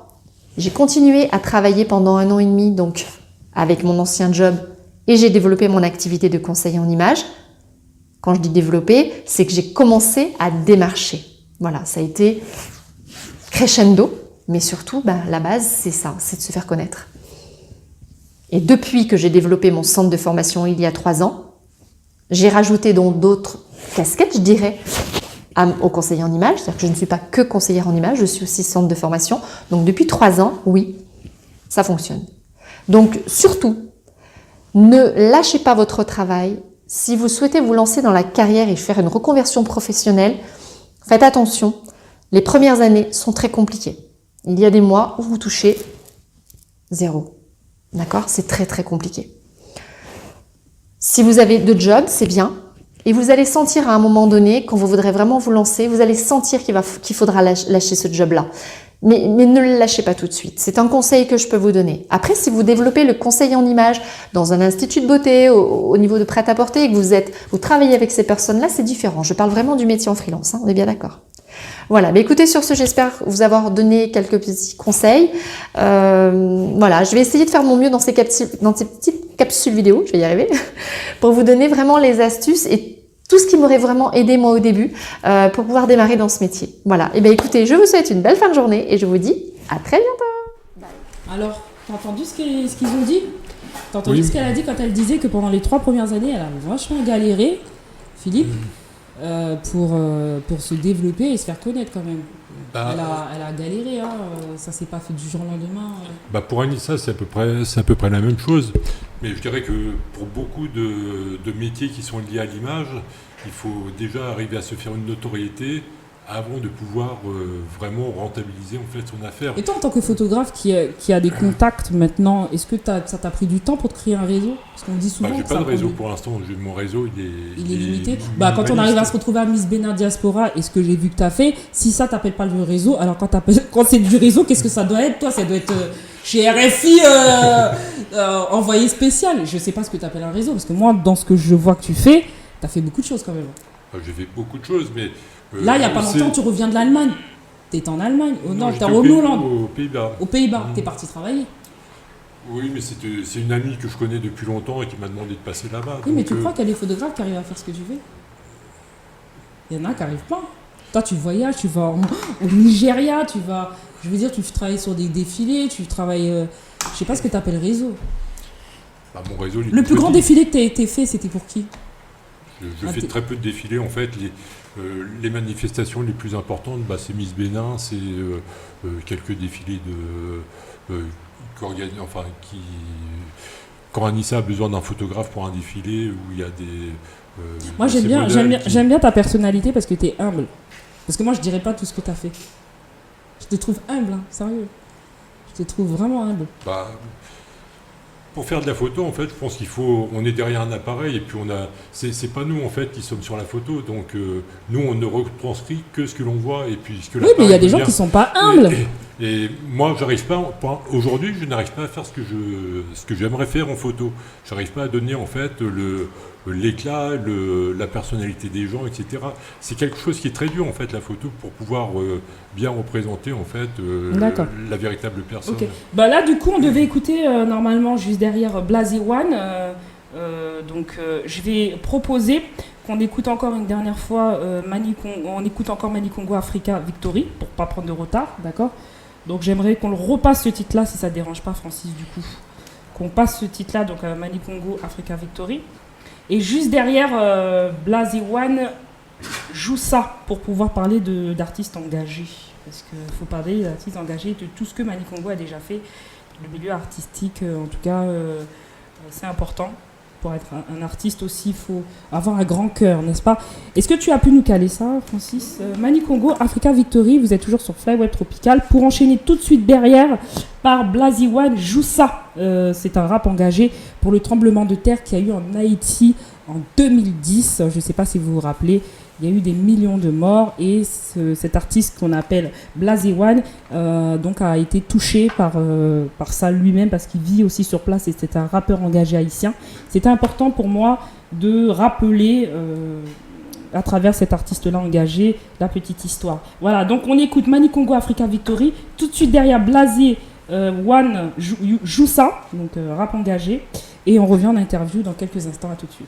J'ai continué à travailler pendant 1 an et demi, donc avec mon ancien job, et j'ai développé mon activité de conseiller en images. Quand je dis développer, c'est que j'ai commencé à démarcher. Voilà, ça a été crescendo, mais surtout, la base, c'est ça, c'est de se faire connaître. Et depuis que j'ai développé mon centre de formation il y a 3 ans, j'ai rajouté donc d'autres casquettes, je dirais, au conseiller en images. C'est-à-dire que je ne suis pas que conseillère en images, je suis aussi centre de formation. Donc depuis 3 ans, oui, ça fonctionne. Donc surtout, ne lâchez pas votre travail. Si vous souhaitez vous lancer dans la carrière et faire une reconversion professionnelle, faites attention. Les premières années sont très compliquées. Il y a des mois où vous touchez 0. D'accord? C'est très très compliqué. Si vous avez 2 jobs, c'est bien. Et vous allez sentir à un moment donné, quand vous voudrez vraiment vous lancer, vous allez sentir qu'il faudra lâcher ce job-là. Mais ne le lâchez pas tout de suite. C'est un conseil que je peux vous donner. Après, si vous développez le conseil en images dans un institut de beauté, au niveau de prêt-à-porter, et que vous travaillez avec ces personnes-là, c'est différent. Je parle vraiment du métier en freelance, on est bien d'accord. Voilà, mais écoutez, sur ce, j'espère vous avoir donné quelques petits conseils. Voilà, je vais essayer de faire de mon mieux dans ces petites capsules vidéo, je vais y arriver, pour vous donner vraiment les astuces et tout ce qui m'aurait vraiment aidé moi au début pour pouvoir démarrer dans ce métier. Voilà, et bien écoutez, je vous souhaite une belle fin de journée et je vous dis à très bientôt. Alors, t'as entendu ce qu'ils ont dit? T'as entendu ce qu'elle a dit quand elle disait que pendant les 3 premières années, elle a vachement galéré, Philippe, pour se développer et se faire connaître quand même. Elle a galéré, ça s'est pas fait du jour au lendemain. Pour Anissa, c'est à peu près la même chose. Mais je dirais que pour beaucoup de métiers qui sont liés à l'image, il faut déjà arriver à se faire une notoriété avant de pouvoir vraiment rentabiliser en fait son affaire. Et toi, en tant que photographe qui a des contacts maintenant, est-ce que ça t'a pris du temps pour te créer un réseau? Parce qu'on dit souvent j'ai pas de réseau pour l'instant, mon réseau il est limité. Quand on arrive à se retrouver à Miss Bénin Diaspora, et ce que j'ai vu que tu as fait, si ça t'appelle pas le réseau, alors quand c'est du réseau, qu'est-ce que ça doit être? Toi, ça doit être chez RFI envoyé spécial. Je sais pas ce que tu appelles un réseau, parce que moi, dans ce que je vois que tu fais, tu as fait beaucoup de choses quand même. J'ai fait beaucoup de choses, mais... Là, il n'y a pas longtemps, tu reviens de l'Allemagne. Tu es en Allemagne. Non, tu es en Hollande. Aux Pays-Bas. Aux Pays-Bas. Tu es parti travailler. Oui, mais c'est une amie que je connais depuis longtemps et qui m'a demandé de passer là-bas. Oui, mais tu crois qu'il y a des photographes qui arrivent à faire ce que tu fais? Il y en a qui n'arrivent pas. Toi, tu voyages, tu vas au Nigeria, tu travailles sur des défilés, tu travailles... je sais pas ce que tu appelles réseau. Mon réseau, le plus grand défilé que tu as été fait, c'était pour qui? Je fais très peu de défilés, en fait. Les manifestations les plus importantes, c'est Miss Bénin, c'est quelques défilés quand Anissa a besoin d'un photographe pour un défilé, où il y a des... moi, j'aime bien ta personnalité parce que tu es humble. Parce que moi, je dirais pas tout ce que tu as fait. Je te trouve humble, sérieux. Je te trouve vraiment humble. Pour faire de la photo, en fait, je pense on est derrière un appareil et puis c'est pas nous en fait qui sommes sur la photo, donc nous on ne retranscrit que ce que l'on voit et puis ce que oui, mais il y a des gens qui sont pas humbles. Et moi, aujourd'hui, je n'arrive pas à faire ce que j'aimerais faire en photo. J'arrive pas à donner en fait l'éclat, la personnalité des gens, etc. C'est quelque chose qui est très dur en fait la photo pour pouvoir bien représenter en fait la véritable personne. Okay. Là du coup on devait écouter normalement juste derrière Blazy One. Donc je vais proposer qu'on écoute encore une dernière fois on écoute encore Mani Congo Africa Victory pour pas prendre de retard, d'accord? Donc j'aimerais qu'on le repasse ce titre-là si ça ne dérange pas Francis du coup. Qu'on passe ce titre-là, donc Mani Congo Africa Victory. Et juste derrière, Blazy One joue ça pour pouvoir parler d'artistes engagés. Parce qu'il faut parler d'artistes engagés, de tout ce que Mani Congo a déjà fait. Le milieu artistique, en tout cas, c'est important. pour être un artiste aussi, il faut avoir un grand cœur, n'est-ce pas? Est-ce que tu as pu nous caler ça, Francis? Mani Congo, Africa Victory, vous êtes toujours sur Fly Web Tropical. Pour enchaîner tout de suite derrière par Blazy One, Joussa. C'est un rap engagé pour le tremblement de terre qu'il y a eu en Haïti en 2010. Je ne sais pas si vous vous rappelez. Il y a eu des millions de morts et cet artiste qu'on appelle Blazy One donc a été touché par ça lui-même parce qu'il vit aussi sur place et c'est un rappeur engagé haïtien. C'était important pour moi de rappeler à travers cet artiste-là engagé la petite histoire. Voilà, donc on écoute Mani Congo Africa Victory, tout de suite derrière Blazy One Joussa, donc rap engagé, et on revient en interview dans quelques instants. À tout de suite.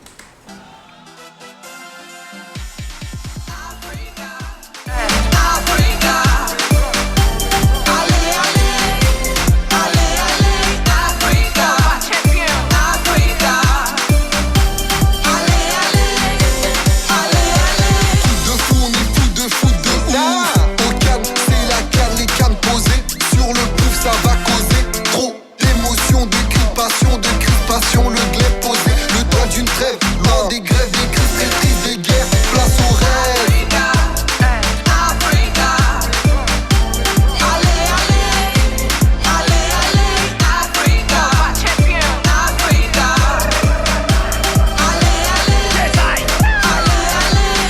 Le glaive posé, le temps d'une trêve, dans des grèves, des crises, des crises, des guerres, place au rêve.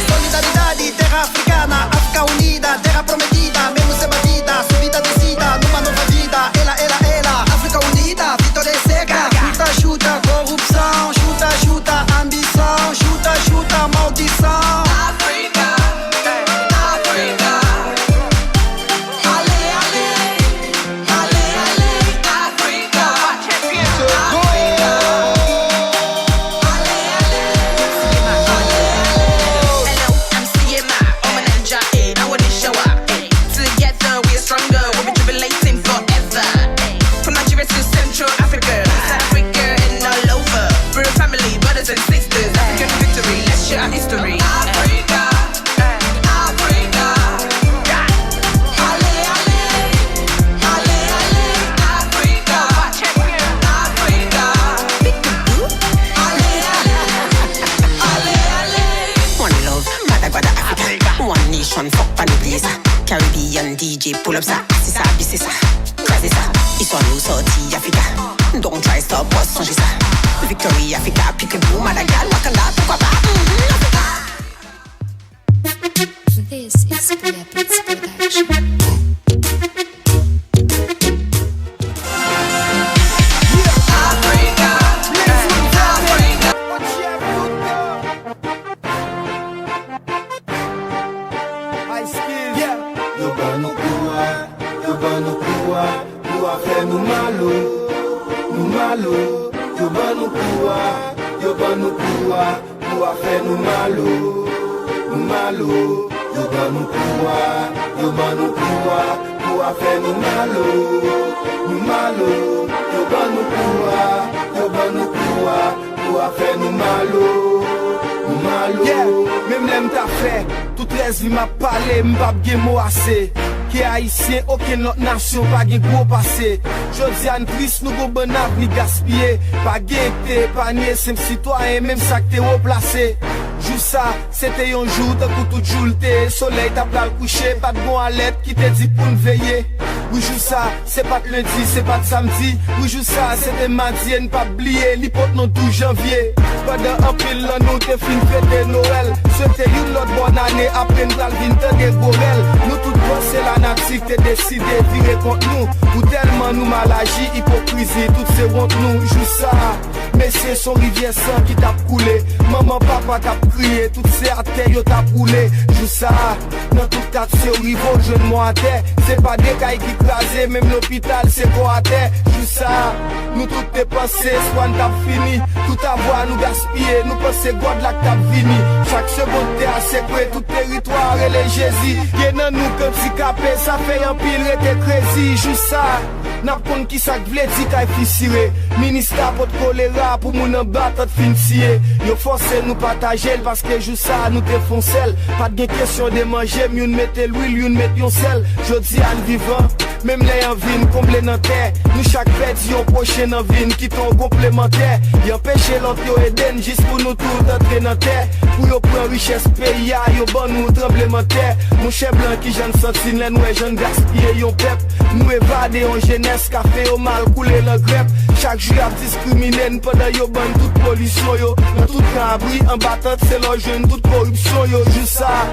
Solidaridade, terra africana, África unida, terra prometida, mesmo sem batida, subida descida, numa nova vida, ela, África unida, vitória seca, chuta, corrupção, chuta, ambição, chuta, maldição. África, África, ale, África, Hello, I'm CMI, I'm an ninja, I wanna show up. Together we're stronger, we'll be jubilating forever. From Nigeria to Central Africa, South Africa and all over. We're a family, brothers and sisters. African victory, let's share our history. Africa, Africa, ale, Africa, Africa, One love, Madagascar, Africa. One nation, fuck pan the place. Caribbean DJ, pull up ça, c'est ça, c'est ça. Crasez ça, histoire nous sorti Africa. Don't try stop us, changer ça. Victory Africa, pique boum, Madagascar, Wakanda, pourquoi pas? This is Puyapiz Production. Même l'aime t'a fait, tout 13 m'a parlé, m'bap gen mot assez. Qui haïtien, aucune autre nation, pas gen gros passé. Jodi an triste, nous gon bon avenir gaspillé. Pas gaieté, pas nier, simple citoyen, même ça que t'es replacé. Jou ça, c'était un jour, d'un coup tout jouleté. Soleil t'a pral couché, pas de bon à l'aide qui te dit pour nous veiller. Oui, jou ça, c'est pas de lundi, c'est pas de samedi. Oui, jou ça, c'était mardi, et pas oublier, l'hypote non 12 janvier. Pendant un pile, là, nous te fin fête Noël. Souhaitez une autre bonne année, après nous t'al vin des gorelles. Nous tout bon, c'est la nature qui décidé de virer contre nous. Ou tellement nous mal agi, hypocrisie, toutes ces hontes nous. Jou ça, mais c'est son rivière sang qui t'a coulé. Maman, papa t'a crié, toutes ces artères yo t'a roulé. Jou ça, dans tout tas de rivaux, jeune moi à terre. C'est pas des cailles qui crasent, même l'hôpital c'est quoi à terre. Jou ça, nous tout dépensé, soit t'a fini. Tout avoir nous gaspiller, nous penser God la t'a fini. Chaque seconde t'es assez près, tout territoire et les Jésus. Y'en a nous comme si capé, ça fait un pile et t'es crazy. Jou ça, n'a pas qui ça v'lait dit qu'a fissiré. Ministère pour choléra, pour moun en bas, t'as fin scié. Yo forcé nous partager parce que jou ça, nous te foncel. Pas de question de manger, mieux nous mettre l'huile, mieux nous mettre yon sel. Jodi an vivant, Même les en vin comblé dans terre. Nous chaque fête yon prochain en vin qui ton complémentaire. Yon pêché l'autre yo Eden juste pour nous tout entrer dans terre. Pour yo prendre richesse pays yo bon nous tremblement terre. Mon chef blanc qui j'en senti les nous j'en gaspiller yon peuple. Nous évader en jeunesse café au mal couler le grève. Chaque jour a discriminé pendant yo bon toute pollution yo. Dans tout cabri en battant c'est leur jeune toute corruption yo. Juste ça,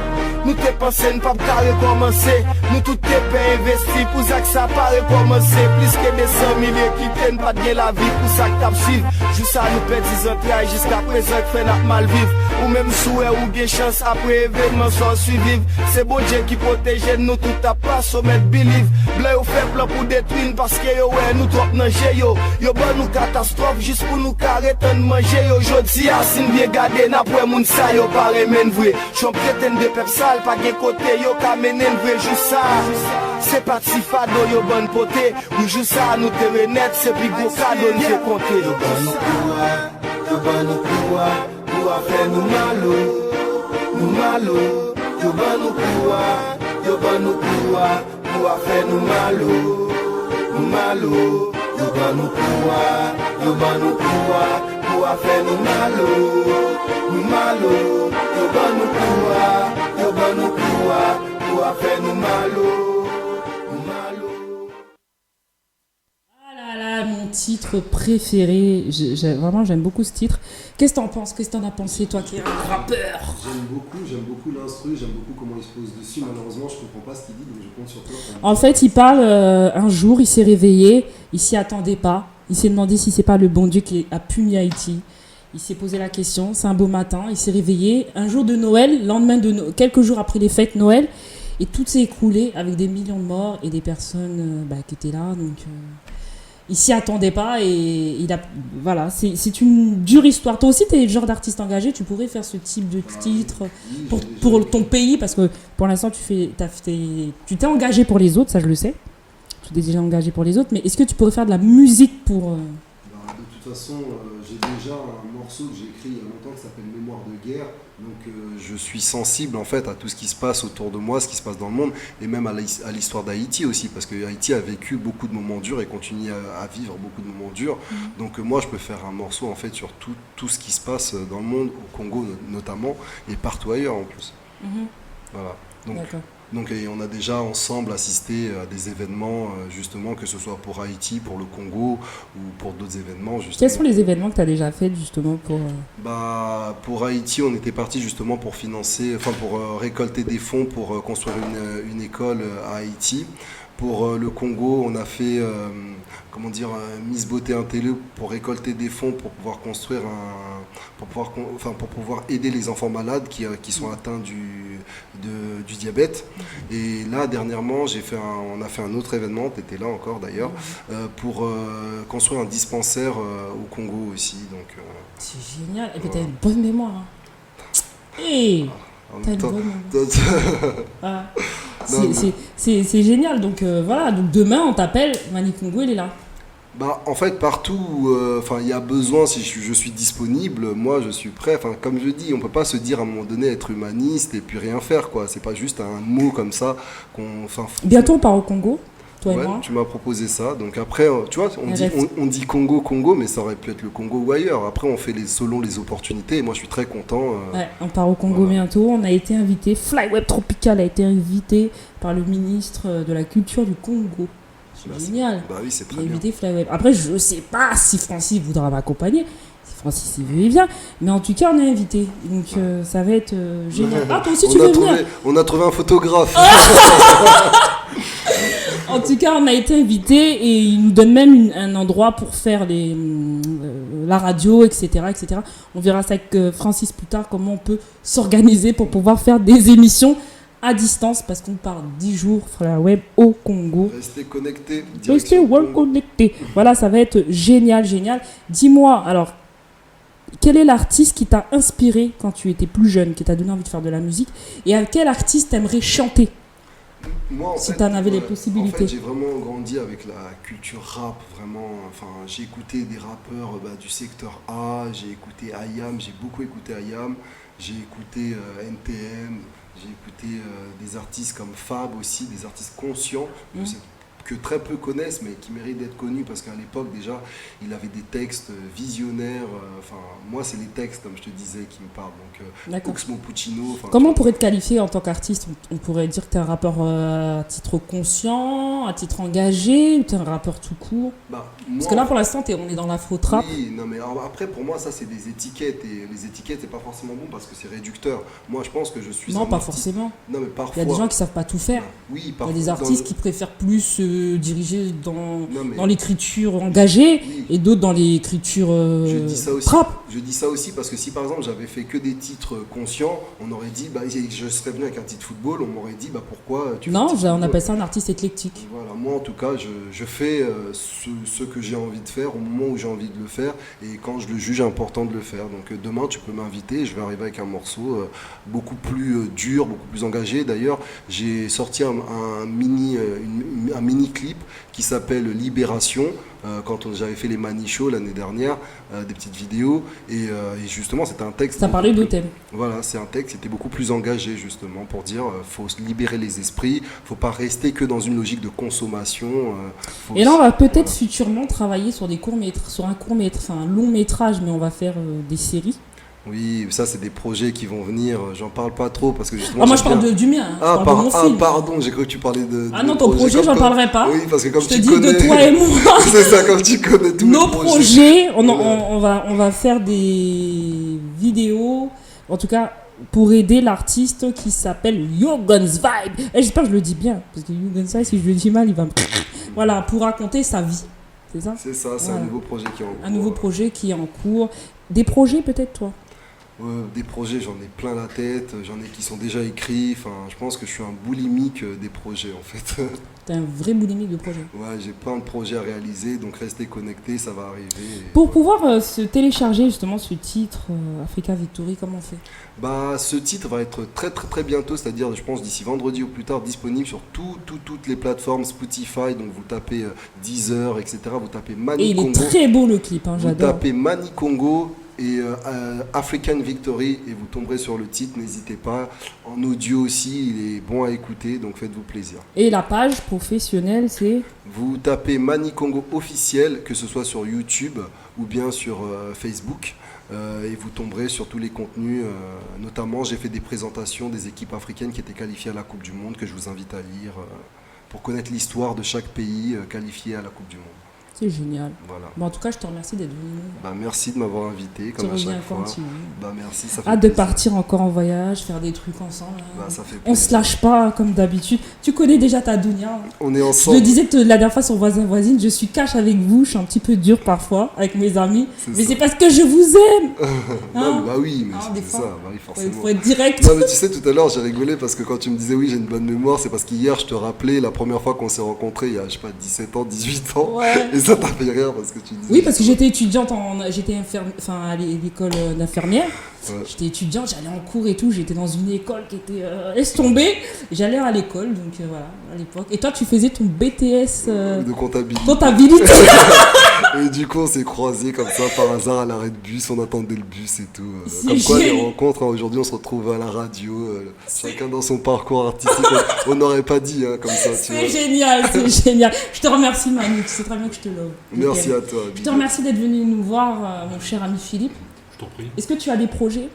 nous te pensé ne pas recommencer. Nous tout te paix investi pour ça que ça pas recommencer. Plus que des 100 milliers qui tiennent pas de la vie pour ça que t'as suivi. Juste ça nous perd 10 entrailles jusqu'à présent que fait notre mal vivre. Ou même souhait ou gain chance après événement sans suivre. C'est bon Dieu qui protège nous tout à pas sommet believe. Blanc au fait plan pour détruire parce que yo ouais nous trop manger yo. Yo bon nous catastrophe juste pour nous arrêter de manger yo. Jodi a sin bien garder n'a pour moun sa yo pas remen vrai. J'en prétend de peuple sale pas gen côté yo ka menen vrai juste ça. C'est pas si fado yo bonne poté. Ou juste ça nous te renet c'est plus gros cadeau nous fait compter. Yo bon nous pouvoir pour faire nous malo. Nous malo. Yo bon nous pouvoir pour faire nous malo. Nous malo. Yo bon nous pouvoir pour faire nous malo. Nous malo. Yo bon nous pouvoir pour faire nous malo. Mon titre préféré, vraiment j'aime beaucoup ce titre. Qu'est-ce que t'en penses? Qu'est-ce que t'en as pensé toi qui es un rappeur? J'aime beaucoup l'instru, j'aime beaucoup comment il se pose dessus. Malheureusement je comprends pas ce qu'il dit donc je compte sur toi. En fait il parle un jour, il s'est réveillé, il s'y attendait pas, il s'est demandé si c'est pas le bon Dieu qui a puni Haïti. Il s'est posé la question, c'est un beau matin, il s'est réveillé, un jour de Noël, lendemain de quelques jours après les fêtes Noël, et tout s'est écroulé avec des millions de morts et des personnes qui étaient là, donc... Il s'y attendait pas et il a voilà, c'est une dure histoire. Toi aussi tu es le genre d'artiste engagé, tu pourrais faire ce type de titre pour ton pays parce que pour l'instant tu t'es engagé pour les autres, ça je le sais. Tu t'es déjà engagé pour les autres, mais est-ce que tu pourrais faire de la musique pour De toute façon, j'ai déjà un morceau que j'ai écrit il y a longtemps qui s'appelle Mémoire de guerre. Donc je suis sensible en fait à tout ce qui se passe autour de moi, ce qui se passe dans le monde et même à l'histoire d'Haïti aussi parce que Haïti a vécu beaucoup de moments durs et continue à vivre beaucoup de moments durs. Donc moi je peux faire un morceau en fait sur tout ce qui se passe dans le monde, au Congo notamment et partout ailleurs en plus. Voilà. Donc et on a déjà ensemble assisté à des événements justement, que ce soit pour Haïti, pour le Congo ou pour d'autres événements. Justement. Quels sont les événements que tu as déjà fait justement pour... Pour Haïti, on était parti justement pour pour récolter des fonds pour construire une école à Haïti. Pour le Congo, on a fait Miss Beauté Intello pour récolter des fonds pour pouvoir construire pour pouvoir aider les enfants malades qui sont atteints du diabète. Et là dernièrement, on a fait un autre événement, tu étais là encore d'ailleurs, pour construire un dispensaire au Congo aussi. Donc c'est génial. Et puis t'as une bonne mémoire. Hein. Hey t'as une bonne mémoire. C'est génial. Donc voilà. Donc demain on t'appelle, Mani Congo il est là. En fait, partout, il y a besoin, si je suis disponible, moi je suis prêt. Comme je dis, on peut pas se dire à un moment donné être humaniste et puis rien faire, quoi. C'est pas juste un mot comme ça Bientôt on part au Congo, toi et moi. Tu m'as proposé ça. Donc après, tu vois, on dit Congo, mais ça aurait pu être le Congo ou ailleurs. Après, on fait selon les opportunités. Et moi, je suis très content. On part au Congo bientôt. On a été invité. Flyweb Tropical a été invité par le ministre de la Culture du Congo. C'est génial. Oui, c'est très invité Flyweb. Après, je sais pas si Francis voudra m'accompagner. Si Francis il veut, il vient. Mais en tout cas, on est invité. Donc, ça va être génial. Ah, toi aussi, tu veux venir? On a trouvé un photographe. En tout cas, on a été invité et il nous donne même un endroit pour faire la radio, etc., etc. On verra ça avec Francis plus tard, comment on peut s'organiser pour pouvoir faire des émissions à distance parce qu'on part 10 jours Flyweb au Congo. Restez connectés. Restez connectés. Voilà, ça va être génial, génial. Dis-moi, alors, quel est l'artiste qui t'a inspiré quand tu étais plus jeune, qui t'a donné envie de faire de la musique, et à quel artiste t'aimerais chanter? Moi, si tu en avais les possibilités. En fait, j'ai vraiment grandi avec la culture rap, vraiment. J'ai écouté des rappeurs du secteur A, j'ai écouté IAM, j'ai beaucoup écouté IAM, j'ai écouté NTM, j'ai écouté des artistes comme Fab aussi, des artistes conscients. que très peu connaissent, mais qui mérite d'être connu parce qu'à l'époque déjà, il avait des textes visionnaires. Enfin, moi, c'est les textes, comme je te disais, qui me parlent. Donc, Oxmo Puccino. Comment on pourrait te qualifier en tant qu'artiste? On pourrait dire que tu es un rappeur à titre conscient, à titre engagé, ou tu es un rappeur tout court? Parce que là, pour l'instant, on est dans l'afro-trap. Oui, non, mais après, pour moi, ça, c'est des étiquettes. Et les étiquettes, c'est pas forcément bon parce que c'est réducteur. Moi, je pense que je suis. Non, pas forcément. Non, mais parfois. Il y a des gens qui savent pas tout faire. Oui, il y a des artistes qui préfèrent plus se diriger dans l'écriture engagée et d'autres dans l'écriture trap. Je dis ça aussi parce que si par exemple j'avais fait que des titres conscients, on aurait dit, je serais venu avec un titre football, on m'aurait dit pourquoi tu fais Non, titre on football. appelle ça un artiste éclectique. Voilà, moi en tout cas, je fais ce que j'ai envie de faire au moment où j'ai envie de le faire et quand je le juge important de le faire. Donc demain tu peux m'inviter, je vais arriver avec un morceau beaucoup plus dur, beaucoup plus engagé. D'ailleurs, j'ai sorti un mini clip qui s'appelle Libération quand j'avais fait les Mani Show l'année dernière, des petites vidéos et justement c'était un texte. Ça parlait de thème. Voilà, c'est un texte qui était beaucoup plus engagé justement pour dire faut libérer les esprits, faut pas rester que dans une logique de consommation. Et là on va peut-être futurement travailler sur un long métrage, mais on va faire des séries. Oui, ça c'est des projets qui vont venir, j'en parle pas trop parce que justement... moi je parle du mien, je parle de mon film. Pardon, j'ai cru que tu parlais de... Ah non, ton projet j'en parlerai pas. Oui, parce que comme je te dis de toi et moi. C'est ça, comme tu connais tous nos projets. On va faire des vidéos, en tout cas pour aider l'artiste qui s'appelle Yo Guns Vibe. Et j'espère que je le dis bien, parce que Yo Guns Vibe, si je le dis mal, il va me... Voilà, pour raconter sa vie. C'est ça? C'est ça, c'est un nouveau projet qui est en cours. Un nouveau projet qui est en cours. Des projets peut-être, toi? Des projets, j'en ai plein la tête, j'en ai qui sont déjà écrits. Enfin, je pense que je suis un boulimique des projets en fait. T'es un vrai boulimique de projets. Ouais, j'ai plein de projets à réaliser, donc restez connectés, ça va arriver. Pour pouvoir se télécharger justement ce titre, Africa Victory, comment on fait? Ce titre va être très très très bientôt, c'est-à-dire je pense d'ici vendredi ou plus tard, disponible sur toutes les plateformes Spotify, donc vous tapez Deezer, etc. Vous tapez Mani Congo. Et il est très beau le clip, j'adore. Vous tapez Mani Congo et African Victory et vous tomberez sur le titre, n'hésitez pas. En audio aussi, il est bon à écouter, donc faites-vous plaisir. Et la page professionnelle, c'est? Vous tapez Mani Congo officiel, que ce soit sur YouTube ou bien sur Facebook. Et vous tomberez sur tous les contenus. Notamment, j'ai fait des présentations des équipes africaines qui étaient qualifiées à la Coupe du Monde, que je vous invite à lire, pour connaître l'histoire de chaque pays qualifié à la Coupe du Monde. C'est génial. Voilà. Bon, en tout cas, je te remercie d'être venu. Merci de m'avoir invité, comme à chaque fois. Merci, ça fait hâte de partir encore en voyage, faire des trucs ensemble. Ça fait on se lâche pas comme d'habitude. Tu connais déjà ta Dounia. On est ensemble. Je le disais la dernière fois sur voisin-voisine, je suis cash avec vous, je suis un petit peu dur parfois avec mes amis. Mais c'est parce que je vous aime. Non, oui, mais c'est ça. Oui, forcément. Faut être direct. Non, mais tu sais, tout à l'heure, j'ai rigolé parce que quand tu me disais oui, j'ai une bonne mémoire, c'est parce qu'hier, je te rappelais la première fois qu'on s'est rencontrés, il y a, 17 ans, 18 ans. Ouais. Et ça t'a fait rire parce que tu disais. Oui, parce que j'étais étudiante, j'étais à l'école d'infirmière. Ouais. J'étais étudiante, j'allais en cours et tout. J'étais dans une école qui était laisse tomber. J'allais à l'école, donc voilà, à l'époque. Et toi, tu faisais ton BTS de comptabilité. Et du coup, on s'est croisés comme ça par hasard à l'arrêt de bus. On attendait le bus et tout. Comme quoi, les rencontres. Aujourd'hui, on se retrouve à la radio, chacun dans son parcours artistique. On n'aurait pas dit comme ça. C'est génial, c'est génial. Je te remercie, Manu. Tu sais très bien que je te love. Merci à toi. Je te remercie d'être venu nous voir, mon cher ami Philippe. Je t'en prie. Est-ce que tu as des projets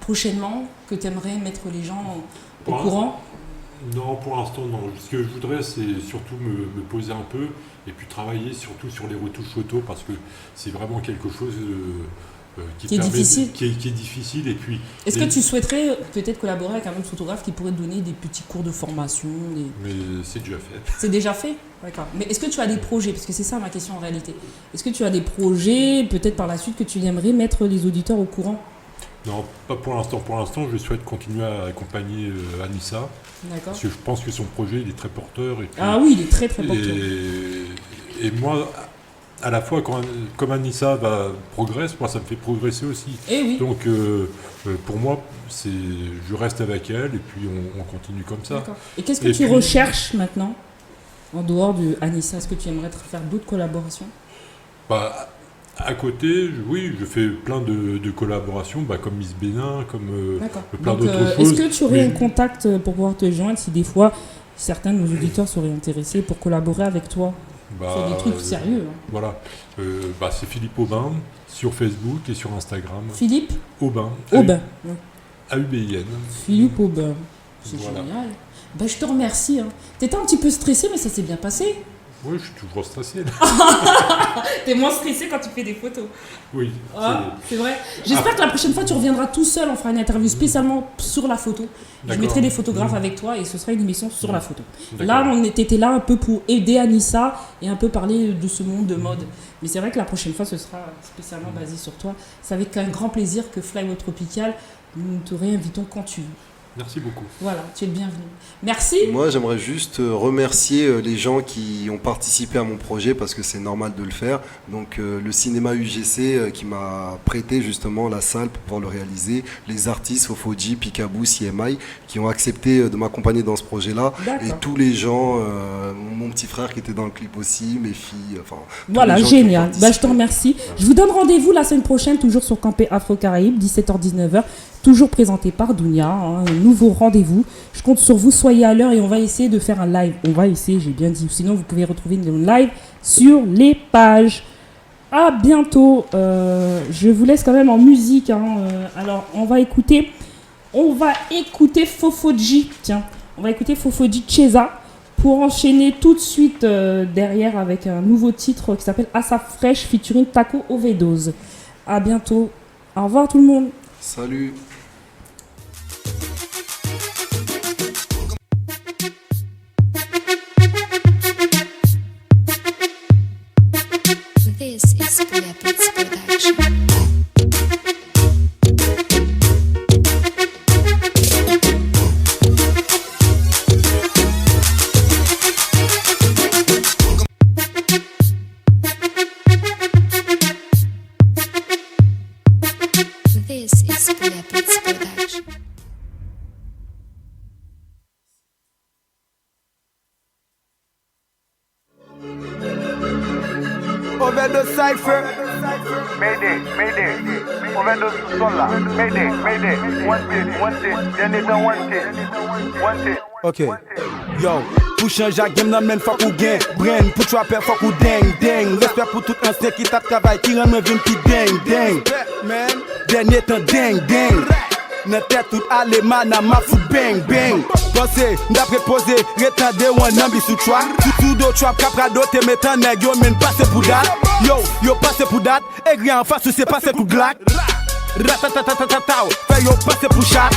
prochainement que tu aimerais mettre les gens au courant? Non, pour l'instant, non. Ce que je voudrais, c'est surtout me poser un peu et puis travailler surtout sur les retouches photos parce que c'est vraiment quelque chose qui est difficile. Qui est difficile. Et puis, est-ce que tu souhaiterais peut-être collaborer avec un autre photographe qui pourrait te donner des petits cours de formation Mais c'est déjà fait. C'est déjà fait? D'accord. Mais est-ce que tu as des projets? Parce que c'est ça ma question en réalité. Est-ce que tu as des projets, peut-être par la suite, que tu aimerais mettre les auditeurs au courant? Non, pas pour l'instant. Pour l'instant, je souhaite continuer à accompagner Anissa. D'accord. Parce que je pense que son projet, il est très porteur. Et puis, oui, il est très très porteur. Et moi, à la fois, comme Anissa progresse, moi, ça me fait progresser aussi. Et oui. Donc, pour moi, je reste avec elle et puis on continue comme ça. D'accord. Et qu'est-ce que tu recherches maintenant, en dehors de Anissa? Est-ce que tu aimerais faire d'autres collaborations? À côté, oui, je fais plein de collaborations, comme Miss Bénin, comme plein d'autres choses. Est-ce que tu aurais un contact pour pouvoir te joindre si des fois certains de nos auditeurs seraient intéressés pour collaborer avec toi sur des trucs sérieux. Voilà. C'est Philippe Aubin sur Facebook et sur Instagram. Philippe Aubin. Aubin. A-U-B-I-N. Philippe Aubin. C'est Voilà. génial. Je te remercie. T'étais un petit peu stressé, mais ça s'est bien passé. Oui, je suis toujours stressé. T'es moins stressé quand tu fais des photos. Oui. C'est vrai. J'espère que la prochaine fois, tu reviendras tout seul. On fera une interview spécialement sur la photo. Je D'accord. mettrai des photographes avec toi et ce sera une émission sur la photo. D'accord. Là, t'étais là un peu pour aider Anissa et un peu parler de ce monde de mode. Mais c'est vrai que la prochaine fois, ce sera spécialement basé sur toi. C'est avec un grand plaisir que Fly Web Tropical, nous te réinvitons quand tu veux. Merci beaucoup. Voilà, tu es le bienvenu. Merci. Moi, j'aimerais juste remercier les gens qui ont participé à mon projet parce que c'est normal de le faire. Donc, le cinéma UGC qui m'a prêté justement la salle pour pouvoir le réaliser. Les artistes, Fofoji, Picaboo, CMI, qui ont accepté de m'accompagner dans ce projet-là. D'accord. Et tous les gens, mon petit frère qui était dans le clip aussi, mes filles, enfin. Voilà, génial. Je te remercie. Je vous donne rendez-vous la semaine prochaine, toujours sur Campé Afro-Caraïbes, 17h-19h. Toujours présenté par Dounia, un nouveau rendez-vous. Je compte sur vous, soyez à l'heure et on va essayer de faire un live. On va essayer, j'ai bien dit. Sinon, vous pouvez retrouver nos lives sur les pages. À bientôt. Je vous laisse quand même en musique. Alors, on va écouter Fofoji. Tiens, on va écouter Fofoji Cheza pour enchaîner tout de suite derrière avec un nouveau titre qui s'appelle Assa Fresh featuring Taco Overdose. À bientôt. Au revoir tout le monde. Salut. This is Square Beats Production. This is Square Beats Production. Overdose Cypher. Mayday, Mayday. Overdose Sola. Mayday, Mayday. Wanted. Bien étant wanted. Ok. Yo. Pour changer la game, nan men fuck ou gain. Brain, pour trapper fuck ou deng. Respect pour tout ancien qui t'a travail, qui rend me vin qui deng. Dernier temps deng. Nan tête tout allemand, nan ma fout bang. Pensez, d'après posé, retardé ou un ambi sous toi. Tout d'autres trap capra doté, mettant nèg yo men passe pour date. Yo passe pour date, aigri en face ou c'est passé pour glac. Ratatatatatatatao, fait yo passe pour chat.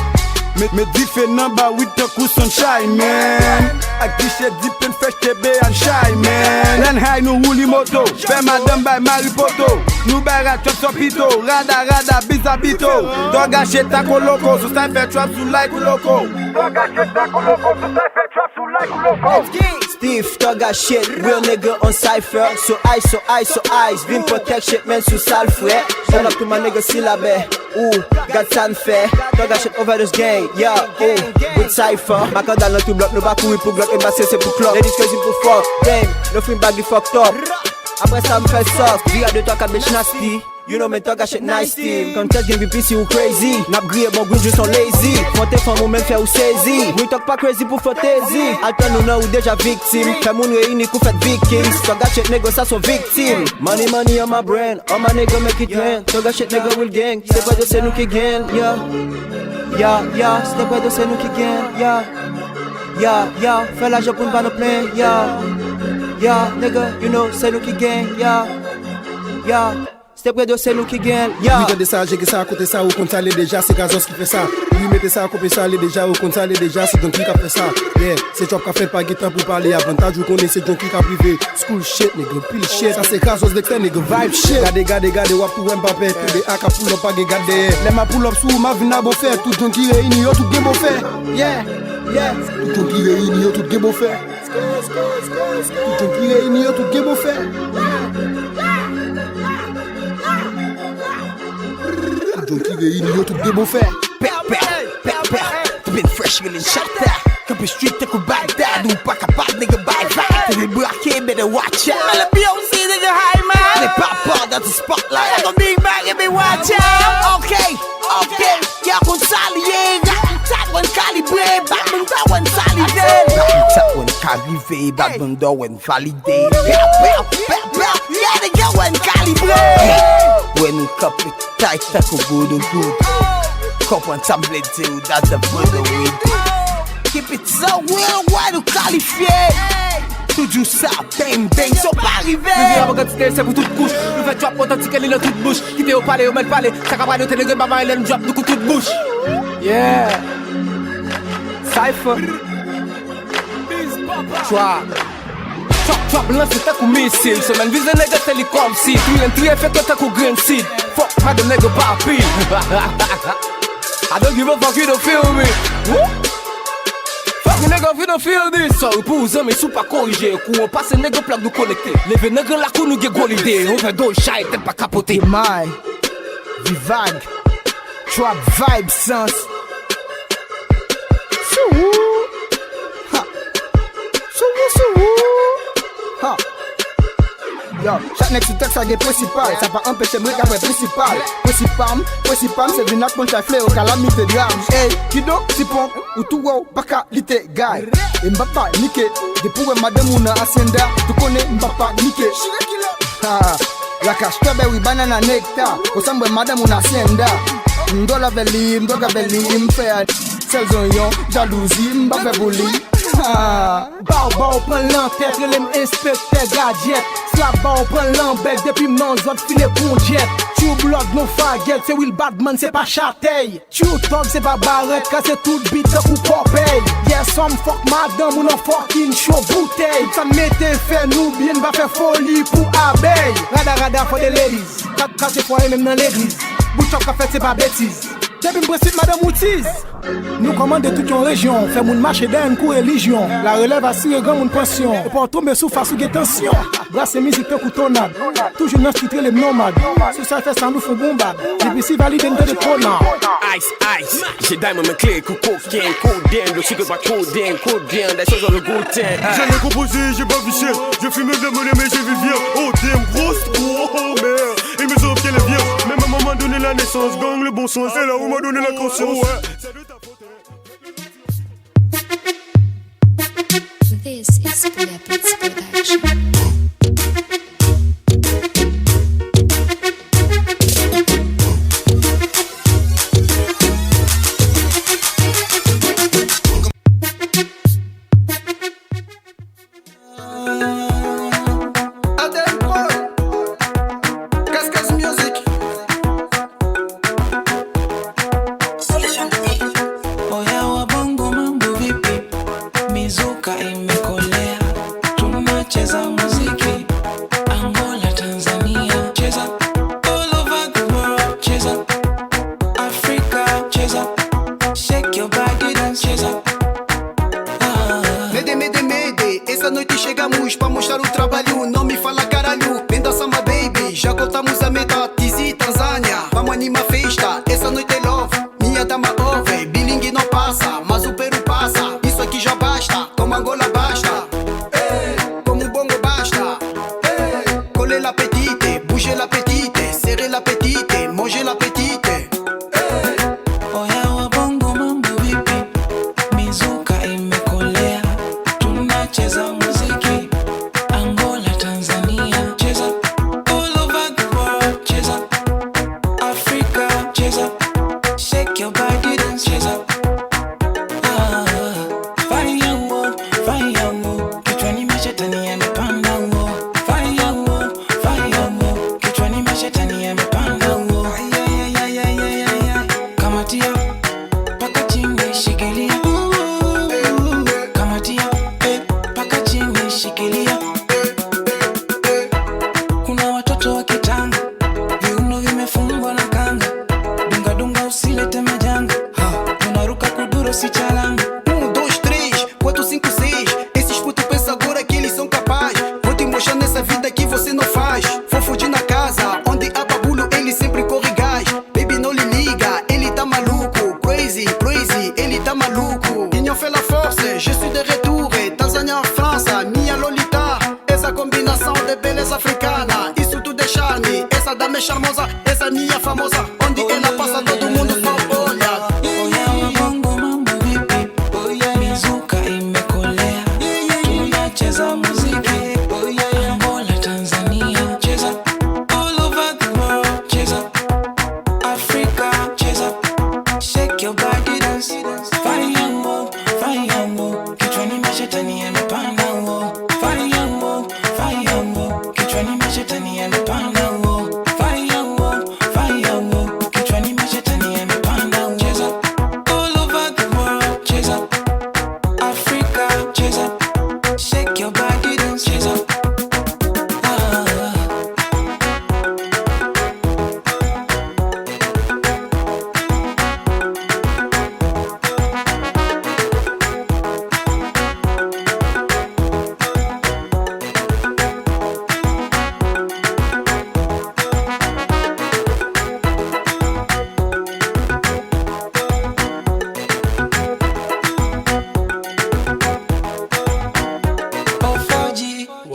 Me diffé number with the cool sunshine, man. I guichet deep and fresh TB and shy, man. Len high no woolly moto. Fais madame by Maripoto. Nou barat chop sopito. Rada bizabito. Dog a shit taco loco. So style fair trap sous like loco. Dog a shit taco loco. So style fair trap sous like loco. Steve, dog a shit, real nigga on cypher. So eyes, Vim protect shit, man, sous sale frère. Shout out to my nigga Syllabe. Ooh, got san fair. Dog a shit over this gang, yeah, ooh, with cypher. Ma dans le tout bloc, nous va courir pour bloc et ma c'est pour clock. Ladies crazy pour fuck, damn, le film bag fucked up. Après ça me fait soft, via de toi qu'à bitch nasty. You know me talk a shit nice team. Contest game VPC ou crazy. N'a grillé bon green, je sont lazy. Fonte femme ou même fait ou saisi. We talk pas crazy pour fantaisie. Attends nous non ou déjà victime. Fait moun réuni kou fait vikings. Talk a shit nigga ça sont victimes. Money on my brain. All my nigga make it rain. Talk a shit nigga will gang. C'est pas de c'est nous qui gagne. Yeah. C'est pas de c'est nous qui gagne. Yeah. Fais la job pour pas nous plaindre. Yeah, nigga, you know c'est nous qui gagne. Yeah. C'était près de c'est nous qui gagne, Oui, de ça, j'ai que ça à côté ça, au compte ça, les déjà, c'est Gazos qui fait ça. Lui, mettez ça à côté ça, les déjà, au compte ça, les déjà, c'est John qui a fait ça. Yeah, c'est job qu'a fait pas guitare pour parler, avantage, vous connaissez John qui a privé. School shit, nigga, pile shit. Ça, c'est Gazos de terre, nigga, vibe shit. Gade, wap tout Mbappé, tout des AK pull up, pas gade. Les ma pull up sous, ma vina beau faire, tout John qui réunit, yo, tout bien beau faire. Yeah. Tout John qui réunit, yo, tout bien beau faire. Tout John qui réunit, yo, tout bien beau faire. John qui réunit, yo, tout bien beau faire. Tu been fresh, you shut that. Cup of street, take a back that. Do pack a bad nigga by that. To be bracky, better watch out. Man, the BOC nigga high, man. They pop out, that's the spotlight. I gon' be back and be watch out. Okay. Y'a qu'on s'allie, y'a qu'on tag, one calibre. calibré, Batman da when validé. Tap when calibré, Batman da when validé. Yeah, the girl when calibré. When you cup it tight, take a good. Cup and tablet deal, that's the further we do. Keep it so real, why do qualifier? Toujours ça, bang bang, sont pas arrivés. Le viens avant que c'est pour toute couche. Le fait drop authentique, elle est dans toute bouche. Quitter au palais, au mal palais. Ça capable de tenir maman, elle aime drop de coup toute bouche. Yeah. Cypher. Drop lance ta comme missile. Semaine vise le nègre telle comme si. Tu fait que t'as comme green seed. Fuck my the nigga pas pile. I don't give a fuck, you don't feel me. Fuck nigga, you don't feel this. So pour vous mais sous pas corriger. Coup on passe nègre plaque nous connecter. Lève nègre la coup nous get goal idée. On fait deux chai t'es pas capoté. My Vivag Trap vibe sense. Ha. Yo, chaque next texte a des principales. Ça va empêcher de regarder principal. Principal, c'est une approche à fleur au calamité drame. Hey, Kido, si pompe, ou tout wow, baka, lité, guy. Et m'bapa, niqué. Depuis que madame ou na ascenda, tu connais m'bapa, niqué. La cache, oui, banana nectar. Au semble madame ou na ascenda. M'dola veli, m'fait. Celles ont yon, jalousie, m'bapa bouli. Bao prend l'entête, l'aime inspecteur gadget. Slap bao prend l'embête, depuis m'non zot filet pour jet. True blood, no forget, c'est Will Batman, c'est pas Châteil. True talk, c'est pas barrette, car c'est tout beat ou Popeye. Yes, some fuck madame ou non fucking show bouteille. Ça m'était fait nous bien, va faire folie pour abeille. Rada for the ladies, 4 c'est pour même dans l'église. Bouchok a fait, c'est pas bêtise. Depuis le principe, madame Outiz. Nous commandons toute une région, fait moun marché d'un coup religion. La relève assure grand moun pension. Et pour tomber sous face ou des tensions. Brasse musique peu coutonade. Toujours dans titre les nomades. Sous ça fait sans nous faut bombade. Depuis si valide une de trônard. Ice, j'ai diamond me clé, cocaine, codeine. Le sucre pas codeine, des choses dans le goût. Je l'ai composé, j'ai pas vu cher. Je fume de monnaie, mais j'ai vu bien. Oh damn, grosse, oh merde. Il me semble qu'elle est bien. Même à maman donné la naissance, gang le bon sens. C'est là où m'a donné la conscience. This is Leopards Production.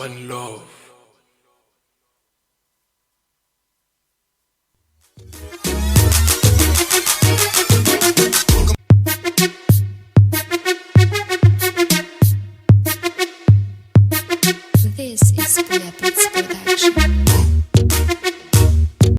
One love.